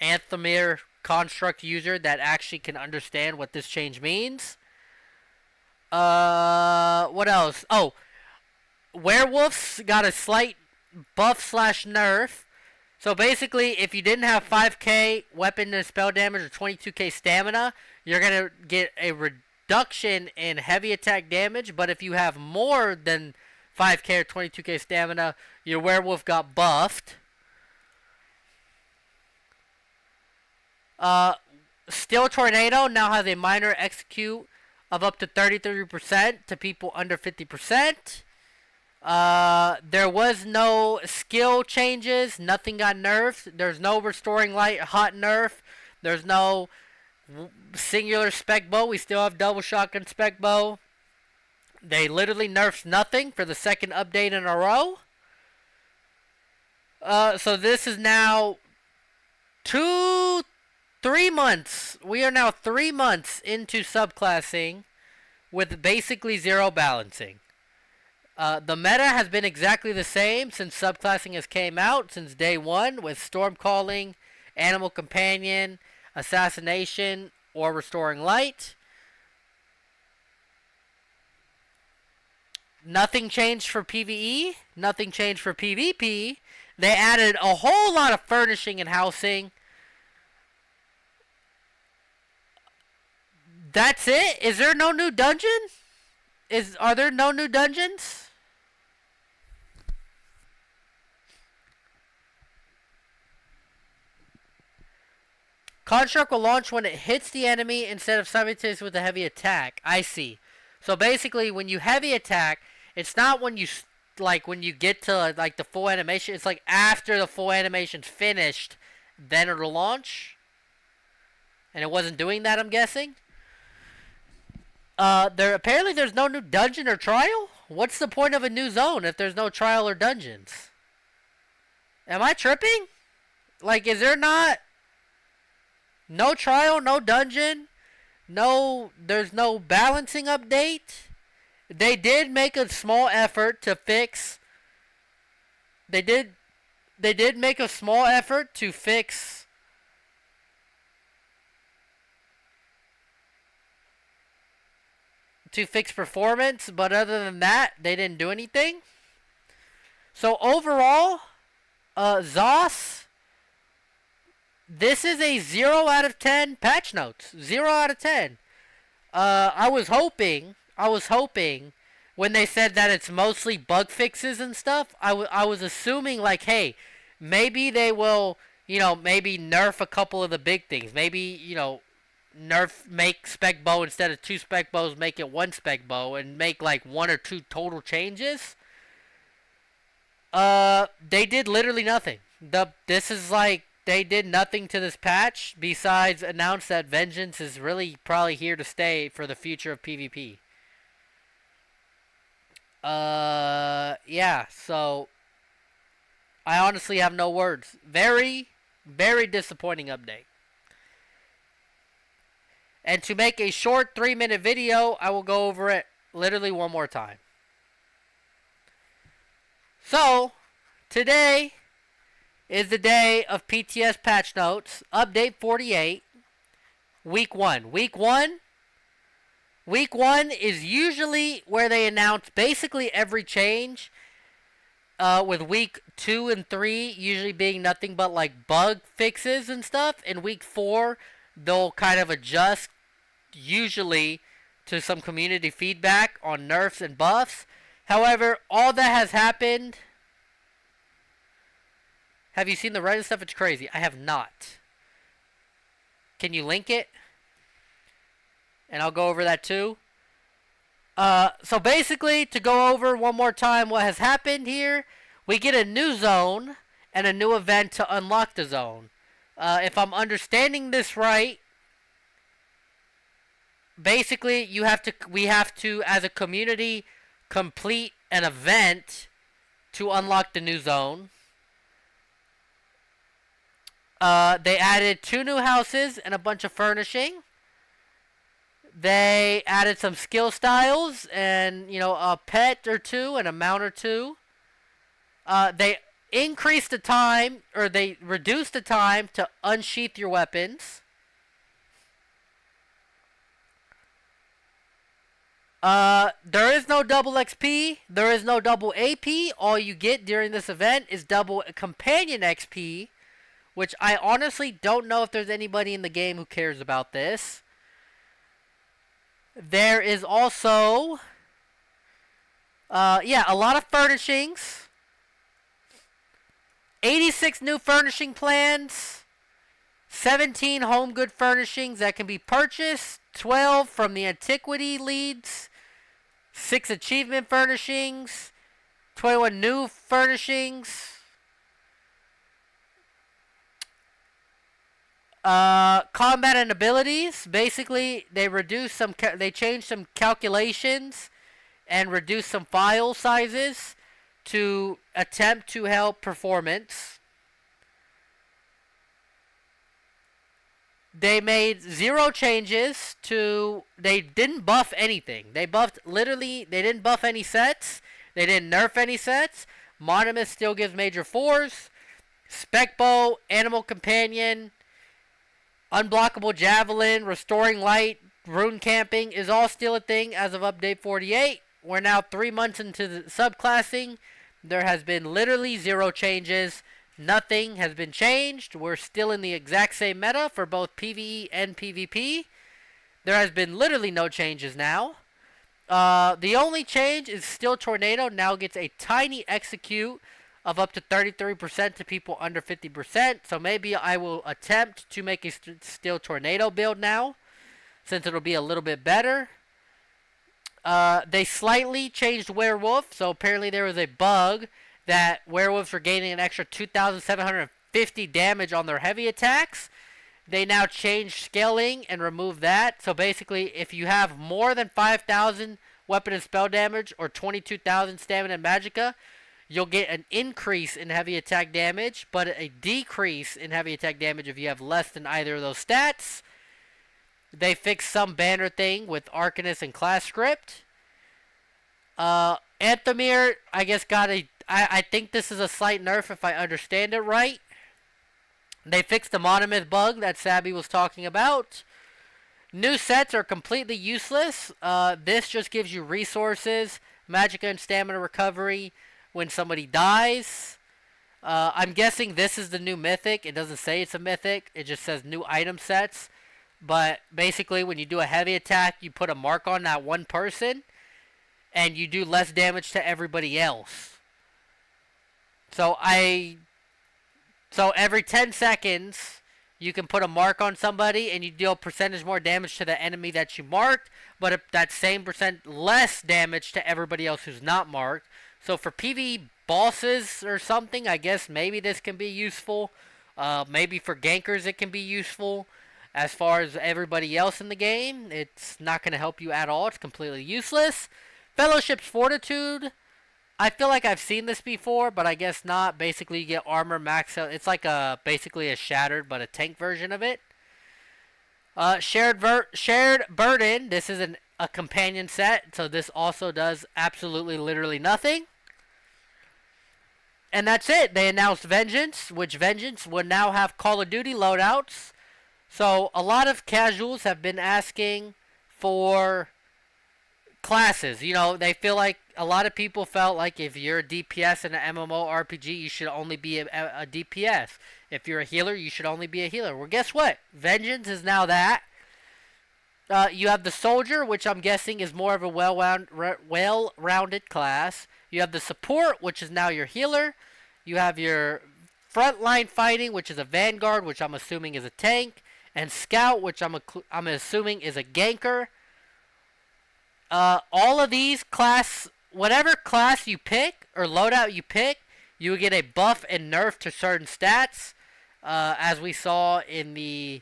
Anthemir construct user that actually can understand what this change means. What else? Oh, werewolves got a slight buff / nerf. So basically, if you didn't have 5k weapon and spell damage or 22k stamina, you're gonna get a reduction in heavy attack damage. But if you have more than 5k or 22k stamina, your werewolf got buffed. Steel Tornado now has a minor execute of up to 33% to people under 50%. There was no skill changes. Nothing got nerfed. There's no Restoring Light hot nerf. There's no singular spec bow. We still have double shotgun spec bow. They literally nerfed nothing for the second update in a row. So this is now 3 months. We are now 3 months into subclassing with basically zero balancing. The meta has been exactly the same since subclassing has came out, since day one, with Storm Calling, Animal Companion, Assassination, or Restoring Light. Nothing changed for PvE. Nothing changed for PvP. They added a whole lot of furnishing and housing. That's it? Is there no new dungeon? Are there no new dungeons? Construct will launch when it hits the enemy instead of simultaneously with a heavy attack. I see. So basically, when you heavy attack, it's not when you when you get to like the full animation. It's like after the full animation's finished, then it'll launch. And it wasn't doing that, I'm guessing. Apparently there's no new dungeon or trial. What's the point of a new zone if there's no trial or dungeons? Am I tripping? Like, is there not no trial, no dungeon? No, there's no balancing update. They did make a small effort to fix. They did. They did make a small effort to fix. To fix performance, but other than that, they didn't do anything. So overall, ZOS, this is a 0 out of 10 patch notes. 0 out of 10. I was hoping when they said that it's mostly bug fixes and stuff, I was assuming like, hey, maybe they will, maybe nerf a couple of the big things. Maybe, nerf, make spec bow instead of 2 spec bows, make it 1 spec bow, and make like 1 or 2 total changes. They did literally nothing. This is like, they did nothing to this patch besides announce that Vengeance is really probably here to stay for the future of PvP. Yeah, so I honestly have no words. Very, very disappointing update. And to make a short 3-minute video, I will go over it literally one more time. So, today is the day of PTS patch notes, update 48, week 1. Week 1 is usually where they announce basically every change, with week 2 and 3 usually being nothing but like bug fixes and stuff. In week 4, they'll kind of adjust usually to some community feedback on nerfs and buffs. However, all that has happened. Have you seen the Reddit stuff? It's crazy. I have not. Can you link it? And I'll go over that too. So basically, to go over one more time what has happened here, we get a new zone and a new event to unlock the zone. If I'm understanding this right, basically we have to, as a community, complete an event to unlock the new zone. They added 2 new houses and a bunch of furnishing. They added some skill styles and, a pet or 2 and a mount or 2. They increased the time, or they reduced the time to unsheath your weapons. There is no double XP. There is no double AP. All you get during this event is double companion XP, which I honestly don't know if there's anybody in the game who cares about this. There is also, a lot of furnishings. 86 new furnishing plans. 17 home good furnishings that can be purchased. 12 from the antiquity leads. 6 achievement furnishings. 21 new furnishings. Combat and abilities. Basically, they changed some calculations and reduced some file sizes to attempt to help performance. They made 0 changes to. They didn't buff anything. They didn't buff any sets. They didn't nerf any sets. Monomus still gives major 4s. Spec bow, animal companion, unblockable javelin, restoring light, rune camping is all still a thing as of update 48. We're now 3 months into the subclassing. There has been literally 0 changes. Nothing has been changed. We're still in the exact same meta for both PvE and PvP. There has been literally no changes now. The only change is still Tornado now gets a tiny execute of up to 33% to people under 50%. So maybe I will attempt to make a Steel Tornado build now, since it'll be a little bit better. They slightly changed Werewolf, so apparently there was a bug that werewolves were gaining an extra 2,750 damage on their heavy attacks. They now changed scaling and removed that. So basically, if you have more than 5,000 weapon and spell damage or 22,000 stamina and magicka, you'll get an increase in heavy attack damage, but a decrease in heavy attack damage if you have less than either of those stats. They fixed some banner thing with Arcanist and class script. Anthamir, I guess, got a... I think this is a slight nerf if I understand it right. They fixed the monomyth bug that Sabby was talking about. New sets are completely useless. This just gives you resources, magicka and stamina recovery when somebody dies. I'm guessing this is the new mythic. It doesn't say it's a mythic. It just says new item sets. But basically, when you do a heavy attack, you put a mark on that one person, and you do less damage to everybody else. So every 10 seconds, you can put a mark on somebody, and you deal percentage more damage to the enemy that you marked, but that same percent less damage to everybody else who's not marked. So for PvE bosses or something, I guess maybe this can be useful. Maybe for gankers it can be useful. As far as everybody else in the game, it's not going to help you at all. It's completely useless. Fellowship's Fortitude. I feel like I've seen this before, but I guess not. Basically, you get armor max out. It's like basically a Shattered, but a tank version of it. Shared Burden. This is a companion set, so this also does absolutely literally nothing. And that's it. They announced Vengeance, which Vengeance will now have Call of Duty loadouts. So a lot of casuals have been asking for classes. You know, they feel like a lot of people felt like if you're a DPS in an MMORPG, you should only be a DPS. If you're a healer, you should only be a healer. Well, guess what? Vengeance is now that. You have the Soldier, which I'm guessing is more of a well-rounded class. You have the Support, which is now your healer. You have your Frontline Fighting, which is a Vanguard, which I'm assuming is a tank. And Scout, which I'm assuming is a ganker. All of these whatever class you pick or loadout you pick, you will get a buff and nerf to certain stats, as we saw in the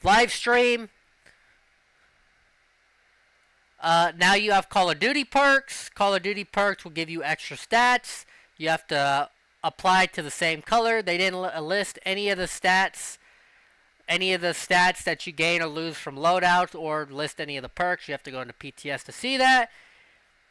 live stream. Now you have Call of Duty perks. Call of Duty perks will give you extra stats. You have to apply to the same color. They didn't list any of the stats that you gain or lose from loadouts, or list any of the perks. You have to go into PTS to see that.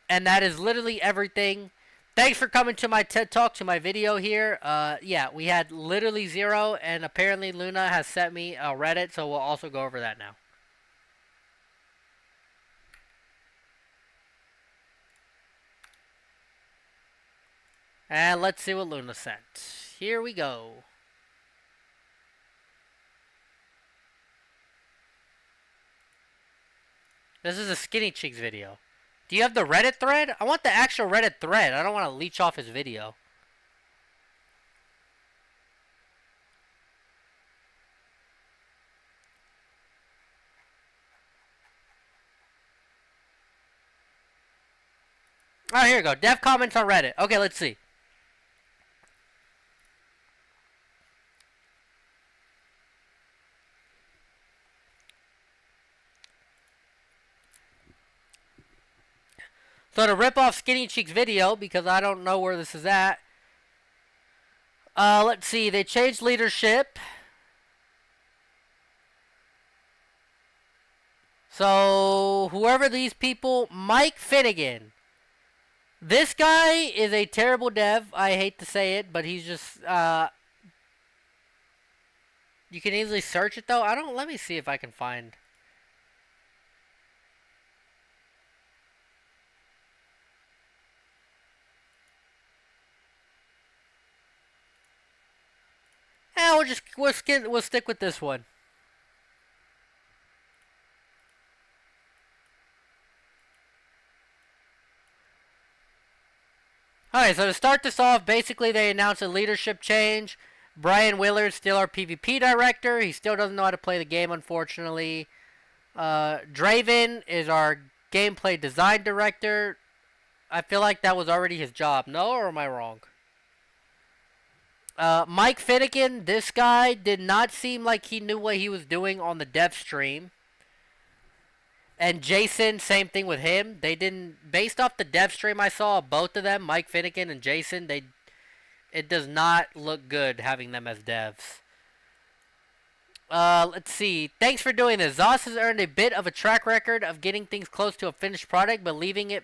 And that is literally everything. Thanks for coming to my TED Talk, to my video here. Yeah, we had literally 0, and apparently Luna has sent me a Reddit, so we'll also go over that now. And let's see what Luna sent. Here we go. This is a Skinny Cheeks video. Do you have the Reddit thread? I want the actual Reddit thread. I don't want to leech off his video. Oh, here we go. Dev comments on Reddit. Okay, let's see. So to rip off Skinny Cheeks' video, because I don't know where this is at. Let's see. They changed leadership. So whoever these people, Mike Finnegan. This guy is a terrible dev. I hate to say it, but he's just, you can easily search it though. Let me see if I can find. We'll stick with this one. Alright, so to start this off, basically they announced a leadership change. Brian Willard's still our PvP director. He still doesn't know how to play the game, unfortunately. Draven is our gameplay design director. I feel like that was already his job. No, or am I wrong? Mike Finnegan, this guy did not seem like he knew what he was doing on the dev stream. And Jason, same thing with him. They didn't, based off the dev stream I saw, both of them, Mike Finnegan and Jason, it does not look good having them as devs. Let's see. Thanks for doing this. Zoss has earned a bit of a track record of getting things close to a finished product, but leaving it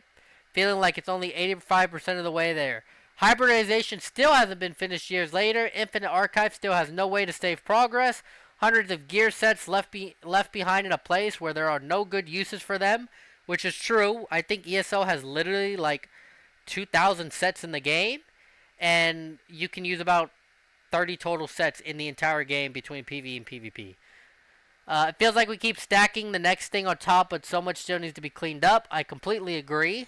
feeling like it's only 85% of the way there. Hybridization still hasn't been finished years later. Infinite Archive still has no way to save progress. Hundreds of gear sets left behind in a place where there are no good uses for them, which is true. I think ESO has literally like 2,000 sets in the game, and you can use about 30 total sets in the entire game between PvE and PvP. It feels like we keep stacking the next thing on top, but so much still needs to be cleaned up. I completely agree.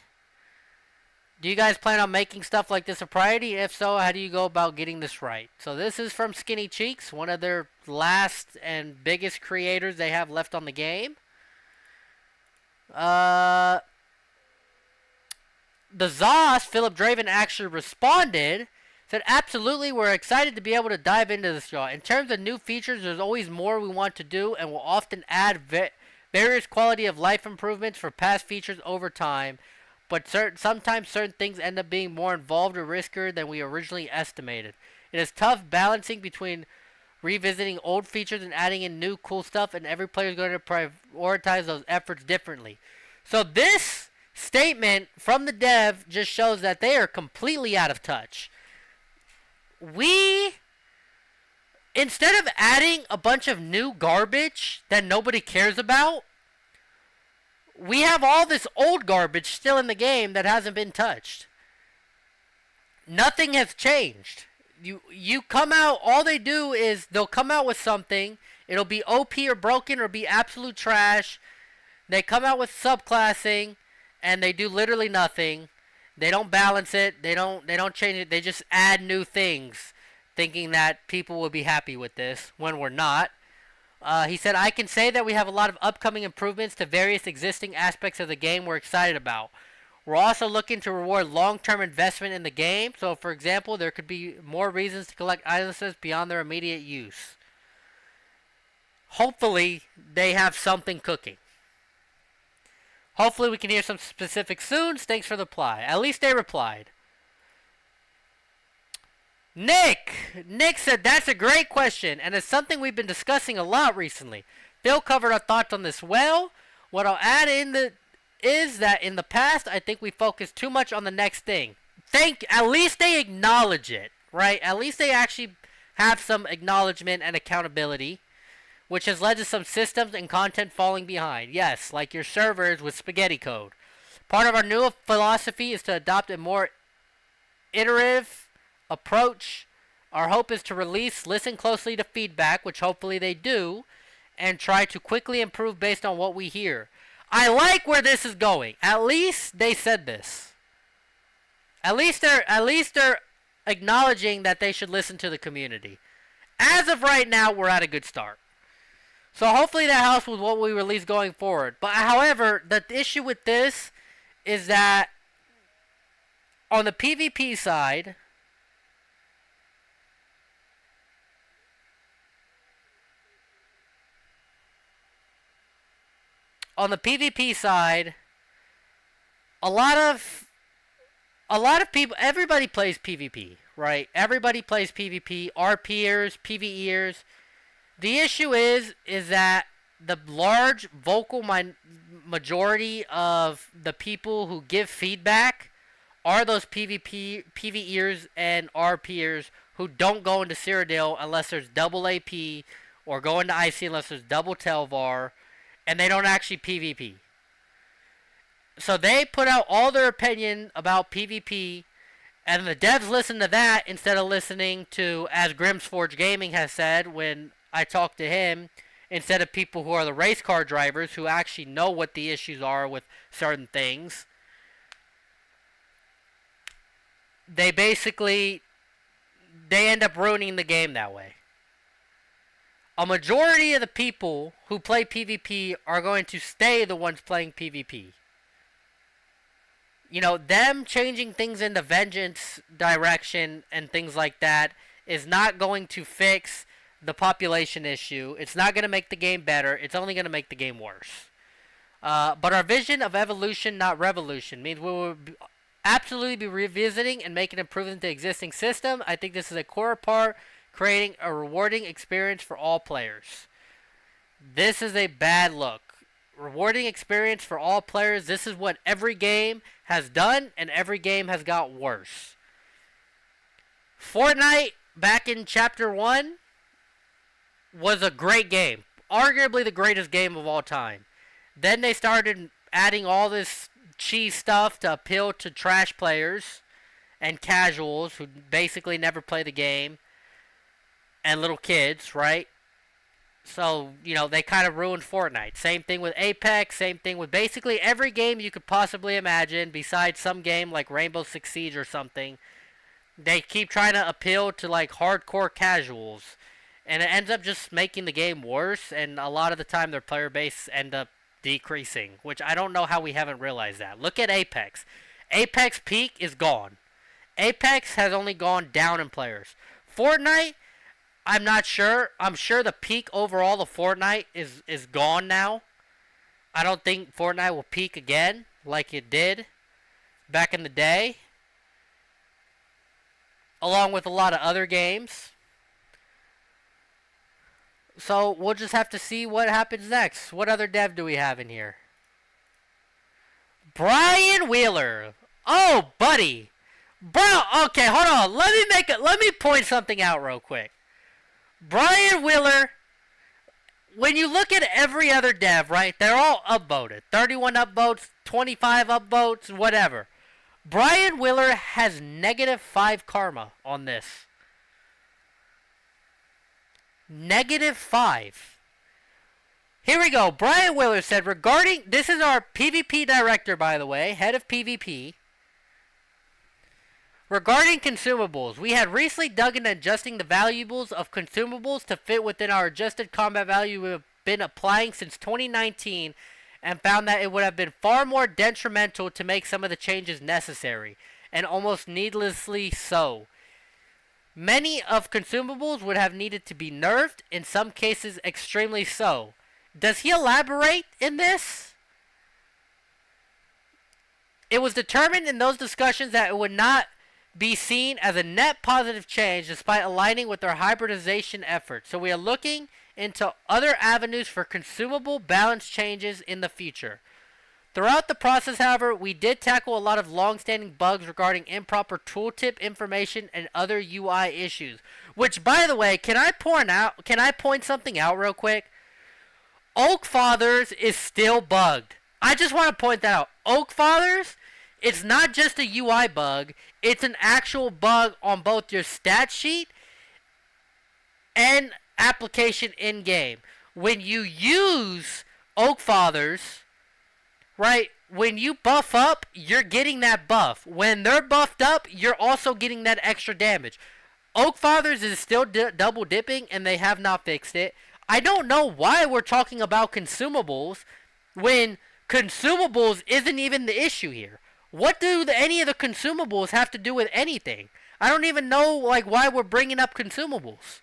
Do you guys plan on making stuff like this a priority? If so, how do you go about getting this right? So this is from Skinny Cheeks, one of their last and biggest creators they have left on the game. The Zoss, Philip Draven, actually responded, said, absolutely, we're excited to be able to dive into this, y'all. In terms of new features, there's always more we want to do, and we'll often add various quality of life improvements for past features over time. But sometimes certain things end up being more involved or riskier than we originally estimated. It is tough balancing between revisiting old features and adding in new cool stuff, and every player is going to prioritize those efforts differently. So this statement from the dev just shows that they are completely out of touch. Instead of adding a bunch of new garbage that nobody cares about, we have all this old garbage still in the game that hasn't been touched. Nothing has changed. You come out, all they do is they'll come out with something. It'll be OP or broken or be absolute trash. They come out with subclassing and they do literally nothing. They don't balance it. They don't change it. They just add new things thinking that people will be happy with this when we're not. He said, I can say that we have a lot of upcoming improvements to various existing aspects of the game we're excited about. We're also looking to reward long-term investment in the game. So, for example, there could be more reasons to collect items beyond their immediate use. Hopefully, they have something cooking. Hopefully, we can hear some specifics soon. Thanks for the reply. At least they replied. Nick said, that's a great question, and it's something we've been discussing a lot recently. Phil covered our thoughts on this well. What I'll add is that in the past, I think we focused too much on the next thing. At least they acknowledge it, right? At least they actually have some acknowledgement and accountability, which has led to some systems and content falling behind. Yes, like your servers with spaghetti code. Part of our new philosophy is to adopt a more iterative approach. Our hope is to listen closely to feedback, which hopefully they do, and try to quickly improve based on what we hear. I like where this is going. At least they said this. At least they're acknowledging that they should listen to the community. As of right now, we're at a good start. So hopefully that helps with what we release going forward. But however, the issue with this is that on the PvP side, a lot of people, everybody plays PvP, right? Everybody plays PvP, RPers, PvEers. The issue is that the large vocal majority of the people who give feedback are those PvEers and RPers who don't go into Cyrodiil unless there's double AP, or go into IC unless there's double Telvar, and they don't actually PvP. So they put out all their opinion about PvP, and the devs listen to that instead of listening to, as Grimsforge Gaming has said when I talked to him, instead of people who are the race car drivers who actually know what the issues are with certain things. They end up ruining the game that way. A majority of the people who play PvP are going to stay the ones playing PvP. You know, them changing things in the vengeance direction and things like that is not going to fix the population issue. It's not going to make the game better. It's only going to make the game worse. But our vision of evolution, not revolution, means we will absolutely be revisiting and making improvements to the existing system. I think this is a core part, creating a rewarding experience for all players. This is a bad look. Rewarding experience for all players. This is what every game has done, and every game has got worse. Fortnite, back in Chapter 1, was a great game. Arguably the greatest game of all time. Then they started adding all this cheese stuff to appeal to trash players and casuals who basically never play the game, and little kids, right? So, they kind of ruined Fortnite. Same thing with Apex, same thing with basically every game you could possibly imagine besides some game like Rainbow Six Siege or something. They keep trying to appeal to like hardcore casuals, and it ends up just making the game worse, and a lot of the time their player base end up decreasing, which I don't know how we haven't realized that. Look at Apex. Apex peak is gone. Apex has only gone down in players. Fortnite, I'm not sure. I'm sure the peak overall of Fortnite is gone now. I don't think Fortnite will peak again like it did back in the day, along with a lot of other games. So we'll just have to see what happens next. What other dev do we have in here? Brian Wheeler. Oh, buddy. Bro, okay, hold on. Let me point something out real quick. Brian Wheeler, when you look at every other dev, right, they're all upvoted. 31 upvotes, 25 upvotes, whatever. Brian Wheeler has -5 karma on this. -5. Here we go. Brian Wheeler said regarding, this is our PvP director, by the way, head of PvP. Regarding consumables, we had recently dug into adjusting the valuables of consumables to fit within our adjusted combat value we have been applying since 2019, and found that it would have been far more detrimental to make some of the changes necessary, and almost needlessly so. Many of consumables would have needed to be nerfed, in some cases extremely so. Does he elaborate in this? It was determined in those discussions that it would not be seen as a net positive change despite aligning with our hybridization efforts. So we are looking into other avenues for consumable balance changes in the future. Throughout the process, however, we did tackle a lot of long-standing bugs regarding improper tooltip information and other UI issues. Which, by the way, can I point something out real quick? Oak Fathers is still bugged. I just want to point that out. Oak Fathers, it's not just a UI bug. It's an actual bug on both your stat sheet and application in-game. When you use Oak Fathers, right, when you buff up, you're getting that buff. When they're buffed up, you're also getting that extra damage. Oak Fathers is still double dipping, and they have not fixed it. I don't know why we're talking about consumables when consumables isn't even the issue here. What do any of the consumables have to do with anything? I don't even know why we're bringing up consumables.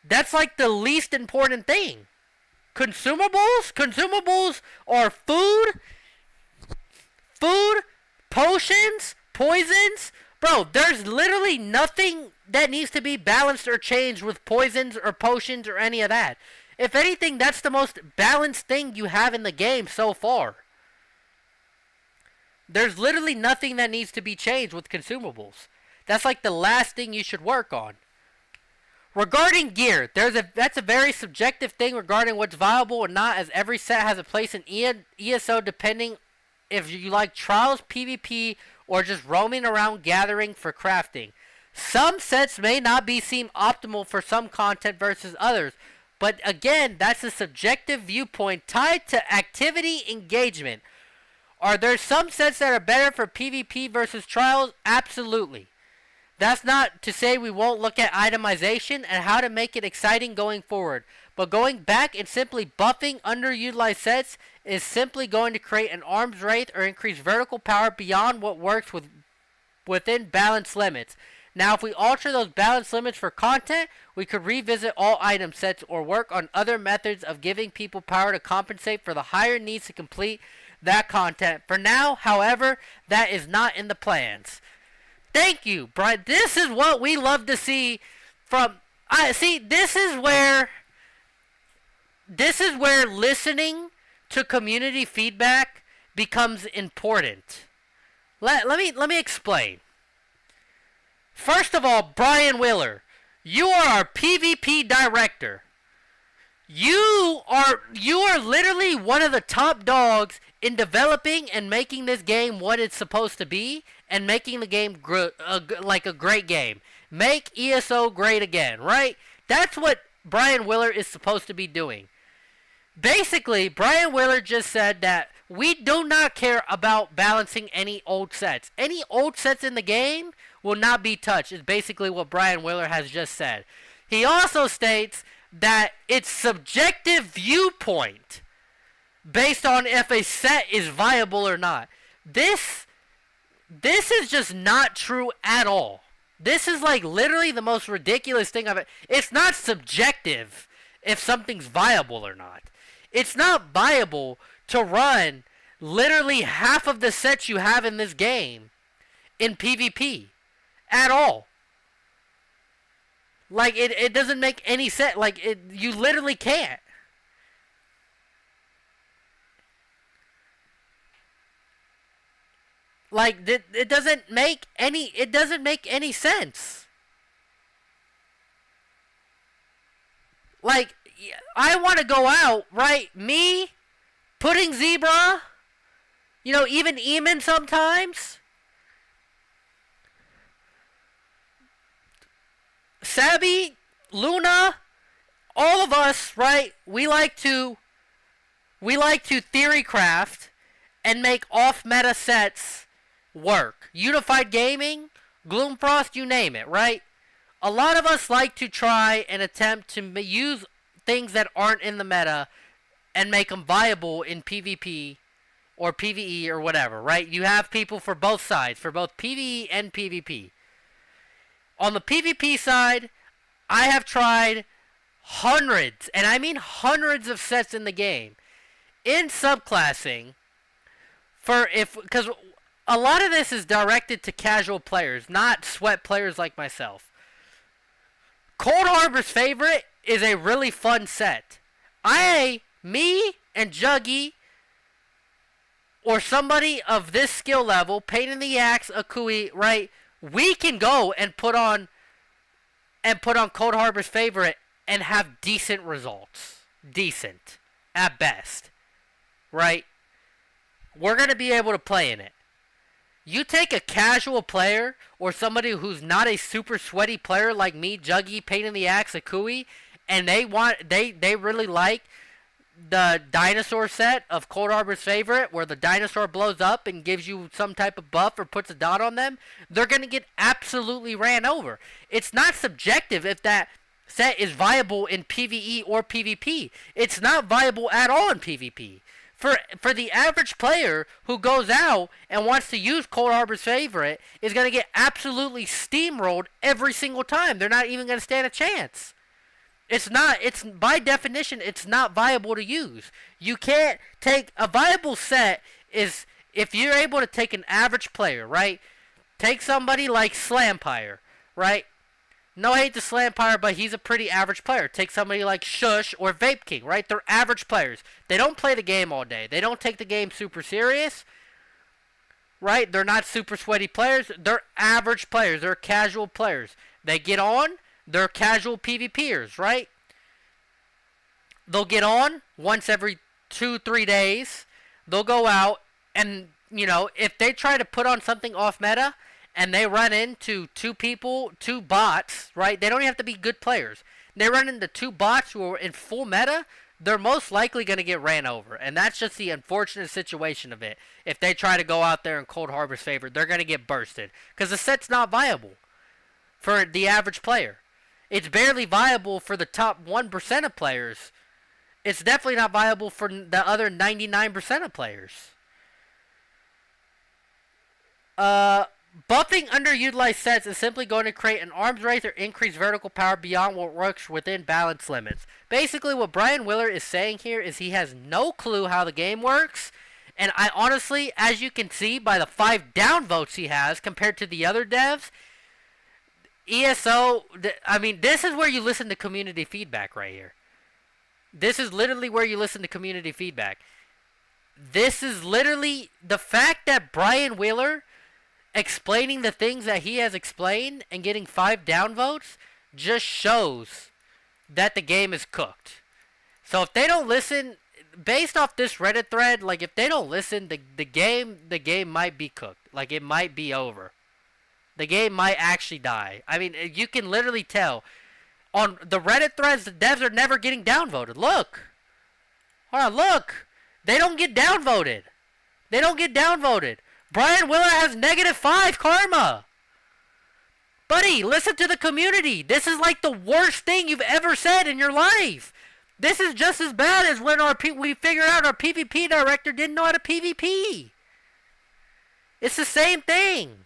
That's like the least important thing. Consumables are food, potions, poisons. Bro, there's literally nothing that needs to be balanced or changed with poisons or potions or any of that. If anything, that's the most balanced thing you have in the game so far. There's literally nothing that needs to be changed with consumables. That's like the last thing you should work on. Regarding gear, that's a very subjective thing regarding what's viable or not, as every set has a place in ESO depending if you like trials, PvP, or just roaming around gathering for crafting. Some sets may not be seen optimal for some content versus others, but again, that's a subjective viewpoint tied to activity engagement. Are there some sets that are better for PvP versus trials? Absolutely. That's not to say we won't look at itemization and how to make it exciting going forward. But going back and simply buffing underutilized sets is simply going to create an arms race or increase vertical power beyond what works within balance limits. Now, if we alter those balance limits for content, we could revisit all item sets or work on other methods of giving people power to compensate for the higher needs to complete that content. For now, however, that is not in the plans. Thank you, Brian. This is what we love to see from... this is where listening to community feedback becomes important. Let me explain. First of all, Brian Wheeler, you are our PvP director. You are literally one of the top dogs in developing and making this game what it's supposed to be, and making the game like a great game. Make ESO great again, right? That's what Brian Wheeler is supposed to be doing. Basically, Brian Wheeler just said that we do not care about balancing any old sets. Any old sets in the game will not be touched, is basically what Brian Wheeler has just said. He also states that it's subjective viewpoint based on if a set is viable or not. This is just not true at all. This is like literally the most ridiculous thing of it. It's not subjective if something's viable or not. It's not viable to run literally half of the sets you have in this game in PvP at all. Like, it doesn't make any sense. Like, you literally can't. Like, it doesn't make any sense. Like, I want to go out, right? Me, Pudding Zebra, even Eamon sometimes. Sabby, Luna, all of us, right? We like to theory craft and make off-meta sets work. Unified Gaming, Gloomfrost, you name it, right? A lot of us like to try and attempt to use things that aren't in the meta and make them viable in PvP or PvE or whatever, right? You have people for both sides, for both PvE and PvP. On the PvP side, I have tried hundreds, and I mean hundreds of sets in the game in subclassing because a lot of this is directed to casual players, not sweat players like myself. Cold Harbor's favorite is a really fun set. Me and Juggy, or somebody of this skill level, Pain in the Axe, Akui, right? We can go and put on Cold Harbor's favorite and have decent results. Decent. At best. Right? We're going to be able to play in it. You take a casual player or somebody who's not a super sweaty player like me, Juggy, Pain in the Axe, Akui, and they really like the dinosaur set of Cold Harbor's favorite, where the dinosaur blows up and gives you some type of buff or puts a dot on them, they're going to get absolutely ran over. It's not subjective if that set is viable in PvE or PvP. It's not viable at all in PvP. For the average player who goes out and wants to use Cold Harbor's favorite is going to get absolutely steamrolled every single time. They're not even going to stand a chance. It's by definition, it's not viable to use. You can't take a viable set is if you're able to take an average player, right? Take somebody like Slampire, right? No hate to Slampire, but he's a pretty average player. Take somebody like Shush or Vape King, right? They're average players. They don't play the game all day. They don't take the game super serious, right? They're not super sweaty players. They're average players. They're casual players. They get on. They're casual PvPers, right? They'll get on once every 2-3 days. They'll go out and, if they try to put on something off meta and they run into two bots, right? They don't even have to be good players. They run into two bots who are in full meta, they're most likely going to get ran over. And that's just the unfortunate situation of it. If they try to go out there in Cold Harbor's favor, they're going to get bursted. Because the set's not viable for the average player. It's barely viable for the top 1% of players. It's definitely not viable for the other 99% of players. Buffing underutilized sets is simply going to create an arms race or increase vertical power beyond what works within balance limits. Basically, what Brian Willard is saying here is he has no clue how the game works. And I honestly, as you can see by the 5 downvotes he has compared to the other devs, ESO, I mean, this is where you listen to community feedback right here. This is literally where you listen to community feedback. This is literally the fact that Brian Wheeler explaining the things that he has explained and getting 5 downvotes just shows that the game is cooked. So if they don't listen, based off this Reddit thread, like if they don't listen, the game might be cooked. Like it might be over. The game might actually die. I mean, you can literally tell on the Reddit threads, the devs are never getting downvoted. Look. Hold on, look. They don't get downvoted. They don't get downvoted. Brian Willer has -5 karma. Buddy, listen to the community. This is like the worst thing you've ever said in your life. This is just as bad as when we figured out our PvP director didn't know how to PvP. It's the same thing.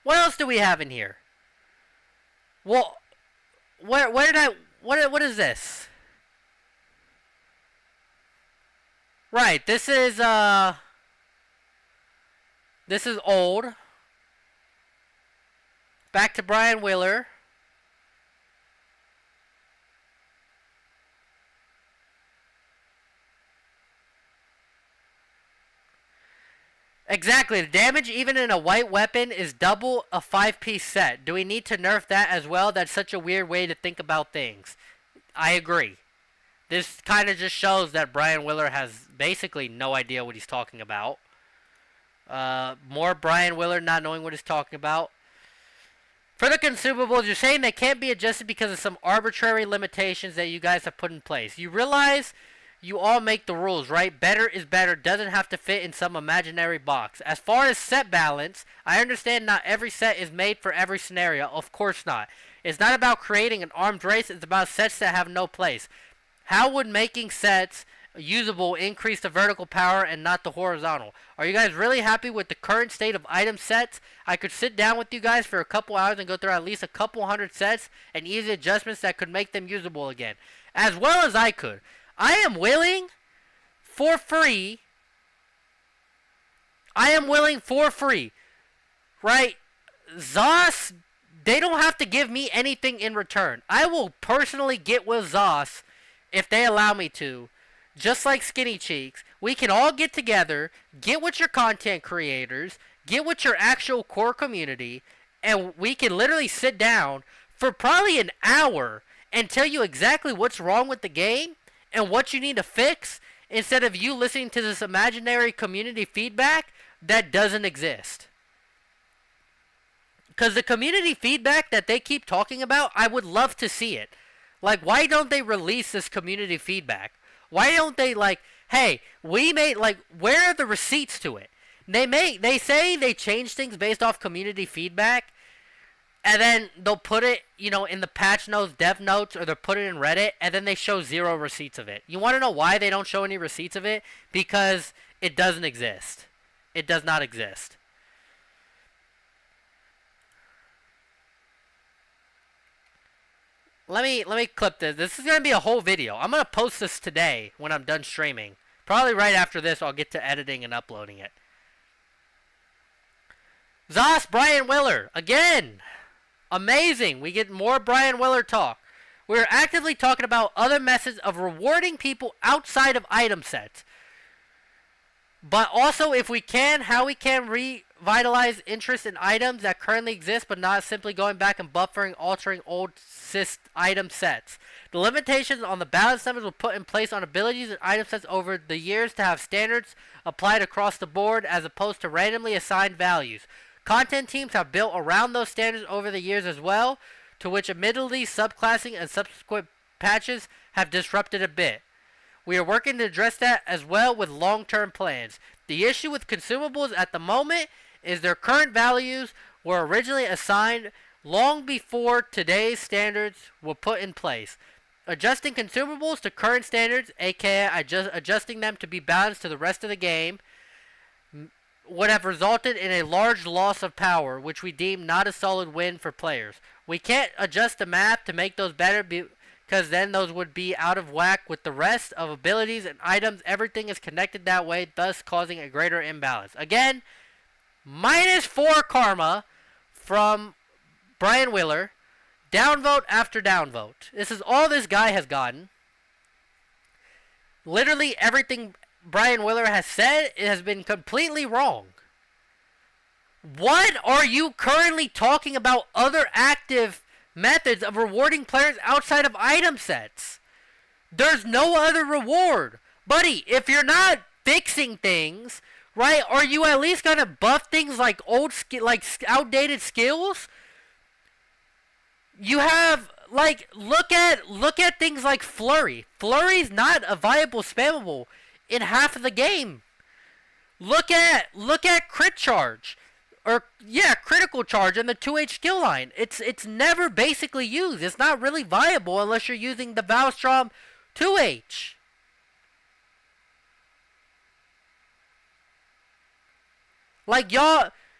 What else do we have in here? Well, what is this? Right, this is old. Back to Brian Willer. Exactly. The damage even in a white weapon is double a 5-piece set. Do we need to nerf that as well? That's such a weird way to think about things. I agree. This kind of just shows that Brian Willer has basically no idea what he's talking about. More Brian Willer not knowing what he's talking about. For the consumables, you're saying they can't be adjusted because of some arbitrary limitations that you guys have put in place. You realize you all make the rules, right? Better is better. Doesn't have to fit in some imaginary box. As far as set balance, I understand not every set is made for every scenario. Of course not. It's not about creating an arms race. It's about sets that have no place. How would making sets usable increase the vertical power and not the horizontal? Are you guys really happy with the current state of item sets? I could sit down with you guys for a couple hours and go through at least a couple hundred sets and easy adjustments that could make them usable again. As well as I could. I am willing for free. Right? Zos, they don't have to give me anything in return. I will personally get with Zos if they allow me to. Just like Skinny Cheeks, we can all get together, get with your content creators, get with your actual core community, and we can literally sit down for probably an hour and tell you exactly what's wrong with the game and what you need to fix, instead of you listening to this imaginary community feedback that doesn't exist. Because the community feedback that they keep talking about, I would love to see it. Like, why don't they release this community feedback? Why don't they, like, hey, we made, like, where are the receipts to it? They say they change things based off community feedback, and then they'll put it, you know, in the patch notes, dev notes, or they'll put it in Reddit, and then they show 0 receipts of it. You want to know why they don't show any receipts of it? Because it doesn't exist. It does not exist. Let me clip this. This is going to be a whole video. I'm going to post this today when I'm done streaming. Probably right after this, I'll get to editing and uploading it. Zos, Brian Willer, again. Amazing. We get more Brian Willer talk. We're actively talking about other methods of rewarding people outside of item sets. But also, if we can, how we can revitalize interest in items that currently exist, but not simply going back and buffering, altering old item sets. The limitations on the balance numbers were put in place on abilities and item sets over the years to have standards applied across the board as opposed to randomly assigned values. Content teams have built around those standards over the years as well, to which admittedly subclassing and subsequent patches have disrupted a bit. We are working to address that as well with long-term plans. The issue with consumables at the moment is their current values were originally assigned long before today's standards were put in place. Adjusting consumables to current standards, aka adjusting them to be balanced to the rest of the game, would have resulted in a large loss of power, which we deem not a solid win for players. We can't adjust the math to make those better because then those would be out of whack with the rest of abilities and items. Everything is connected that way, thus causing a greater imbalance. Again, -4 karma from Brian Wheeler. Downvote after downvote. This is all this guy has gotten. Literally everything Brian Wheeler has said has been completely wrong. What are you currently talking about other active methods of rewarding players outside of item sets? There's no other reward. Buddy, if you're not fixing things, right, are you at least gonna buff things like outdated skills? You have look at things like Flurry. Flurry's not a viable spammable in half of the game. Look at crit charge. Critical charge in the 2H skill line. It's never basically used. It's not really viable unless you're using the Valstrom 2H.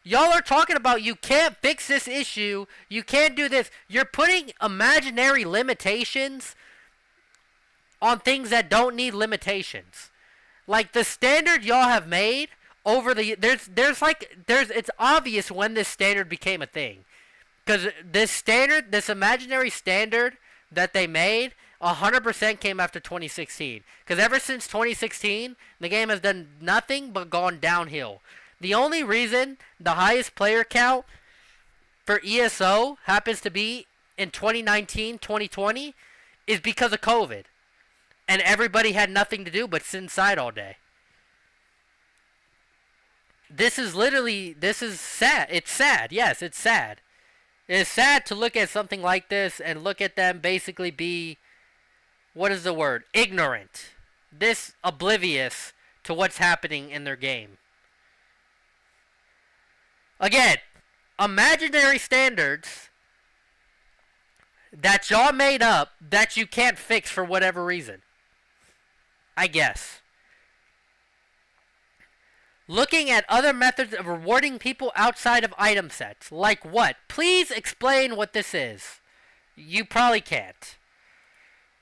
Y'all are talking about you can't fix this issue, you can't do this. You're putting imaginary limitations on things that don't need limitations. Like the standard y'all have made over the it's obvious when this standard became a thing. Cuz this imaginary standard that they made 100% came after 2016. Cuz ever since 2016, the game has done nothing but gone downhill. The only reason the highest player count for ESO happens to be in 2019, 2020 is because of COVID. And everybody had nothing to do but sit inside all day. This is sad. It's sad. Yes, it's sad. It is sad to look at something like this and look at them basically be, what is the word? Ignorant. This oblivious to what's happening in their game. Again, imaginary standards that y'all made up that you can't fix for whatever reason. I guess. Looking at other methods of rewarding people outside of item sets. Like what? Please explain what this is. You probably can't.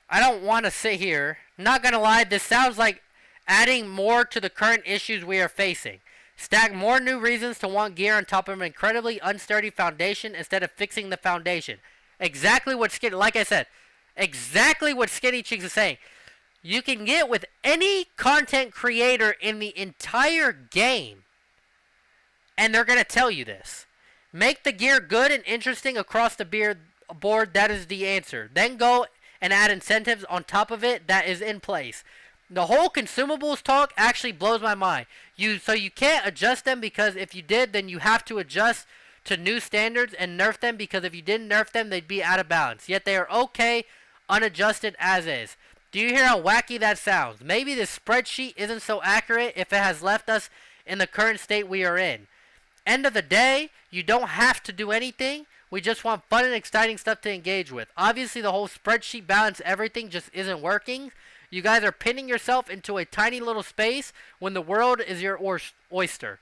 I don't want to sit here. Not gonna lie, this sounds like adding more to the current issues we are facing. Stack more new reasons to want gear on top of an incredibly unsturdy foundation instead of fixing the foundation. Exactly what like I said, exactly what Skinny Cheeks is saying. You can get with any content creator in the entire game, and they're going to tell you this. Make the gear good and interesting across the board. That is the answer. Then go and add incentives on top of it that is in place. The whole consumables talk actually blows my mind. So you can't adjust them, because if you did, then you have to adjust to new standards and nerf them, because if you didn't nerf them, they'd be out of balance. Yet they are okay, unadjusted as is. Do you hear how wacky that sounds? Maybe this spreadsheet isn't so accurate if it has left us in the current state we are in. End of the day, you don't have to do anything. We just want fun and exciting stuff to engage with. Obviously, the whole spreadsheet balance everything just isn't working. You guys are pinning yourself into a tiny little space when the world is your oyster.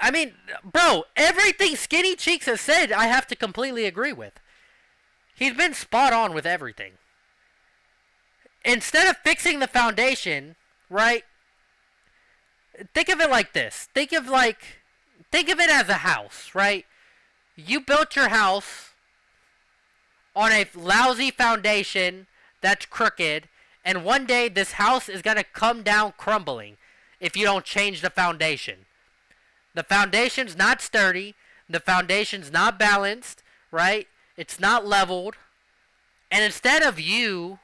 I mean, bro, everything Skinny Cheeks has said, I have to completely agree with. He's been spot on with everything. Instead of fixing the foundation, right? Think of it like this. Think of it as a house, right? You built your house on a lousy foundation that's crooked, and one day this house is going to come down crumbling if you don't change the foundation. The foundation's not sturdy, the foundation's not balanced, right? It's not leveled. And instead of you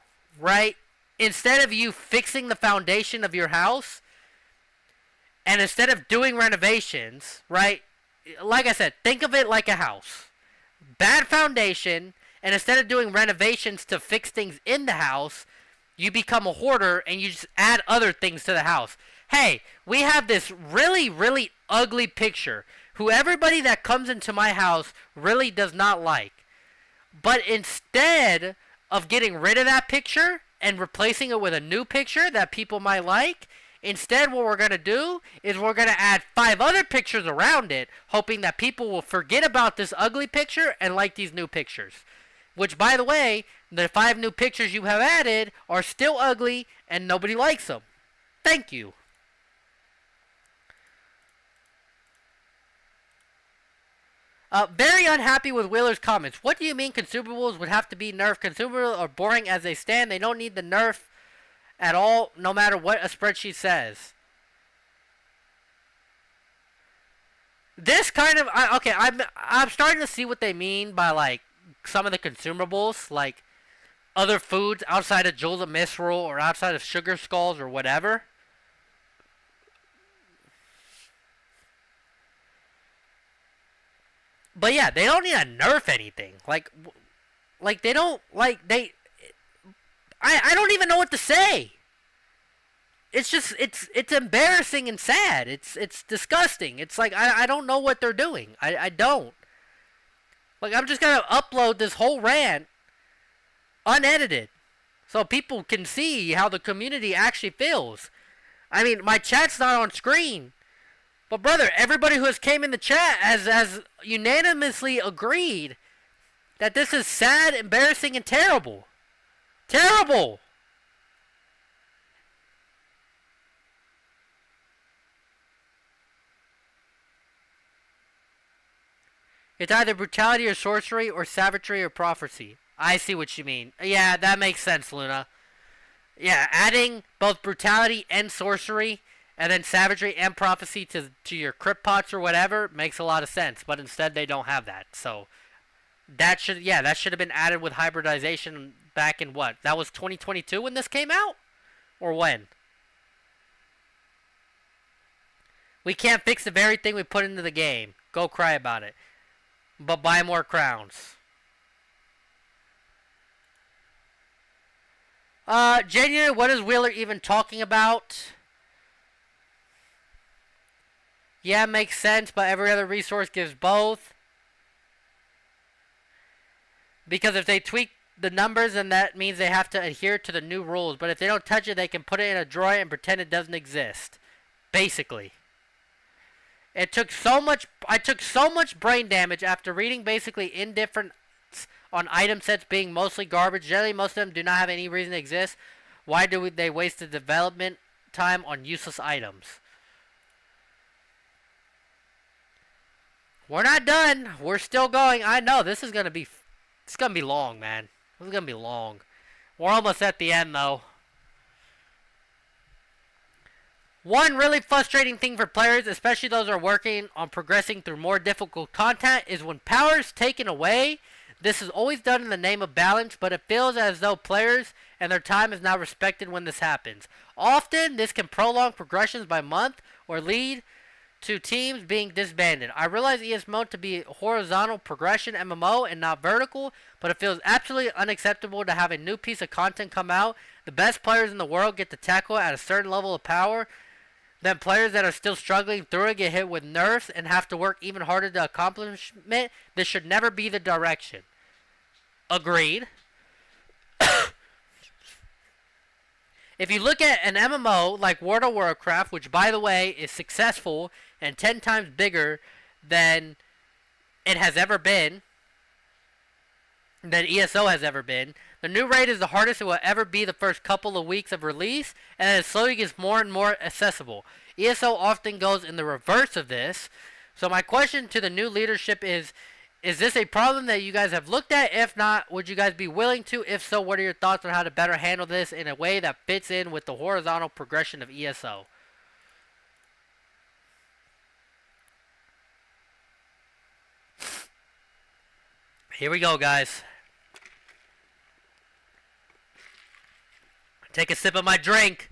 fixing the foundation of your house, and instead of doing renovations, right? Like I said, think of it like a house. Bad foundation. And instead of doing renovations to fix things in the house, you become a hoarder and you just add other things to the house. Hey, we have this really, really ugly picture who everybody that comes into my house really does not like. But instead of getting rid of that picture and replacing it with a new picture that people might like, Instead, what we're going to do is we're going to add 5 other pictures around it, hoping that people will forget about this ugly picture and like these new pictures. Which, by the way, the 5 new pictures you have added are still ugly and nobody likes them. Thank you. Very unhappy with Wheeler's comments. What do you mean consumables would have to be nerfed? Consumables are boring as they stand. They don't need the nerf at all, no matter what a spreadsheet says. This kind of... okay, I'm starting to see what they mean by, like, some of the consumables. Like, other foods outside of Jewels of Misrule or outside of Sugar Skulls or whatever. But yeah, they don't need to nerf anything. Like they don't, like, they... I don't even know what to say. It's just, it's embarrassing and sad. It's disgusting. It's like, I don't know what they're doing. I don't. Like, I'm just gonna upload this whole rant unedited so people can see how the community actually feels. I mean, my chat's not on screen. But brother, everybody who has came in the chat has unanimously agreed that this is sad, embarrassing, and terrible. Terrible! It's either brutality or sorcery or savagery or prophecy. I see what you mean. Yeah, that makes sense, Luna. Yeah, adding both brutality and sorcery and then savagery and prophecy to your crypt pots or whatever makes a lot of sense. But instead they don't have that. So that should have been added with hybridization back in what? That was 2022 when this came out? Or when? We can't fix the very thing we put into the game. Go cry about it. But buy more crowns. January, what is Wheeler even talking about? Yeah, makes sense, but every other resource gives both. Because if they tweak the numbers, then that means they have to adhere to the new rules. But if they don't touch it, they can put it in a drawer and pretend it doesn't exist. Basically. I took so much brain damage after reading basically indifference on item sets being mostly garbage. Generally, most of them do not have any reason to exist. Why do they waste the development time on useless items? We're not done. We're still going. I know this is gonna be long, man. This is gonna be long. We're almost at the end, though. One really frustrating thing for players, especially those who are working on progressing through more difficult content, is when power is taken away. This is always done in the name of balance, but it feels as though players and their time is not respected when this happens. Often, this can prolong progressions by month or lead to teams being disbanded. I realize ES mode to be horizontal progression MMO and not vertical, but it feels absolutely unacceptable to have a new piece of content come out. The best players in the world get to tackle it at a certain level of power. Then players that are still struggling through it get hit with nerfs and have to work even harder to accomplish it. This should never be the direction. Agreed. If you look at an MMO like World of Warcraft, which by the way is successful and 10 times bigger than it has ever been, than ESO has ever been, the new raid is the hardest it will ever be the first couple of weeks of release, and then it slowly gets more and more accessible. ESO often goes in the reverse of this. So my question to the new leadership is this a problem that you guys have looked at? If not, would you guys be willing to? If so, what are your thoughts on how to better handle this in a way that fits in with the horizontal progression of ESO? Here we go, guys. Take a sip of my drink.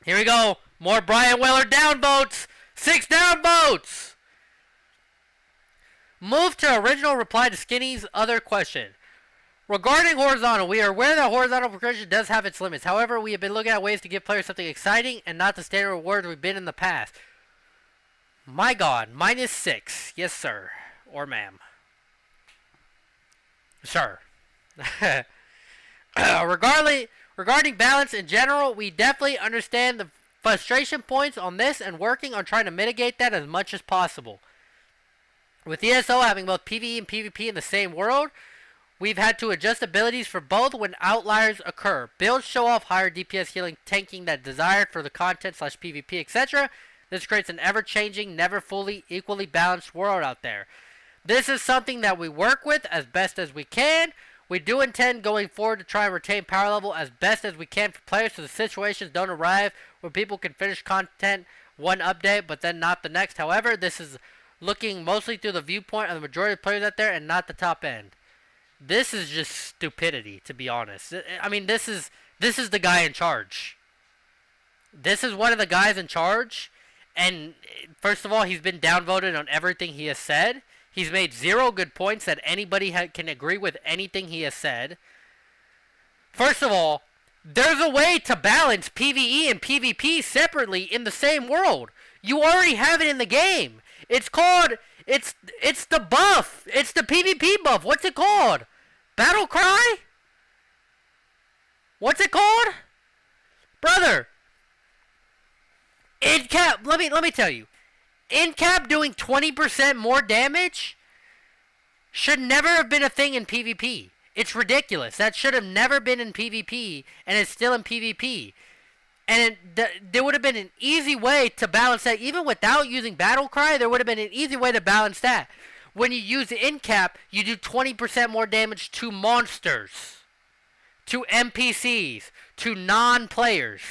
Here we go. More Brian Weller downvotes. 6 downvotes. Move to original reply to Skinny's other question. Regarding horizontal, we are aware that horizontal progression does have its limits. However, we have been looking at ways to give players something exciting and not the standard rewards we've been in the past. My God, -6. Yes, sir. Or ma'am. Sir. Regarding balance in general, we definitely understand frustration points on this and working on trying to mitigate that as much as possible. With ESO having both PvE and PvP in the same world, we've had to adjust abilities for both when outliers occur. Builds show off higher DPS healing tanking that desired for the content / PvP, etc. This creates an ever-changing, never fully equally balanced world out there. This is something that we work with as best as we can. We do intend going forward to try and retain power level as best as we can for players so the situations don't arrive where people can finish content one update but then not the next. However, this is looking mostly through the viewpoint of the majority of players out there and not the top end. This is just stupidity, to be honest. I mean, this is the guy in charge. This is one of the guys in charge, and first of all, he's been downvoted on everything he has said. He's made 0 good points that anybody can agree with anything he has said. First of all, there's a way to balance PvE and PvP separately in the same world. You already have it in the game. It's called, it's the buff. It's the PvP buff. What's it called? Battle Cry? What's it called? Brother. In cap, let me tell you. In cap doing 20% more damage should never have been a thing in PvP. It's ridiculous. That should have never been in PvP, and it's still in PvP. And there would have been an easy way to balance that. Even without using Battle Cry, there would have been an easy way to balance that. When you use the in cap, you do 20% more damage to monsters, to NPCs, to non-players.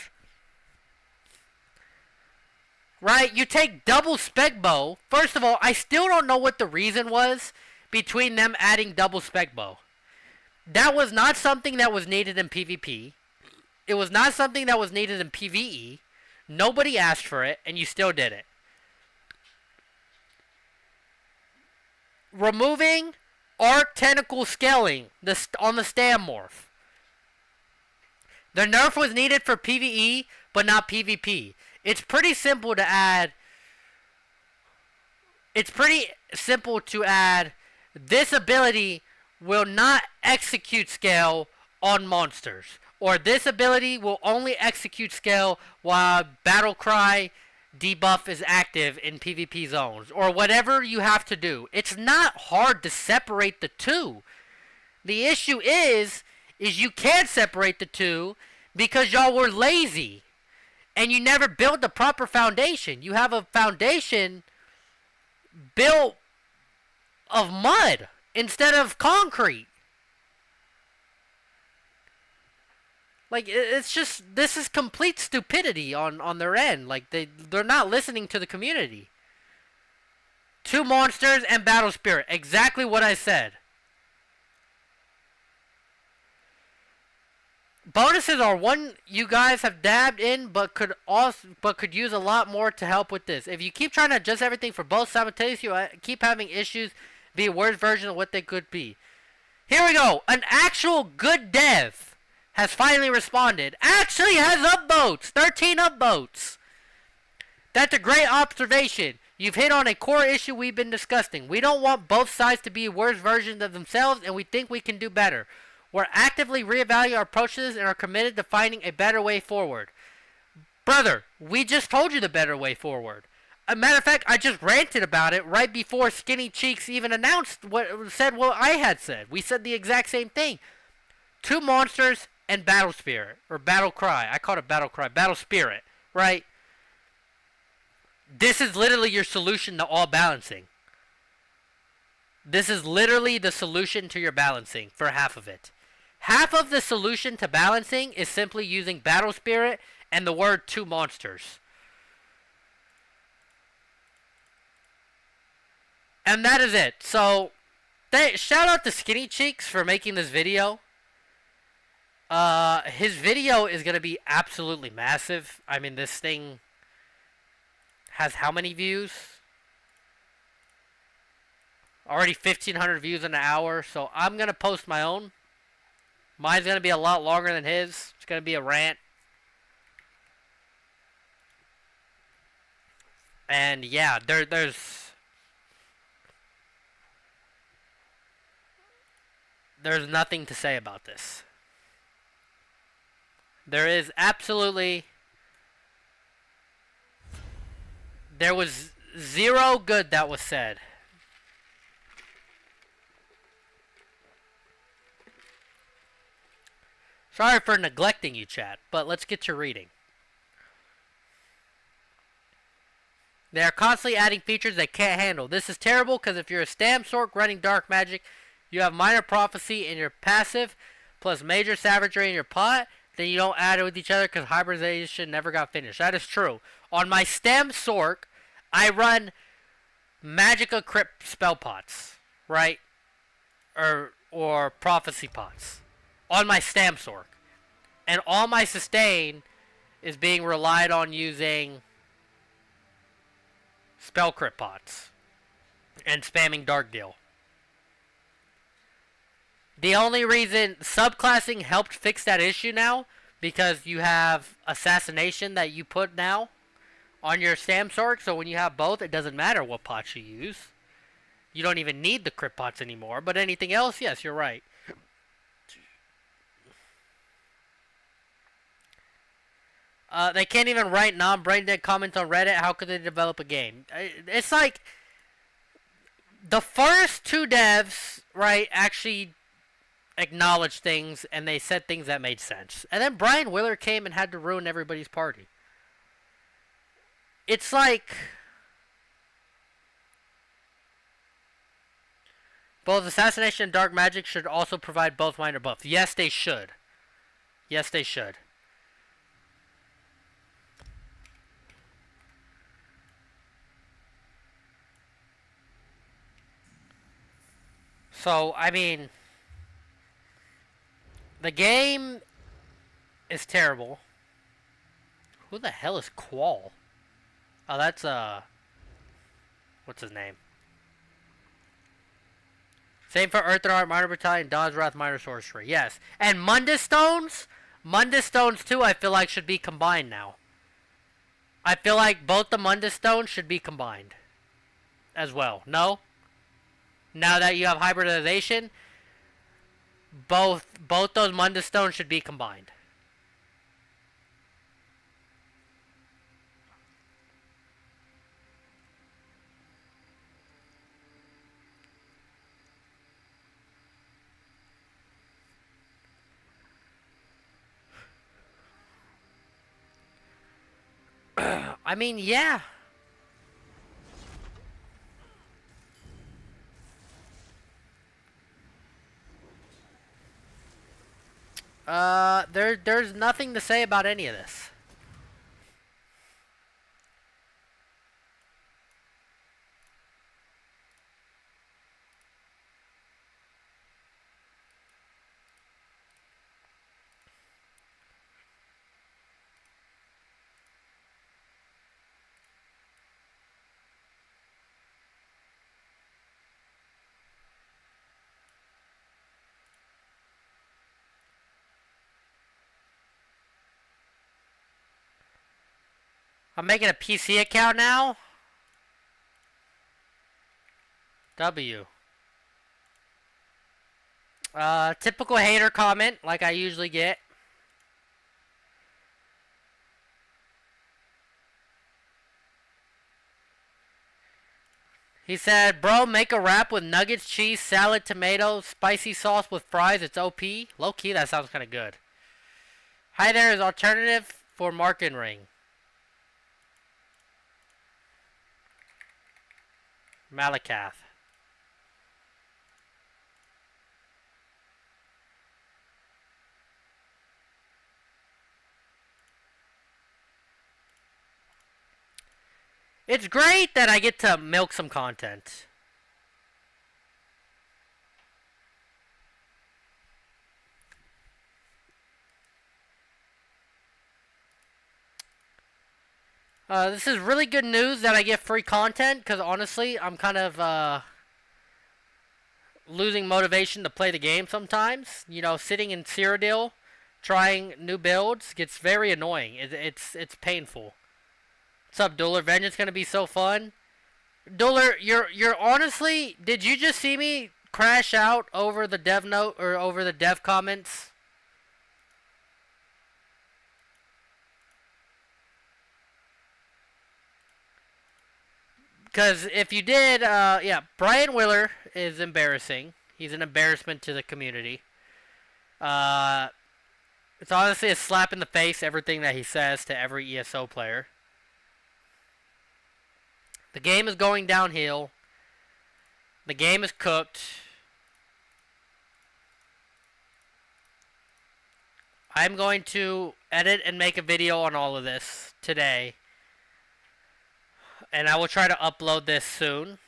Right? You take double spec bow. First of all, I still don't know what the reason was between them adding double spec bow. That was not something that was needed in PvP. It was not something that was needed in PvE. Nobody asked for it, and you still did it. Removing arc tentacle scaling on the Stamorph. The nerf was needed for PvE, but not PvP. It's pretty simple to add. It's pretty simple to add. This ability will not execute scale on monsters. Or this ability will only execute scale while Battle Cry debuff is active in PvP zones. Or whatever you have to do. It's not hard to separate the two. The issue is you can't separate the two because y'all were lazy. And you never built the proper foundation. You have a foundation built of mud instead of concrete. Like, it's just, this is complete stupidity on their end. Like, they're not listening to the community. 2 monsters and Battle Spirit. Exactly what I said. Bonuses are one you guys have dabbed in, but could use a lot more to help with this. If you keep trying to adjust everything for both simultaneously, you keep having issues. Be a worse version of what they could be. Here we go. An actual good dev has finally responded. Actually has upvotes. 13 upvotes. That's a great observation. You've hit on a core issue we've been discussing. We don't want both sides to be worse versions of themselves, and we think we can do better. We're actively reevaluating our approaches and are committed to finding a better way forward. Brother, we just told you the better way forward. A matter of fact, I just ranted about it right before Skinny Cheeks even announced what I had said. We said the exact same thing. 2 monsters and Battle Spirit. Or Battle Cry. I called it Battle Cry. Battle Spirit. Right? This is literally your solution to all balancing. This is literally the solution to your balancing for half of it. Half of the solution to balancing is simply using Battle Spirit and the word 2 monsters. And that is it. So, shout out to Skinny Cheeks for making this video. His video is going to be absolutely massive. I mean, this thing has how many views? Already 1,500 views in an hour. So, I'm going to post my own. Mine's going to be a lot longer than his. It's going to be a rant. And yeah, there's nothing to say about this. There is absolutely There was zero good that was said. Sorry for neglecting you, chat, but let's get to reading. They are constantly adding features they can't handle. This is terrible because if you're a Stam Sork running Dark Magic, you have Minor Prophecy in your passive, plus Major Savagery in your pot, then you don't add it with each other because hybridization never got finished. That is true. On my Stam Sork, I run Magicka Crypt spell pots, right? Or Prophecy pots. On my Stam Sork. And all my sustain is being relied on using Spell Crypt pots. And spamming Dark Deal. The only reason subclassing helped fix that issue now, because you have Assassination that you put now on your Stam Sork, so when you have both, it doesn't matter what pots you use. You don't even need the Crypt pots anymore, but anything else, yes, you're right. They can't even write non-brain dead comments on Reddit. How could they develop a game? It's like the first two devs, right, actually acknowledged things and they said things that made sense. And then Brian Willer came and had to ruin everybody's party. It's like both Assassination and Dark Magic should also provide both minor buffs. Yes, they should. Yes, they should. So, I mean, the game is terrible. Who the hell is Qual? Oh, that's, what's his name? Same for Earthen Heart, Minor Battalion, Dawn's Wrath, Minor Sorcery. Yes. And Mundus Stones? Mundus Stones, too, I feel like should be combined now. I feel like both the Mundus Stones should be combined. As well. No? Now that you have hybridization, both those Mundus Stones should be combined. I mean, yeah. There's nothing to say about any of this. I'm making a PC account now. W. Typical hater comment, like I usually get. He said, bro, make a wrap with nuggets, cheese, salad, tomato, spicy sauce with fries. It's OP. Low key, that sounds kind of good. Hi there is alternative for Marken Ring. Malakath. It's great that I get to milk some content. This is really good news that I get free content, because honestly, I'm kind of losing motivation to play the game sometimes. You know, sitting in Cyrodiil, trying new builds, gets very annoying. It's painful. What's up, Dueler? Vengeance gonna be so fun. Dueler, you're honestly, did you just see me crash out over the dev note, or over the dev comments? Because if you did, yeah, Brian Willer is embarrassing. He's an embarrassment to the community. Uh, it's honestly a slap in the face, everything that he says to every ESO player. The game is going downhill. The game is cooked. I'm going to edit and make a video on all of this today. And I will try to upload this soon.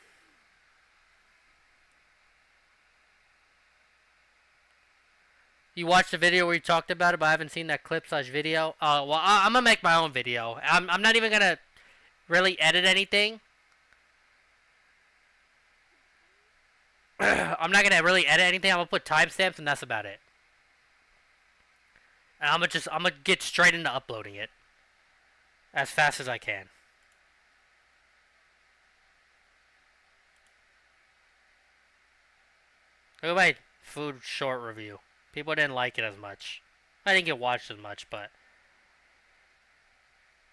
You watched the video where you talked about it, but I haven't seen that clip / video. Well, I'm going to make my own video. I'm not even going to really edit anything. I'm not going to really edit anything. I'm going to put timestamps and that's about it. And I'm going to get straight into uploading it. As fast as I can. Look at my food short review. People didn't like it as much. I didn't get watched as much, but...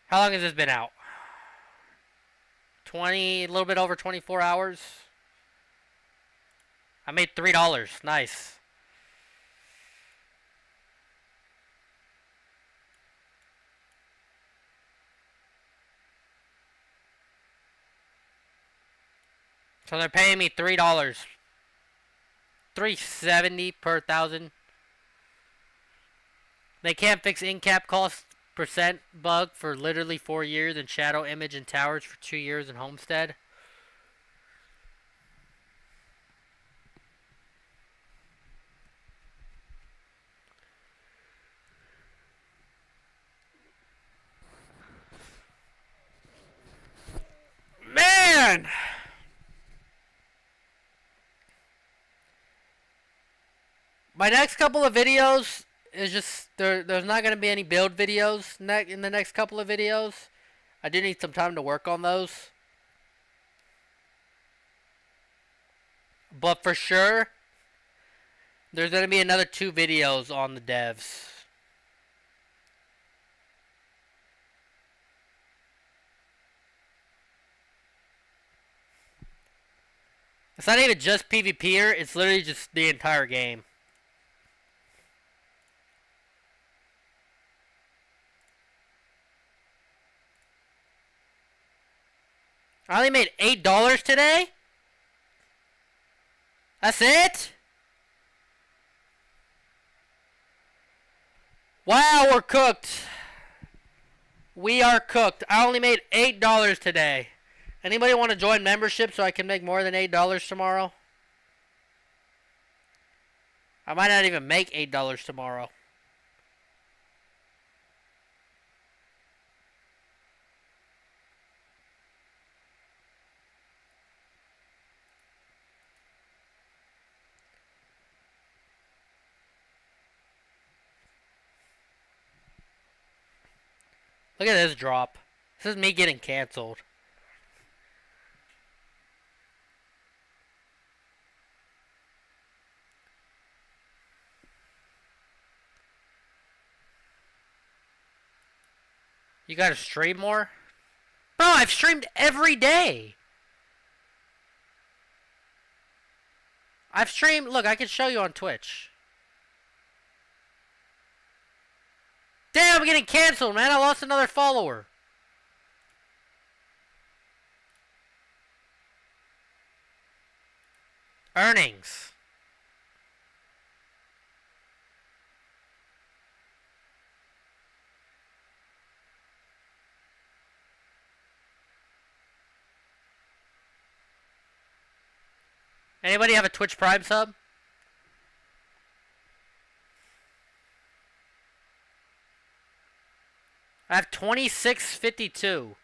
How long has this been out? A little bit over 24 hours. I made $3. Nice. So they're paying me $3. $3.70 per 1,000. They can't fix in-cap cost percent bug for literally 4 years and shadow image and towers for 2 years in Homestead. Man! My next couple of videos is just there's not going to be any build videos in the next couple of videos. I do need some time to work on those. But for sure, there's going to be another 2 videos on the devs. It's not even just PvPer, it's literally just the entire game. I only made $8 today? That's it? Wow, we're cooked. We are cooked. I only made $8 today. Anybody want to join membership so I can make more than $8 tomorrow? I might not even make $8 tomorrow. Look at this drop. This is me getting canceled. You gotta stream more? Bro, I've streamed every day. I've streamed... Look, I can show you on Twitch. Damn, I'm getting canceled, man. I lost another follower. Earnings. Anybody have a Twitch Prime sub? I have 2652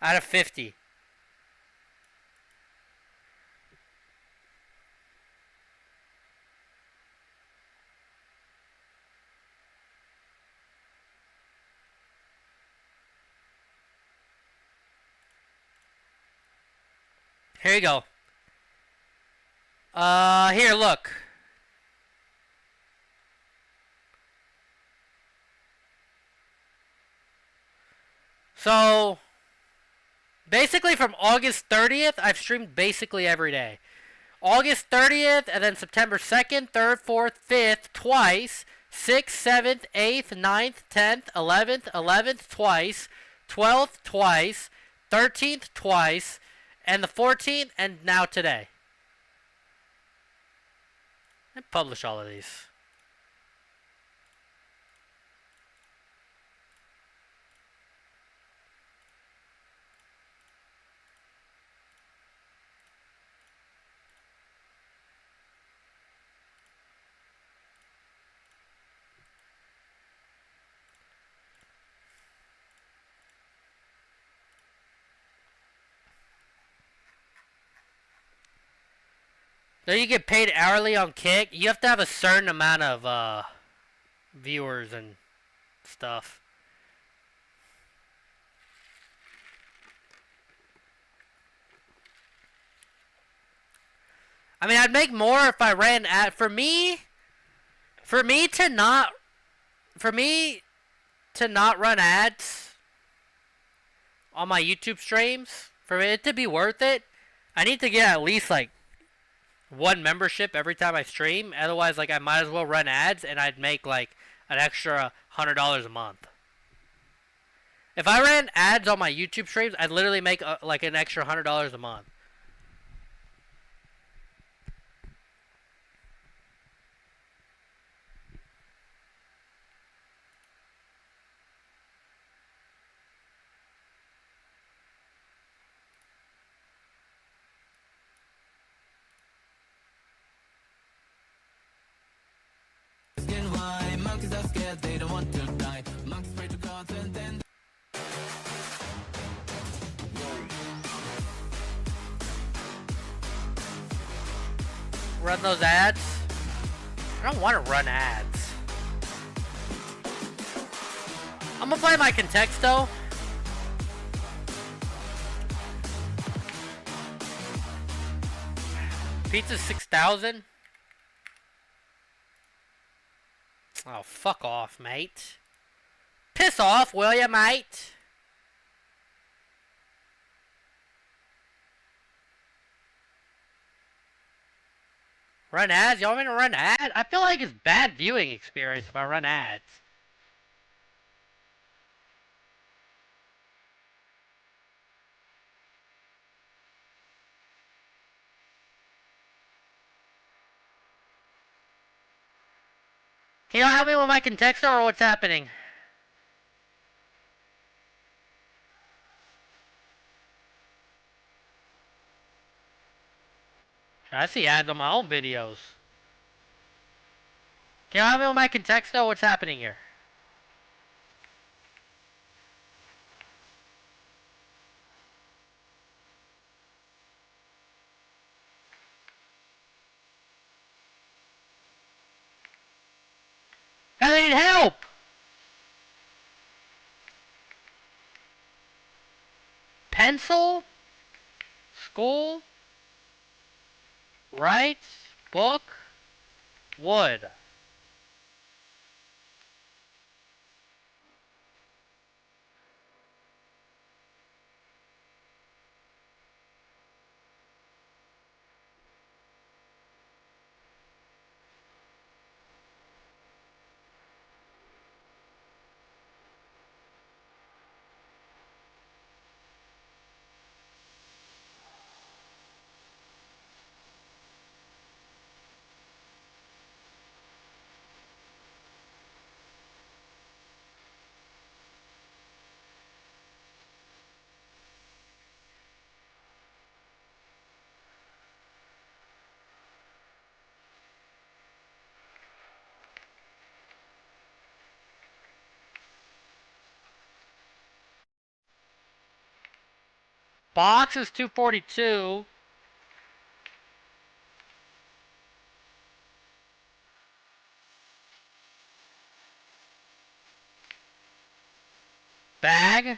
out of 50. Here you go. Here, look. So, Basically, from August 30th, I've streamed basically every day. August 30th, and then September 2nd, 3rd, 4th, 5th, twice. 6th, 7th, 8th, 9th, 10th, 11th, 11th, twice. 12th, twice. 13th, twice. And the 14th, and now today. I publish all of these. So you get paid hourly on Kick. You have to have a certain amount of viewers and stuff. I mean, I'd make more if I ran ad. For me to not run ads on my YouTube streams, for it to be worth it, I need to get at least like one membership every time I stream. Otherwise, like I might as well run ads, and I'd make like an extra $100 a month. If I ran ads on my YouTube streams, I'd literally make like an extra $100 a month. Run those ads? I don't want to run ads. I'm gonna play my Contexto. Pizza 6,000. Oh, fuck off, mate. Piss off, will ya, mate? Run ads? Y'all want me to run ads? I feel like it's bad viewing experience if I run ads. Can y'all help me with my Contexto or what's happening? I see ads on my own videos. Can y'all help me with my Contexto? What's happening here? I need help! Pencil? School? Right? Book? Wood. Box is 242. Bag?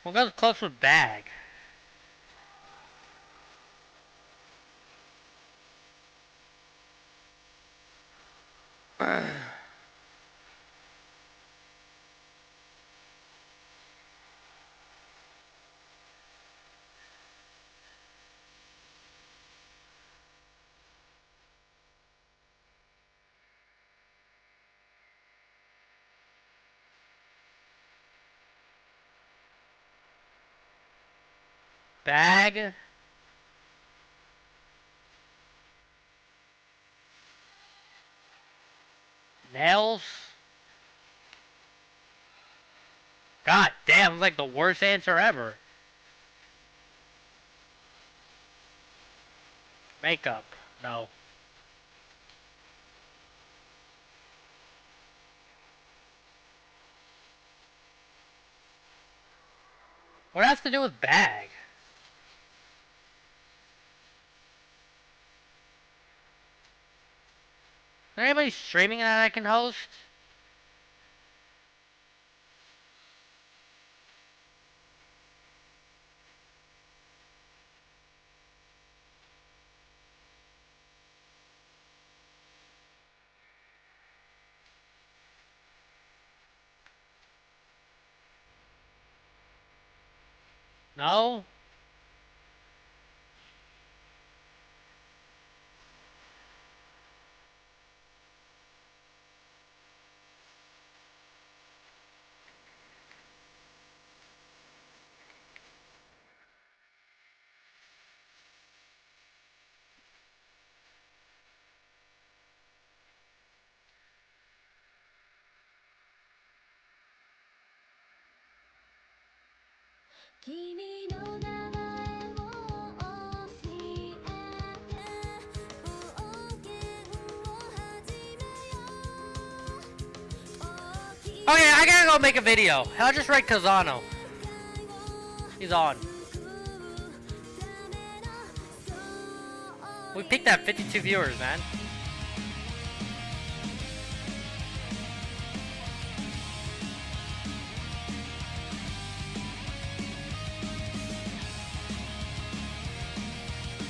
What goes close with bag? Bag. Nails. God damn, it's like the worst answer ever. Makeup. No. What has to do with bag? Is there anybody streaming that I can host? No? Okay, I gotta go make a video. I'll just write Kazano. He's on. We picked that 52 viewers, man.